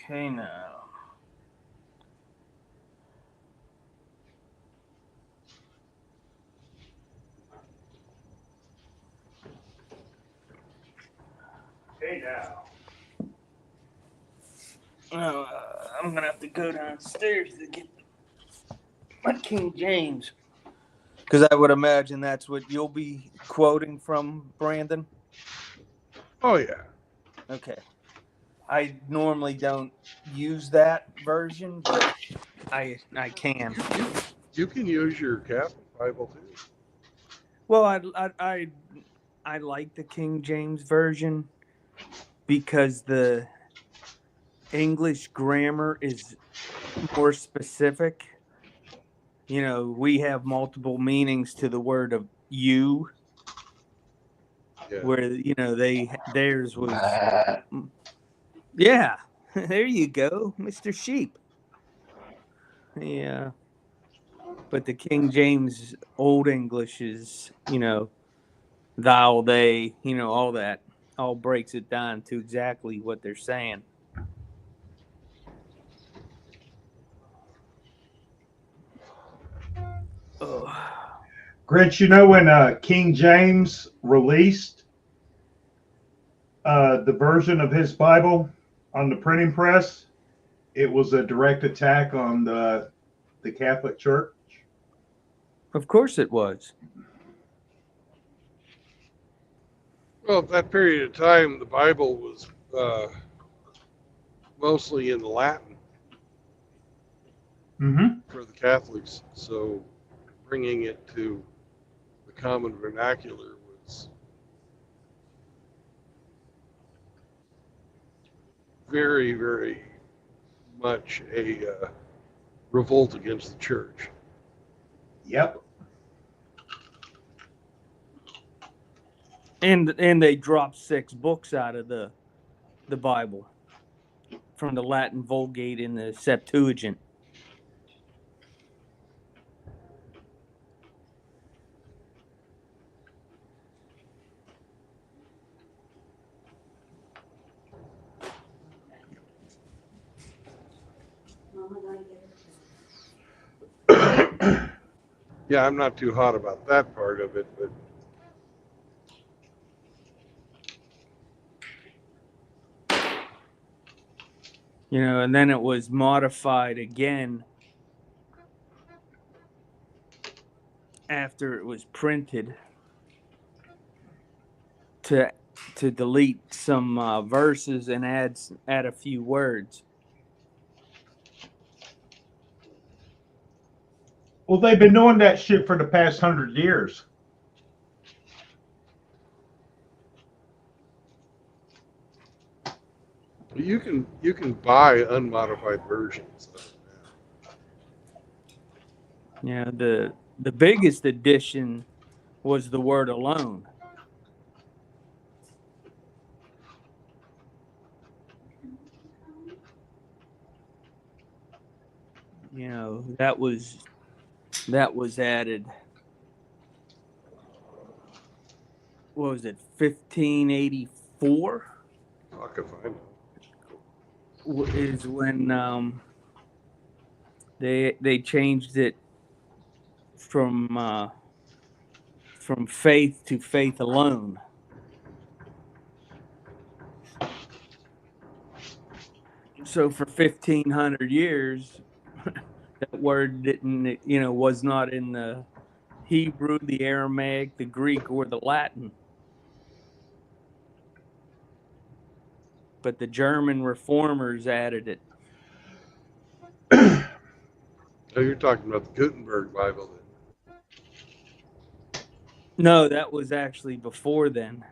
Okay, now. Hey now. I'm gonna have to go downstairs to get my King James, because I would imagine that's what you'll be quoting from, Brandon. Oh yeah. Okay. I normally don't use that version, but I can. You can use your Catholic Bible too. Well, I like the King James version because the English grammar is more specific. You know, we have multiple meanings to the word of you, Yeah. where theirs was yeah. There you go, Mr. Sheep. Yeah. But the King James Old English is, thou, they, all that, all breaks it down to exactly what they're saying. Grinch, you know when King James released the version of his Bible on the printing press, it was a direct attack on the Catholic Church. Of course it was. Well, at that period of time, the Bible was mostly in Latin Mm-hmm. for the Catholics, so bringing it to the common vernacular was very, very much a revolt against the church. Yep. And they dropped 6 books out of the Bible from the Latin Vulgate and the Septuagint. Mama gotta get her. Yeah, I'm not too hot about that part of it, but You know, and then it was modified again after it was printed to delete some verses and add a few words. Well, they've been doing that shit for the past 100 years. you can buy unmodified versions of it now. You know, the biggest addition was the word alone. You know, that was added. What was it, 1584? Fuck if I know. Is when they changed it from faith to faith alone. So for 1500 years, that word didn't, you know, was not in the Hebrew, the Aramaic, the Greek, or the Latin. But the German reformers added it. Oh, you're talking about the Gutenberg Bible then. No, that was actually before then.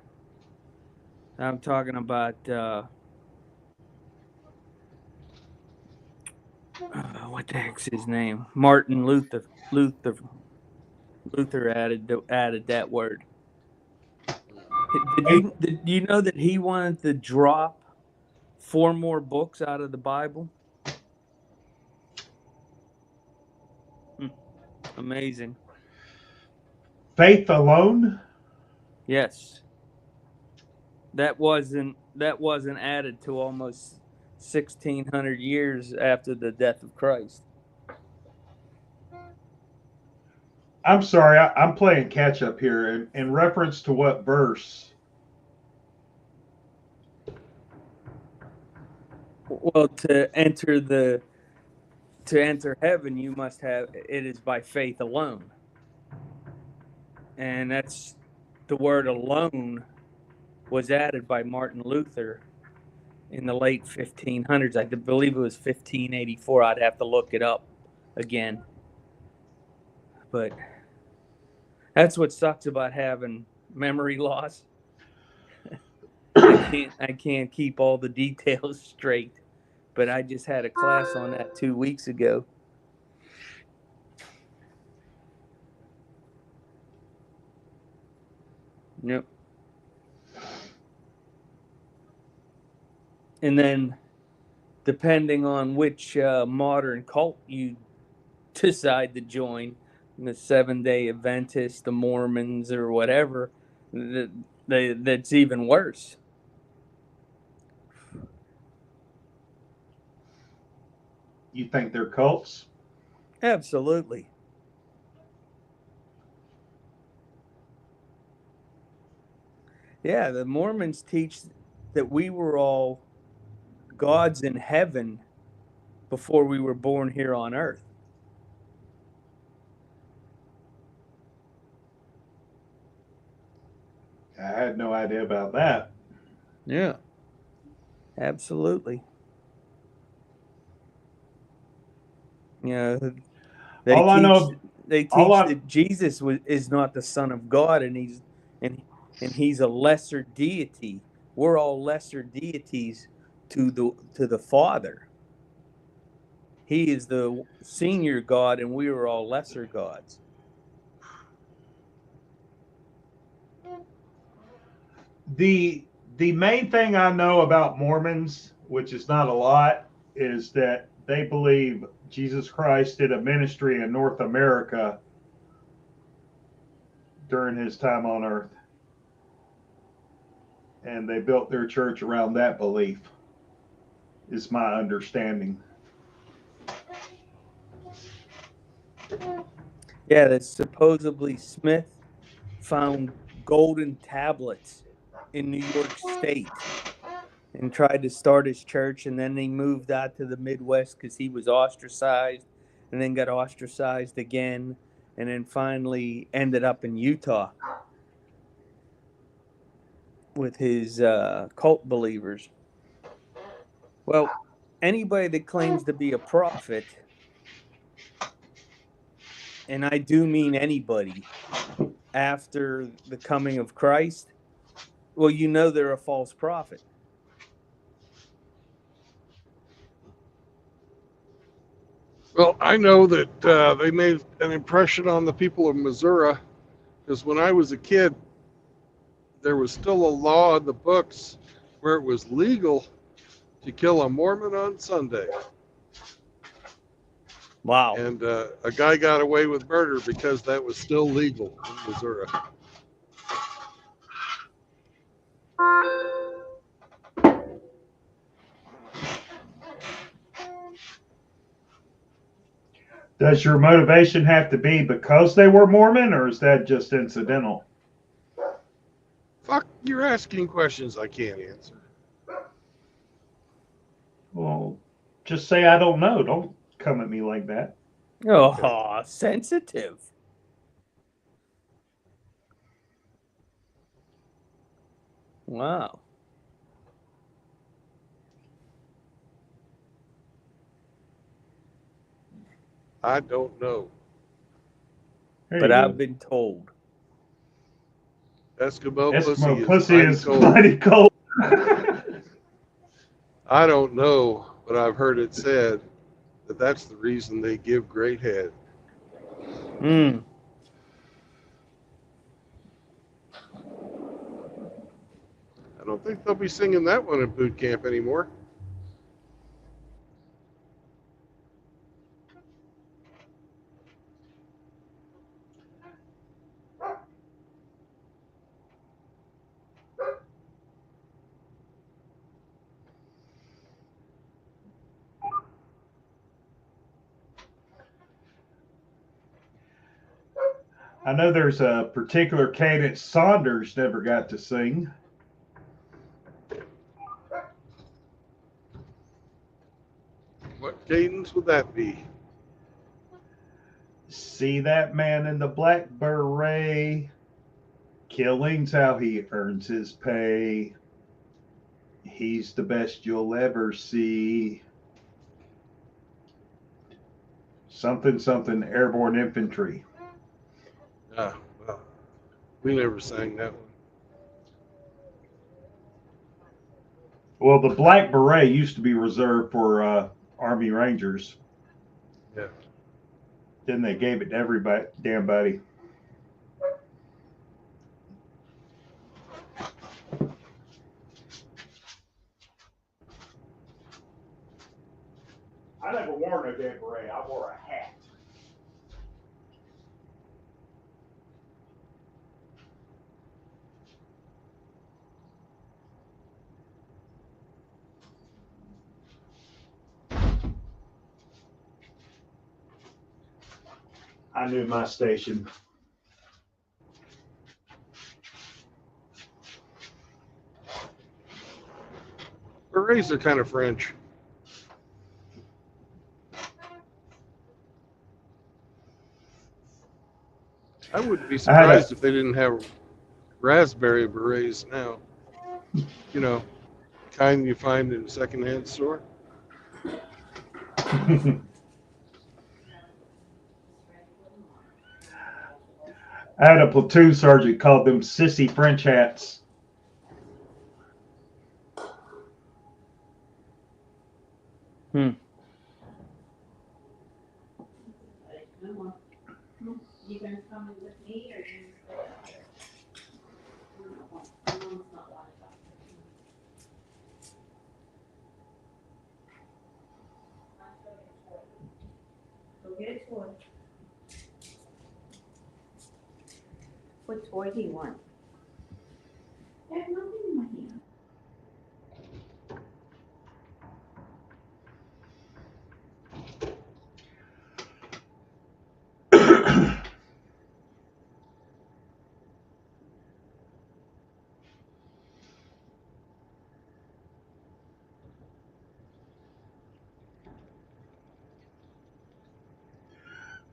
I'm talking about what the heck's his name? Martin Luther. Luther added that word. Did you know that he wanted to drop 4 more books out of the Bible? Amazing. Faith alone? Yes. That wasn't added to almost 1600 years after the death of Christ. I'm sorry, I'm playing catch up here. In reference to what verse? Well, to enter heaven, you must have it is by faith alone. And that's the word alone was added by Martin Luther in the late 1500s. I believe it was 1584. I'd have to look it up again. But that's what sucks about having memory loss. I can't keep all the details straight. But I just had a class on that 2 weeks ago. Yep. And then, depending on which modern cult you decide to join, the Seventh-day Adventists, the Mormons, or whatever, that's even worse. You think they're cults? Absolutely. Yeah, the Mormons teach that we were all gods in heaven before we were born here on earth. I had no idea about that. Yeah, absolutely. You know, they All I teach know, they all teach I that Jesus is not the Son of God, and and he's a lesser deity. We're all lesser deities to the Father. He is the senior God, and we are all lesser gods. the main thing I know about Mormons, which is not a lot, is that they believe Jesus Christ did a ministry in North America during his time on earth. And they built their church around that belief, is my understanding. Yeah, that supposedly Smith found golden tablets in New York State and tried to start his church, and then he moved out to the Midwest because he was ostracized, and then got ostracized again, and then finally ended up in Utah with his cult believers. Well, anybody that claims to be a prophet, and I do mean anybody, after the coming of Christ, well, you know they're a false prophet. Well, I know that they made an impression on the people of Missouri because when I was a kid, there was still a law in the books where it was legal to kill a Mormon on Sunday. Wow. And a guy got away with murder because that was still legal in Missouri. Does your motivation have to be because they were Mormon, or is that just incidental? Fuck, you're asking questions I can't answer. Well, just say I don't know. Don't come at me like that. Oh, Okay. sensitive. Wow. I don't know. There But you I've go. been told. Eskimo pussy Eskimo is pussy mighty is cold. mighty cold. I don't know, but I've heard it said that that's the reason they give great head. Hmm. I don't think they'll be singing that one in boot camp anymore. I know there's a particular cadence Saunders never got to sing. What cadence would that be? See that man in the black beret? Killing's how he earns his pay. He's the best you'll ever see. Something, something, airborne infantry. Ah, well, we never sang that one. Well, the black beret used to be reserved for Army Rangers. Yeah. Then they gave it to everybody, damn buddy. I never wore no damn beret. I wore a hat. I knew my station. berets are kind of French. I wouldn't be I had surprised if they didn't have raspberry berets now. You know, kind you find in a secondhand store. I had a platoon sergeant called them sissy French hats. You gonna come in with me or you stay out there? Mom's not like that. Go get a toy. What toy do you want? I have nothing in my hand.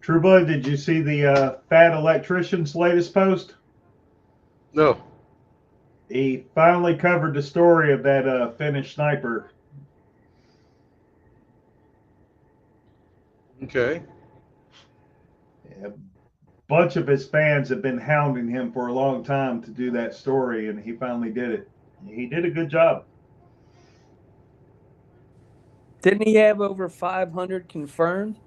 True Blood, did you see the fat electrician's latest post? No. He finally covered the story of that Finnish sniper. Okay. A bunch of his fans have been hounding him for a long time to do that story, and he finally did it. He did a good job. Didn't he have over 500 confirmed?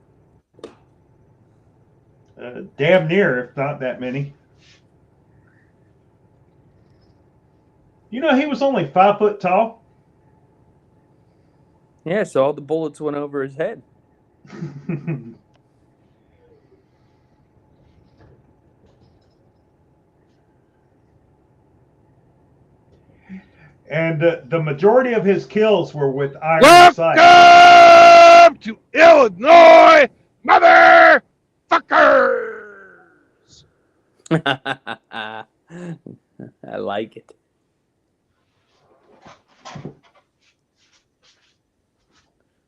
Damn near, if not that many. You know, he was only 5 foot tall. Yeah, so all the bullets went over his head. And the majority of his kills were with iron sights. Welcome to Illinois, motherfuckers! I like it.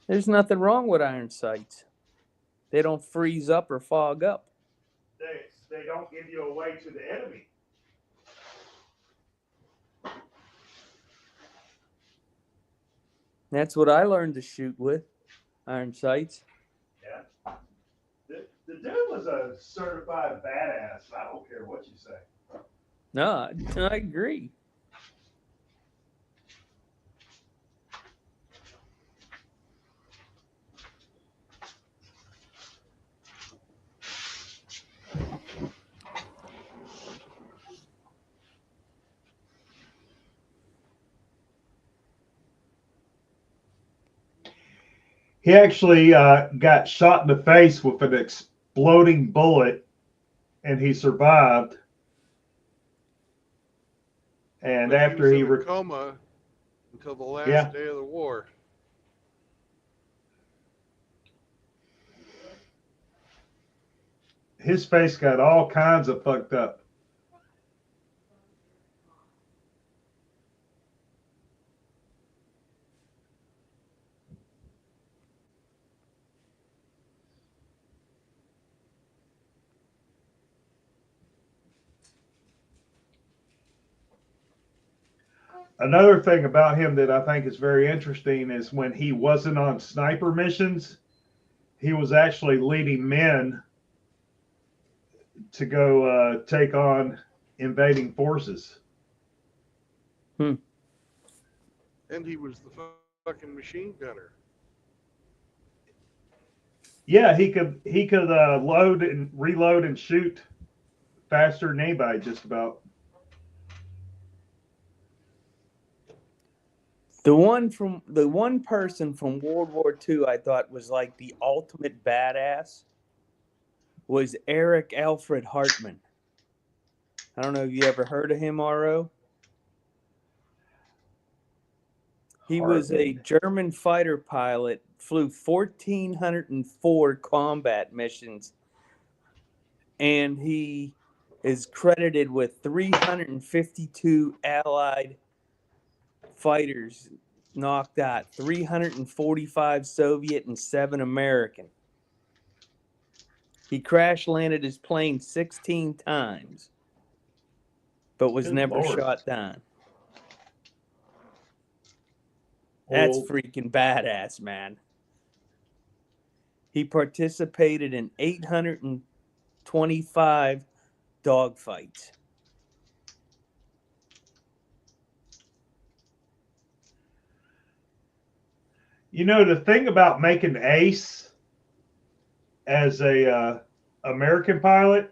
There's nothing wrong with iron sights. They don't freeze up or fog up. They don't give you away to the enemy. That's what I learned to shoot with, iron sights. Yeah. The dude was a certified badass. I don't care what you say. No, I agree. He actually got shot in the face with an exploding bullet, and he survived. And But after was he in a coma until the last day of the war. his face got all kinds of fucked up. Another thing about him that I think is very interesting is when he wasn't on sniper missions, he was actually leading men to go take on invading forces. And he was the fucking machine gunner. Yeah, he could load and reload and shoot faster than anybody, just about. The one person from World War II I thought was like the ultimate badass was Eric Alfred Hartmann. I don't know if you ever heard of him, RO. He was a German fighter pilot, flew 1,404 combat missions, and he is credited with 352 Allied fighters knocked out 345 Soviet and 7 American. He crash landed his plane 16 times, but was Good never Lord. shot down. That's Well, freaking badass, man. He participated in 825 dogfights. you know, the thing about making ace as a American pilot,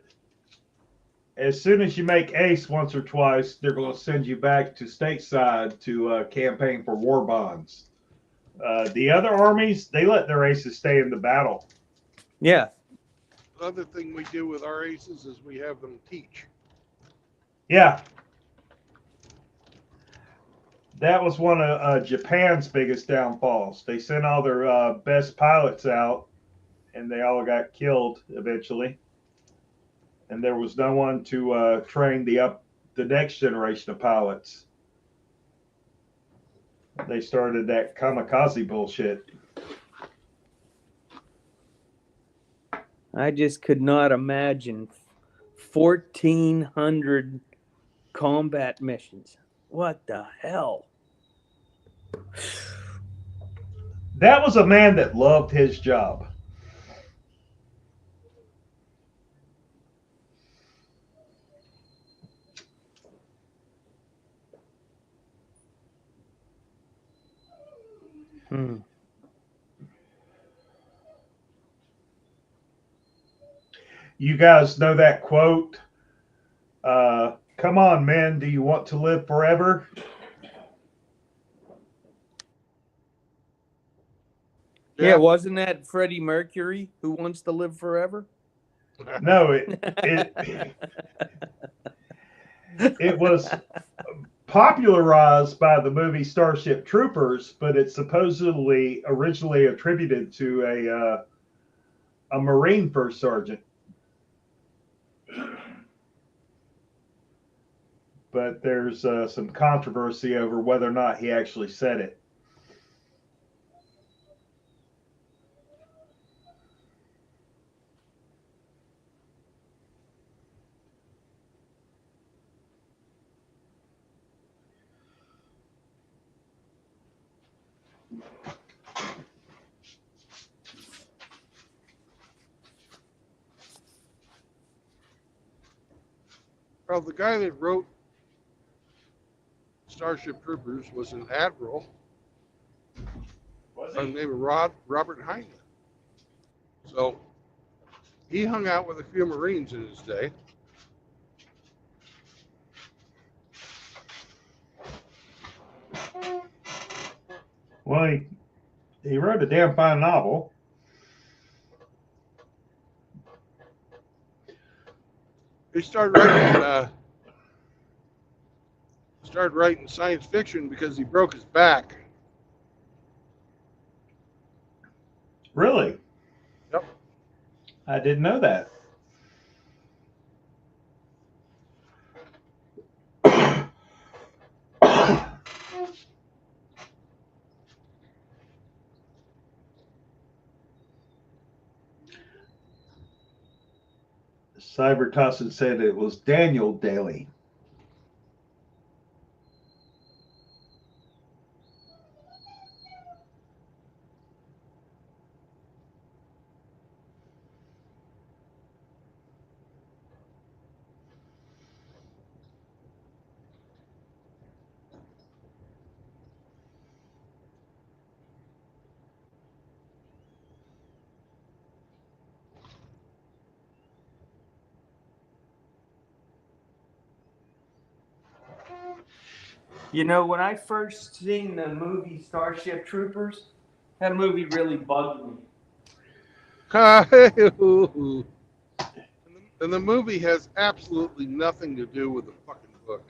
as soon as you make ace once or twice, they're going to send you back to stateside to campaign for war bonds. The other armies, they let their aces stay in the battle. Yeah. The other thing we do with our aces is we have them teach. Yeah. That was one of Japan's biggest downfalls. They sent all their best pilots out, and they all got killed eventually. And there was no one to train the next generation of pilots. They started that kamikaze bullshit. I just could not imagine 1,400 combat missions. What the hell? That was a man that loved his job. Hmm. You guys know that quote? Come on, men, do you want to live forever? Yeah, wasn't that Freddie Mercury who wants to live forever? No, it was popularized by the movie Starship Troopers, but it's supposedly originally attributed to a Marine first sergeant. But there's some controversy over whether or not he actually said it. Well, the guy that wrote Starship Troopers was an admiral by the name of Robert Heinlein. So he hung out with a few Marines in his day. Well, he wrote a damn fine novel. He started writing science fiction because he broke his back. Really? Yep. I didn't know that. Cyber Tossin said it was Daniel Daly. You know, when I first seen the movie Starship Troopers, that movie really bugged me. And the movie has absolutely nothing to do with the fucking book,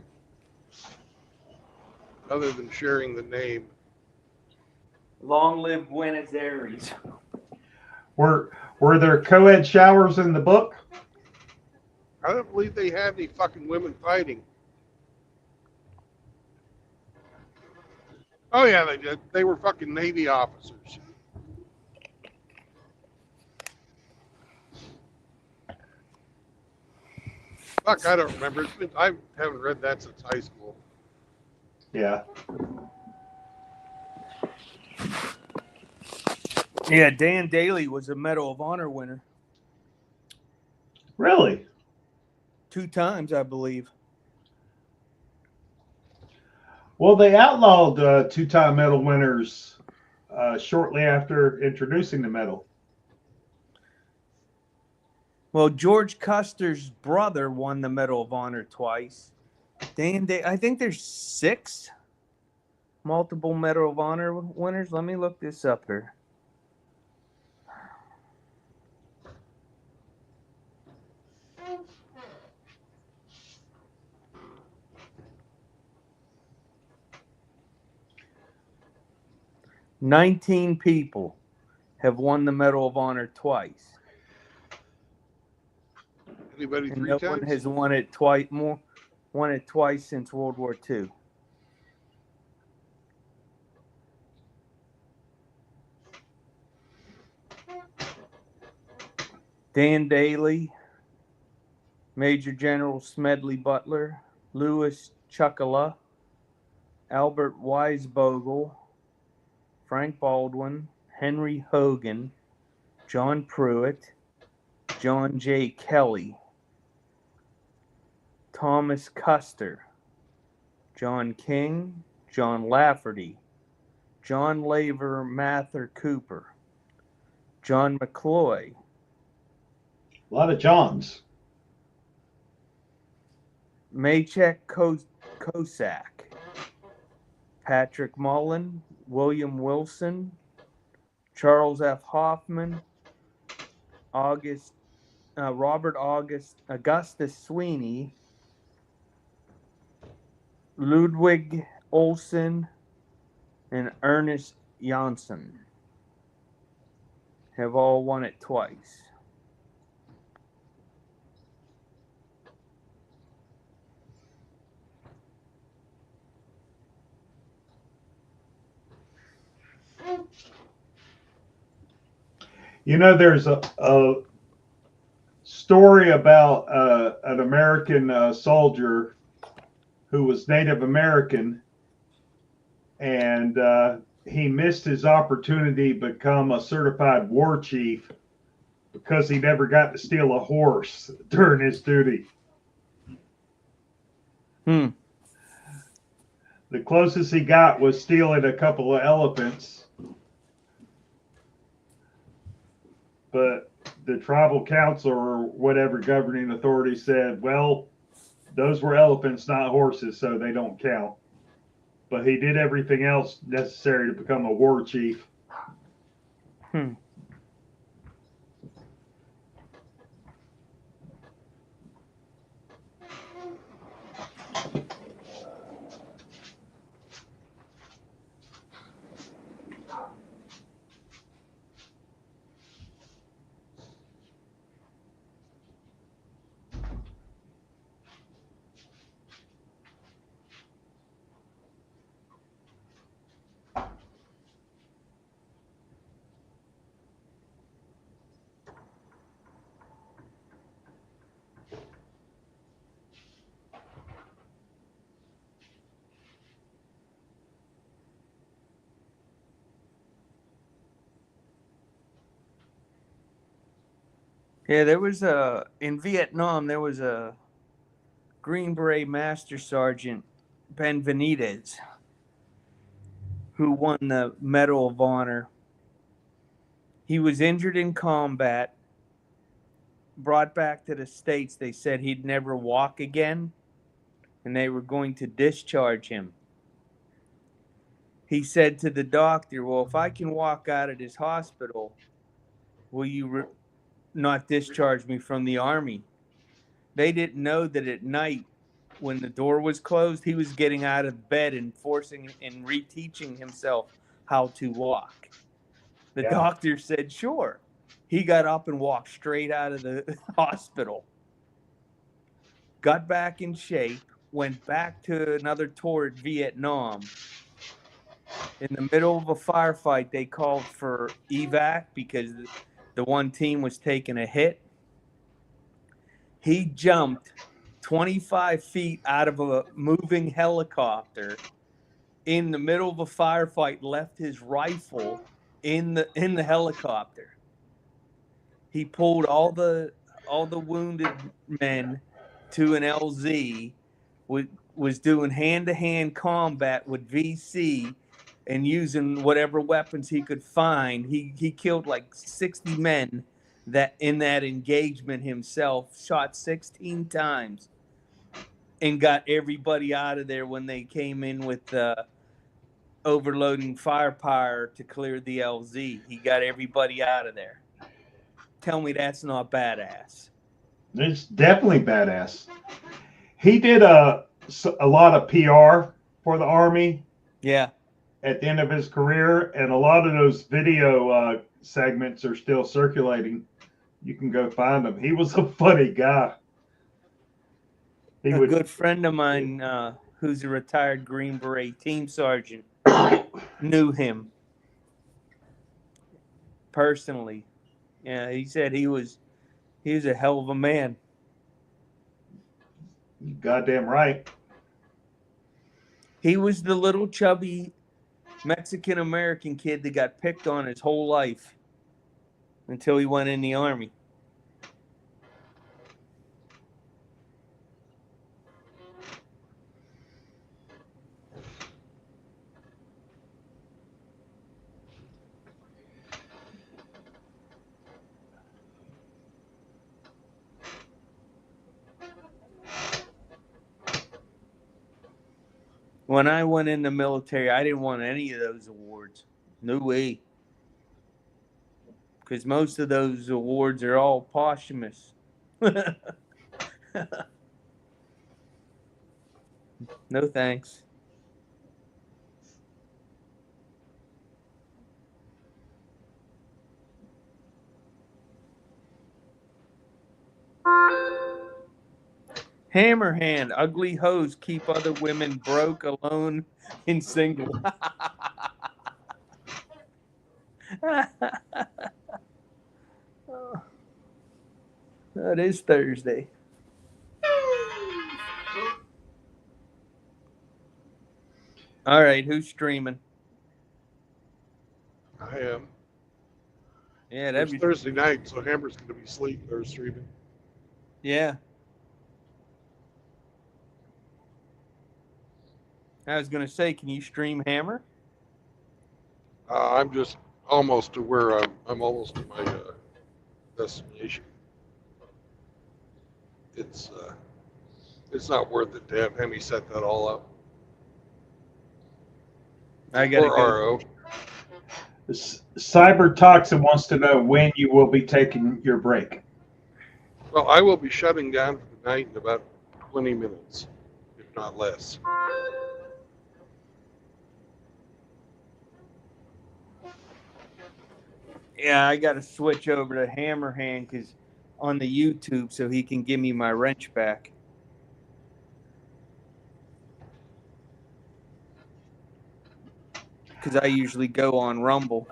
other than sharing the name. Long live Buenos Aires. Were there co-ed showers in the book? I don't believe they had any fucking women fighting. Oh yeah, they did. They were fucking Navy officers. Fuck, I don't remember. I haven't read that since high school. Yeah. Yeah, Dan Daly was a Medal of Honor winner Really? 2 times, I believe. Well, they outlawed two-time medal winners shortly after introducing the medal. Well, George Custer's brother won the Medal of Honor twice. I think there's 6 multiple Medal of Honor winners. Let me look this up here. "19 people have won the Medal of Honor twice, Anybody and 3 no times? one has won it twice since World War II." Dan Daly, Major General Smedley Butler, Louis Chuckala, Albert Weisbogle, Frank Baldwin, Henry Hogan, John Pruitt, John J. Kelly, Thomas Custer, John King, John Lafferty, John Laver Mather Cooper, John McCloy, A lot of Johns. Maychek Kosak, Patrick Mullen, William Wilson, Charles F. Hoffman, Robert Augustus Sweeney, Ludwig Olson, and Ernest Janssen have all won it twice. You know, there's a story about an American soldier who was Native American, and he missed his opportunity to become a certified war chief because he never got to steal a horse during his duty. Hmm. The closest he got was stealing a couple of elephants. But the tribal council or whatever governing authority said, well, those were elephants, not horses, so they don't count. But he did everything else necessary to become a war chief. Hmm. Yeah, in Vietnam, there was a Green Beret Master Sergeant, Benvenidez, who won the Medal of Honor. He was injured in combat, brought back to the States. They said he'd never walk again, and they were going to discharge him. He said to the doctor, well, if I can walk out of this hospital, will you not discharge me from the Army? They didn't know that at night, when the door was closed, he was getting out of bed and reteaching himself how to walk. The doctor said, sure. He got up and walked straight out of the hospital, got back in shape, went back to another tour at Vietnam, In the middle of a firefight, they called for evac because the one team was taking a hit. He jumped 25 feet out of a moving helicopter in the middle of a firefight, left his rifle in the helicopter. He pulled all the wounded men to an LZ, was doing hand-to-hand combat with VC and using whatever weapons he could find. He killed like 60 men that in that engagement himself, shot 16 times, and got everybody out of there when they came in with overloading firepower to clear the LZ. He got everybody out of there. Tell me that's not badass. It's definitely badass. He did a lot of PR for the Army. Yeah. At the end of his career, and a lot of those video segments are still circulating. You can go find them. He was a funny guy. A good friend of mine, who's a retired Green Beret team sergeant, knew him personally. Yeah, he said he was a hell of a man. You goddamn right. He was the little chubby Mexican American kid that got picked on his whole life until he went in the Army. When I went in the military, I didn't want any of those awards. No way. Because most of those awards are all posthumous. No thanks. Hammerhand, ugly hoes keep other women broke, alone, and single. That is Thursday. All right, who's streaming? I am. Yeah, that'd It's be Thursday night, so Hammer's going to be asleep. They're streaming. yeah. I was gonna say, can you stream Hammer? I'm just almost to where I'm almost to my destination. It's not worth it to have Hemi set that all up. I gotta Or go. RO. Cyber Toxin wants to know when you will be taking your break. Well, I will be shutting down for the night in about 20 minutes, if not less. Yeah, I gotta switch over to Hammerhand because on the YouTube so he can give me my wrench back. Because I usually go on Rumble.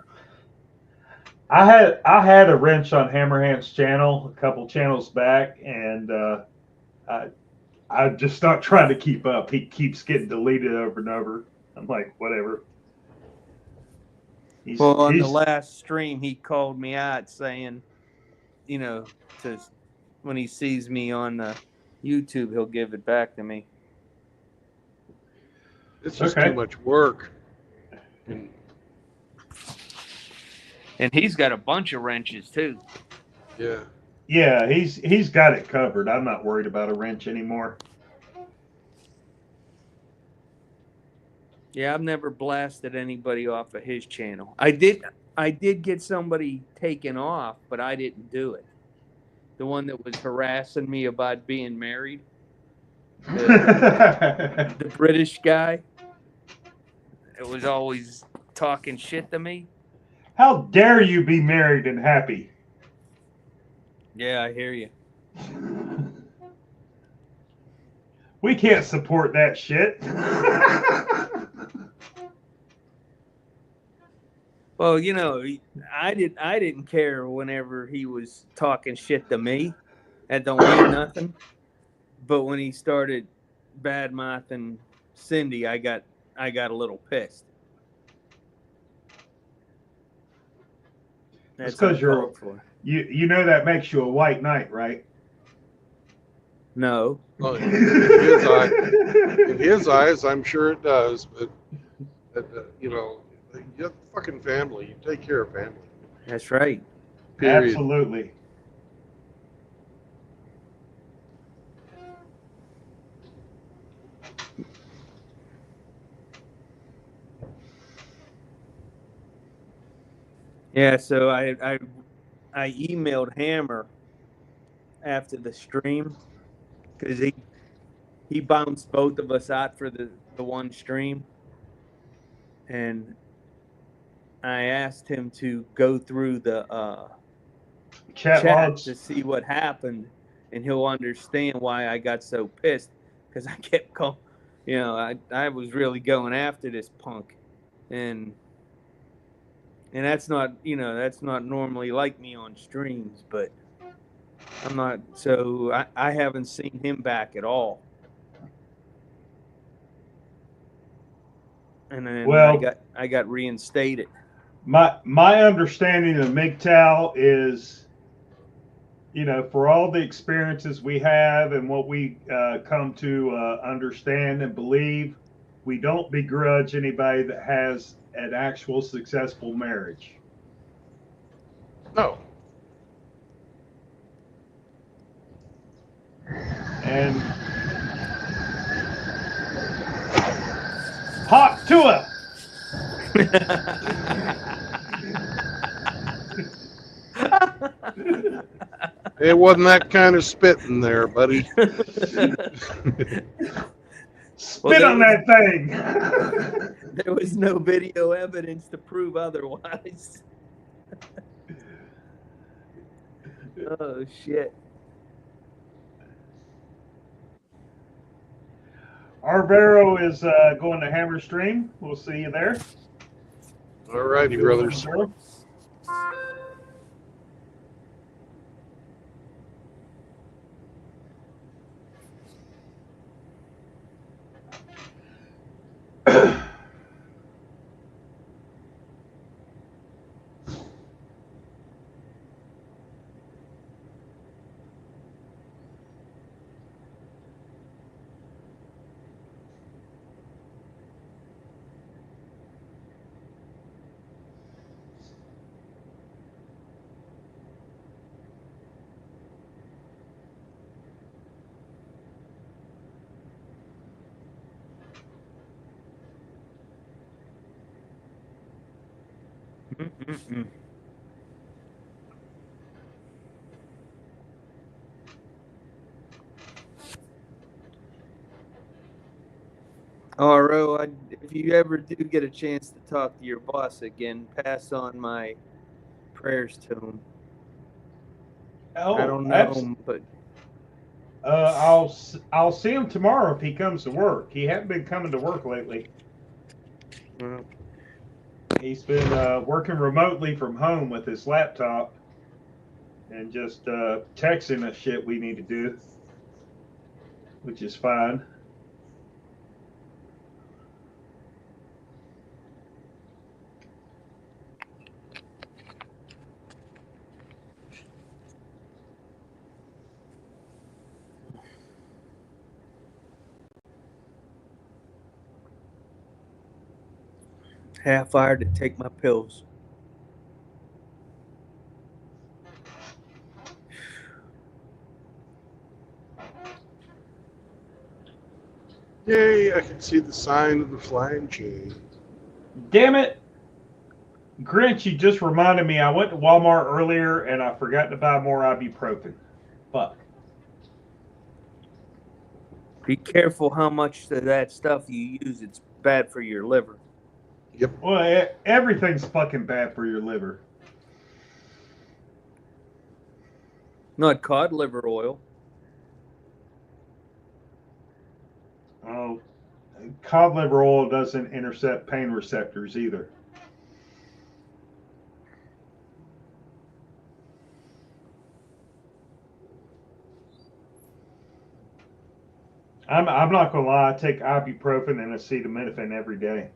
I had a wrench on Hammerhand's channel a couple channels back, and I just not trying to keep up. He keeps getting deleted over and over. I'm like, whatever. Well, on the last stream, he called me out saying, you know, when he sees me on the YouTube, he'll give it back to me. It's just too much work. And he's got a bunch of wrenches too. Yeah. Yeah, he's got it covered. I'm not worried about a wrench anymore. Yeah, I've never blasted anybody off of his channel. I did get somebody taken off, but I didn't do it. The one that was harassing me about being married. The British guy. It was always talking shit to me. How dare you be married and happy? Yeah, I hear you. We can't support that shit. Well, you know, I didn't care whenever he was talking shit to me. That don't mean nothing. But when he started bad mouthing Cindy, I got a little pissed. That's That's 'cause you're- uncalled for. You know that makes you a white knight, right? No. Well, in his eyes, I'm sure it does. But you know, you have a fucking family. You take care of family. That's right. Period. Absolutely. Yeah, so I emailed Hammer after the stream because he bounced both of us out for the one stream, and I asked him to go through the Chat chat logs. to see what happened, and he'll understand why I got so pissed because I kept calling. You know, I was really going after this punk, and that's not, you know, that's not normally like me on streams, but I'm not, so I haven't seen him back at all. And then Well, I got reinstated. my understanding of MGTOW is, you know, for all the experiences we have and what we come to understand and believe, we don't begrudge anybody that has an actual successful marriage. No. And talk to her. It wasn't that kind of spitting there, buddy. Spit on that thing. There was no video evidence to prove otherwise. Oh shit. Arvero is going to Hammer Stream. We'll see you there. All righty, brothers. Mm-mm-mm. RO, if you ever do get a chance to talk to your boss again, pass on my prayers to him. Oh, I don't know him, but I'll see him tomorrow if he comes to work. He hasn't been coming to work lately. well, He's been working remotely from home with his laptop and just texting us shit we need to do, which is fine. half hour to take my pills. Yay, I can see the sign of the flying chain. Damn it! Grinch, you just reminded me. I went to Walmart earlier and I forgot to buy more ibuprofen. Fuck. Be careful how much of that stuff you use. It's bad for your liver. Yep. Well, everything's fucking bad for your liver. Not cod liver oil. Oh, cod liver oil doesn't intercept pain receptors either. I'm not gonna lie. I take ibuprofen and acetaminophen every day.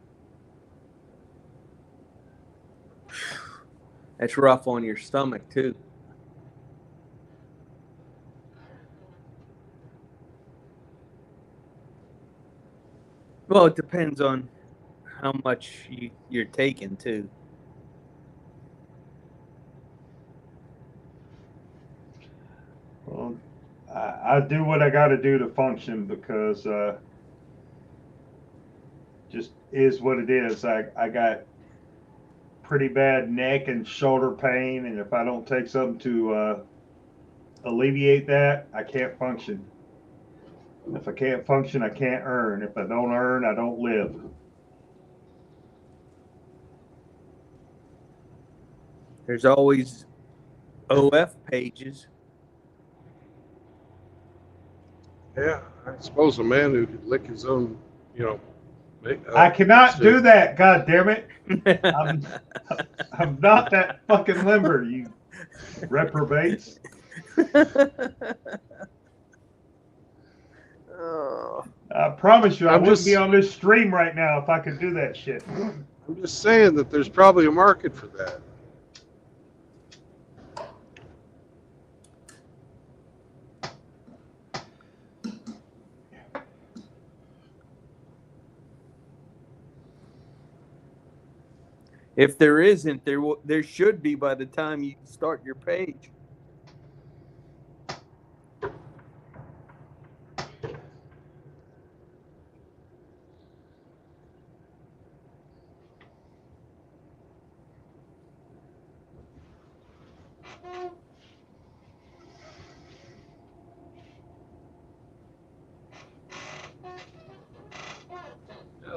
That's rough on your stomach too. Well, it depends on how much you're taking too. Well, I do what I got to do to function because just is what it is. I got pretty bad neck and shoulder pain, and if I don't take something to alleviate that, I can't function. If I can't function, I can't earn. If I don't earn, I don't live. There's always OF pages. Yeah, I suppose a man who could lick his own, I cannot do stick. that. God damn it! I'm not that fucking limber. You reprobates. Oh. I promise you, I I'm wouldn't just- be on this stream right now if I could do that shit. I'm just saying that there's probably a market for that. If there isn't, there should be by the time you start your page.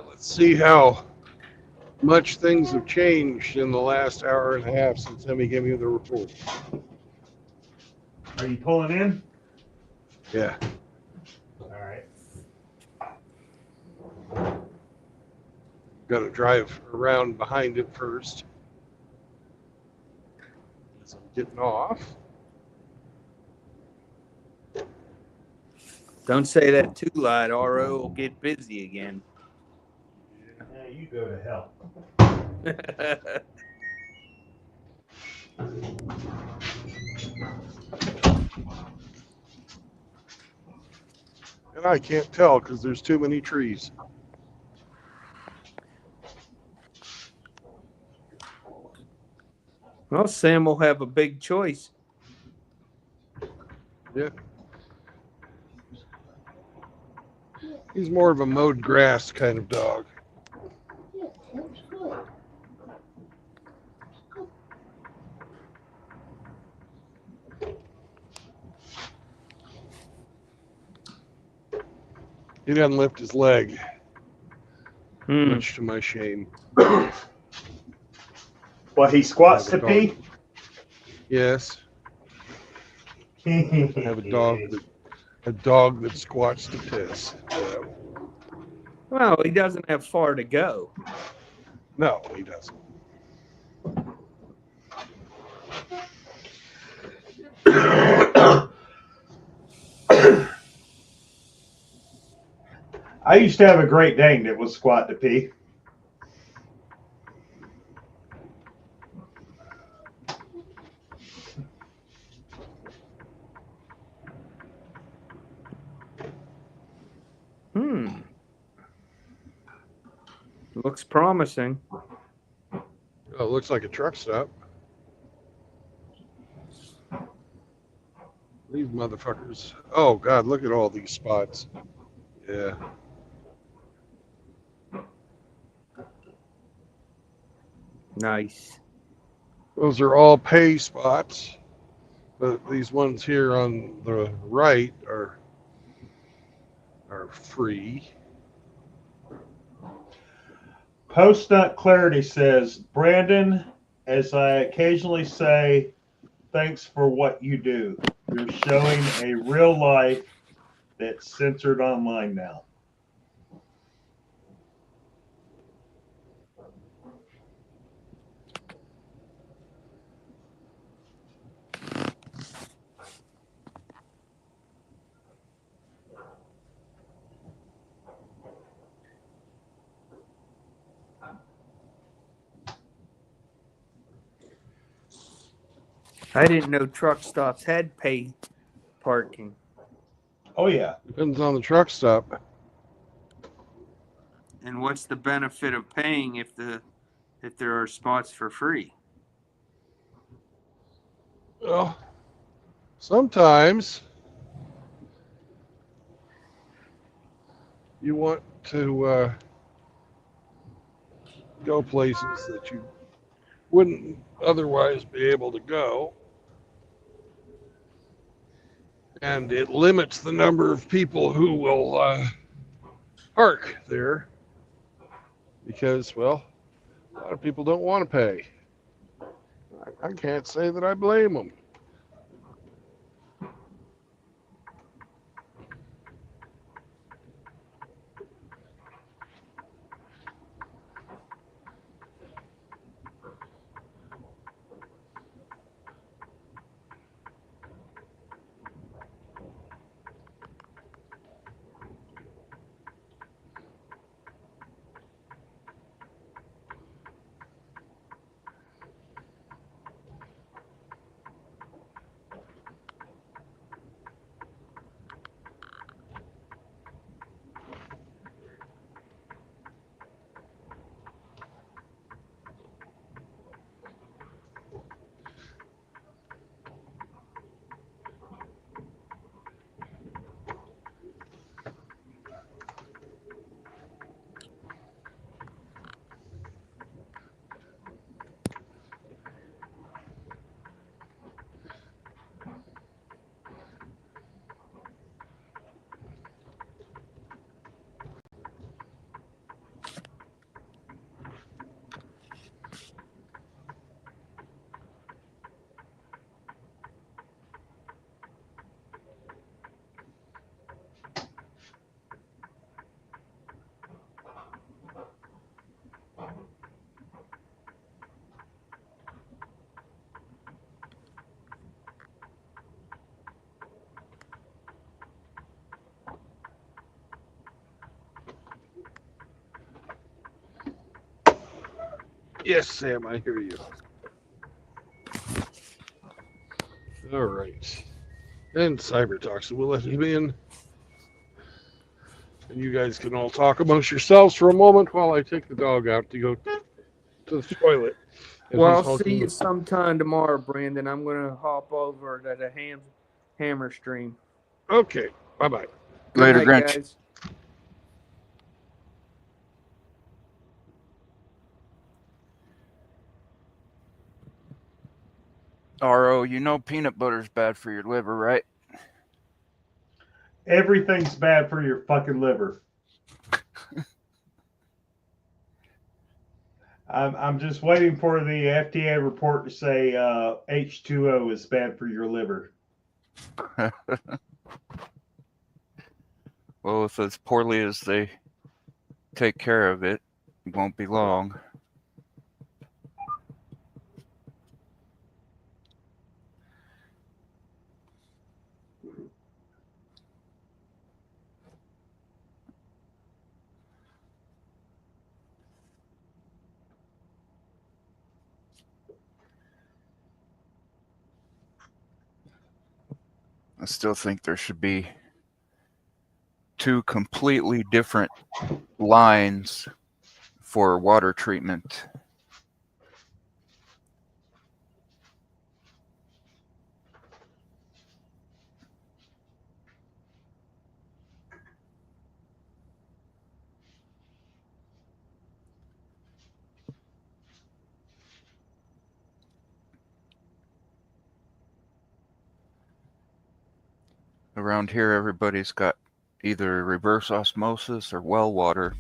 Let's see how much things have changed in the last hour and a half since Emmy gave me the report. Are you pulling in? Yeah. All right. Got to drive around behind it first. As I'm getting off. Don't say that too loud, RO will get busy again. Yeah, you go to hell. And I can't tell because there's too many trees. Well, Sam will have a big choice. Yeah. He's more of a mowed grass kind of dog. He doesn't lift his leg, much to my shame. Well, he squats to pee. Yes, I I have a dog that squats to piss. Well, he doesn't have far to go. No, he doesn't. I used to have a Great Dane that was squat to pee. Looks promising. Oh, it looks like a truck stop. These motherfuckers. Oh, God, look at all these spots. Yeah. Nice. Those are all pay spots. But these ones here on the right are free. Post Nut Clarity says, Brandon, as I occasionally say, thanks for what you do. You're showing a real life that's censored online now. I didn't know truck stops had pay parking. Oh yeah. Depends on the truck stop. And what's the benefit of paying if there are spots for free? Well, sometimes you want to go places that you wouldn't otherwise be able to go. And it limits the number of people who will park there because, well, a lot of people don't want to pay. I can't say that I blame them. Yes, Sam, I hear you. All right. And Cyber talks, so we'll let him in. And you guys can all talk amongst yourselves for a moment while I take the dog out to go to the toilet. And Well, he's I'll see honking you the- sometime tomorrow, Brandon. I'm gonna hop over to the Hammer stream. Okay, bye-bye. Good Later, night, Grinch. guys. RO, you know peanut butter's bad for your liver, right? Everything's bad for your fucking liver. I'm just waiting for the FDA report to say H2O is bad for your liver. Well, if as poorly as they take care of it, it won't be long. I still think there should be two completely different lines for water treatment. Around here, everybody's got either reverse osmosis or well water.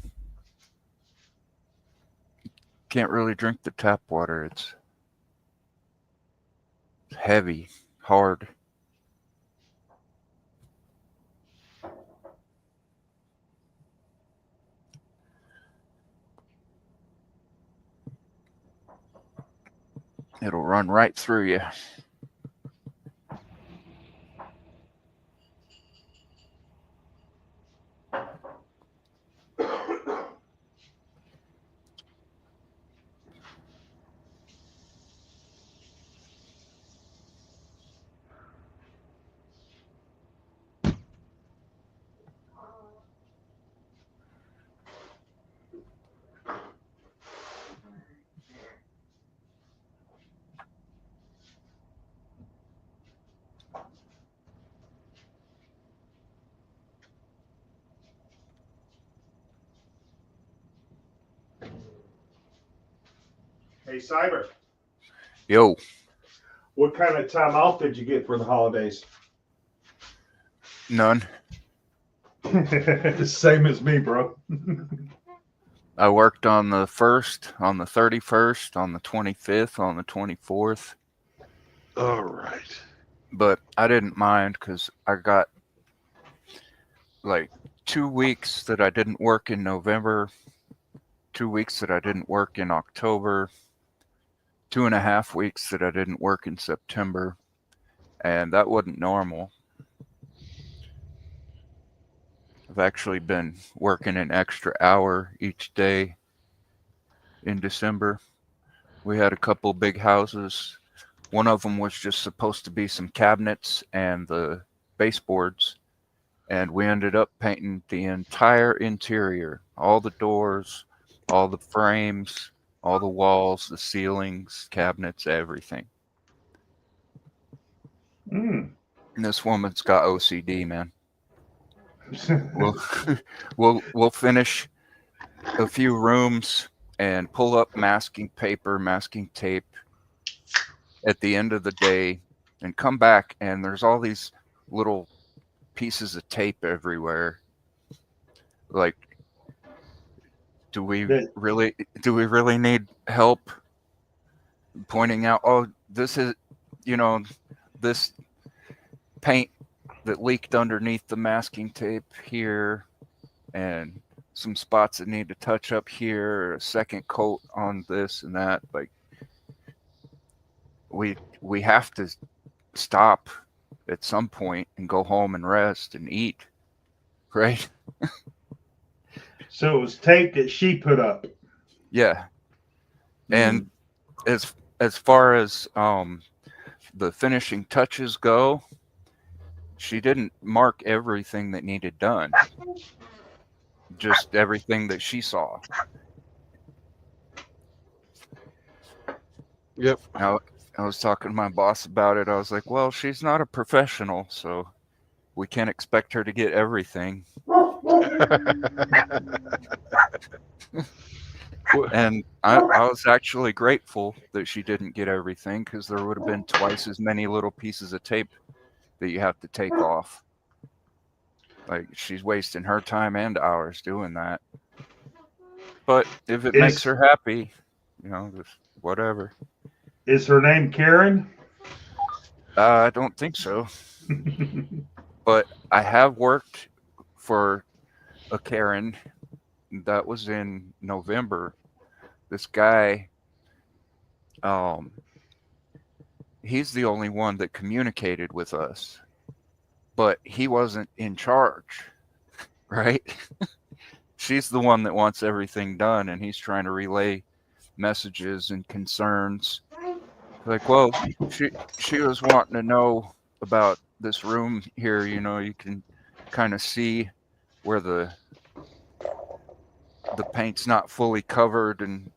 Can't really drink the tap water. It's heavy, hard. It'll run right through you. Hey, Cyber, Yo, what kind of time off did you get for the holidays? none. Same as me, bro. I worked on the 1st, on the 31st, on the 25th, on the 24th, All right. but I didn't mind because I got like 2 weeks that I didn't work in November, 2 weeks that I didn't work in October, 2.5 weeks that I didn't work in September, and that wasn't normal. I've actually been working an extra hour each day in December. We had a couple big houses. One of them was just supposed to be some cabinets and the baseboards, and we ended up painting the entire interior, all the doors, all the frames, all the walls, the ceilings, cabinets, everything. Mm. And this woman's got OCD, man. We'll finish a few rooms and pull up masking paper, masking tape at the end of the day and come back, and there's all these little pieces of tape everywhere. Like, do we really need help pointing out, oh, this is, this paint that leaked underneath the masking tape here, and some spots that need to touch up here, a second coat on this and that. Like, we have to stop at some point and go home and rest and eat, right? So it was tape that she put up. Yeah. And as far as the finishing touches go, she didn't mark everything that needed done, just everything that she saw. Yep. Now, I was talking to my boss about it. I was like, well, she's not a professional, so we can't expect her to get everything. And I was actually grateful that she didn't get everything, because there would have been twice as many little pieces of tape that you have to take off. Like, she's wasting her time and ours doing that. But if it makes her happy, just whatever. Is her name Karen? I don't think so. But I have worked for a Karen. That was in November. This guy, he's the only one that communicated with us, but he wasn't in charge, right? She's the one that wants everything done, and he's trying to relay messages and concerns. Like, well, she was wanting to know about this room here. You can kind of see where the paint's not fully covered, and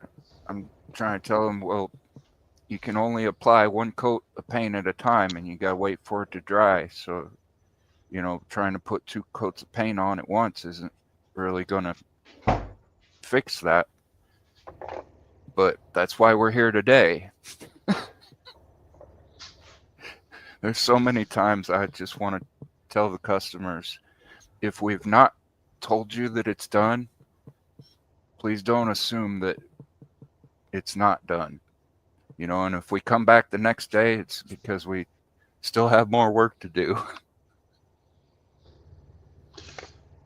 I'm trying to tell him, well, you can only apply one coat of paint at a time, and you gotta wait for it to dry. So, trying to put 2 coats of paint on at once isn't really gonna fix that. But that's why we're here today. There's so many times I just want to tell the customers, if we've not told you that it's done, please don't assume that it's not done. And if we come back the next day, it's because we still have more work to do.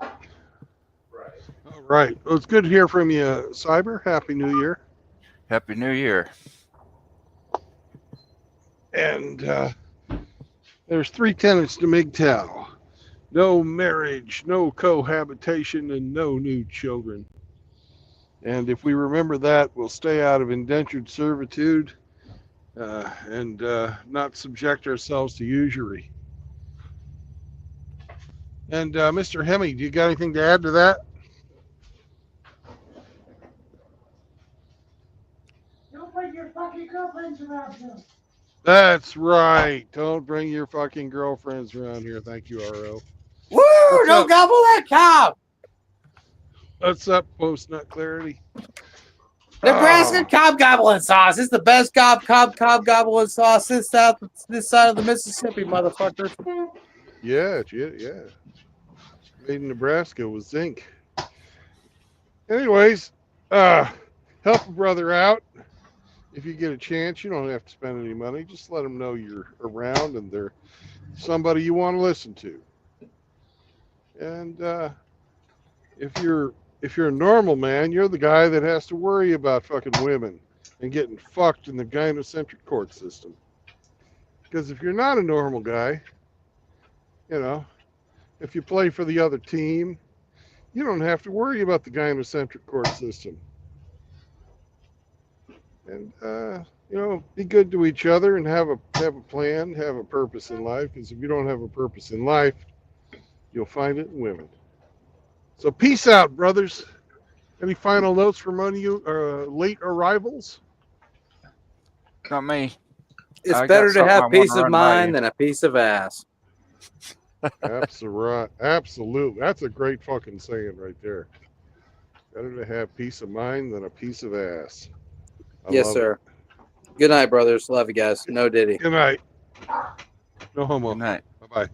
All right. Well, it's good to hear from you, Cyber. Happy New Year. Happy New Year. And there's 3 tenets to MGTOW. No marriage, no cohabitation, and no new children. And if we remember that, we'll stay out of indentured servitude and not subject ourselves to usury. And Mr. Hemme, do you got anything to add to that? Don't bring your fucking girlfriends around here. That's right. Don't bring your fucking girlfriends around here. Thank you, RO. Woo! Don't gobble that cow. What's up, Post Nut Clarity? Nebraska Oh. cob goblin sauce. It's the best cob goblin sauce this side of the Mississippi, motherfuckers. Yeah. Made in Nebraska with zinc. Anyways, help a brother out. If you get a chance, you don't have to spend any money. Just let them know you're around and they're somebody you want to listen to. And if you're a normal man, you're the guy that has to worry about fucking women and getting fucked in the gynocentric court system. Because if you're not a normal guy, you know, if you play for the other team, you don't have to worry about the gynocentric court system. And you know, be good to each other and have a plan, have a purpose in life. Because if you don't have a purpose in life, you'll find it in women. So peace out, brothers. Any final notes from any of you late arrivals? Not me. It's I got better to something I have wanna peace of run by mind you. than a piece of ass. Absolutely. That's a great fucking saying right there. Better to have peace of mind than a piece of ass. I Yes, love sir. Good night, brothers. Love you guys. No Diddy. It. Good night. No homo. Good night. Bye-bye.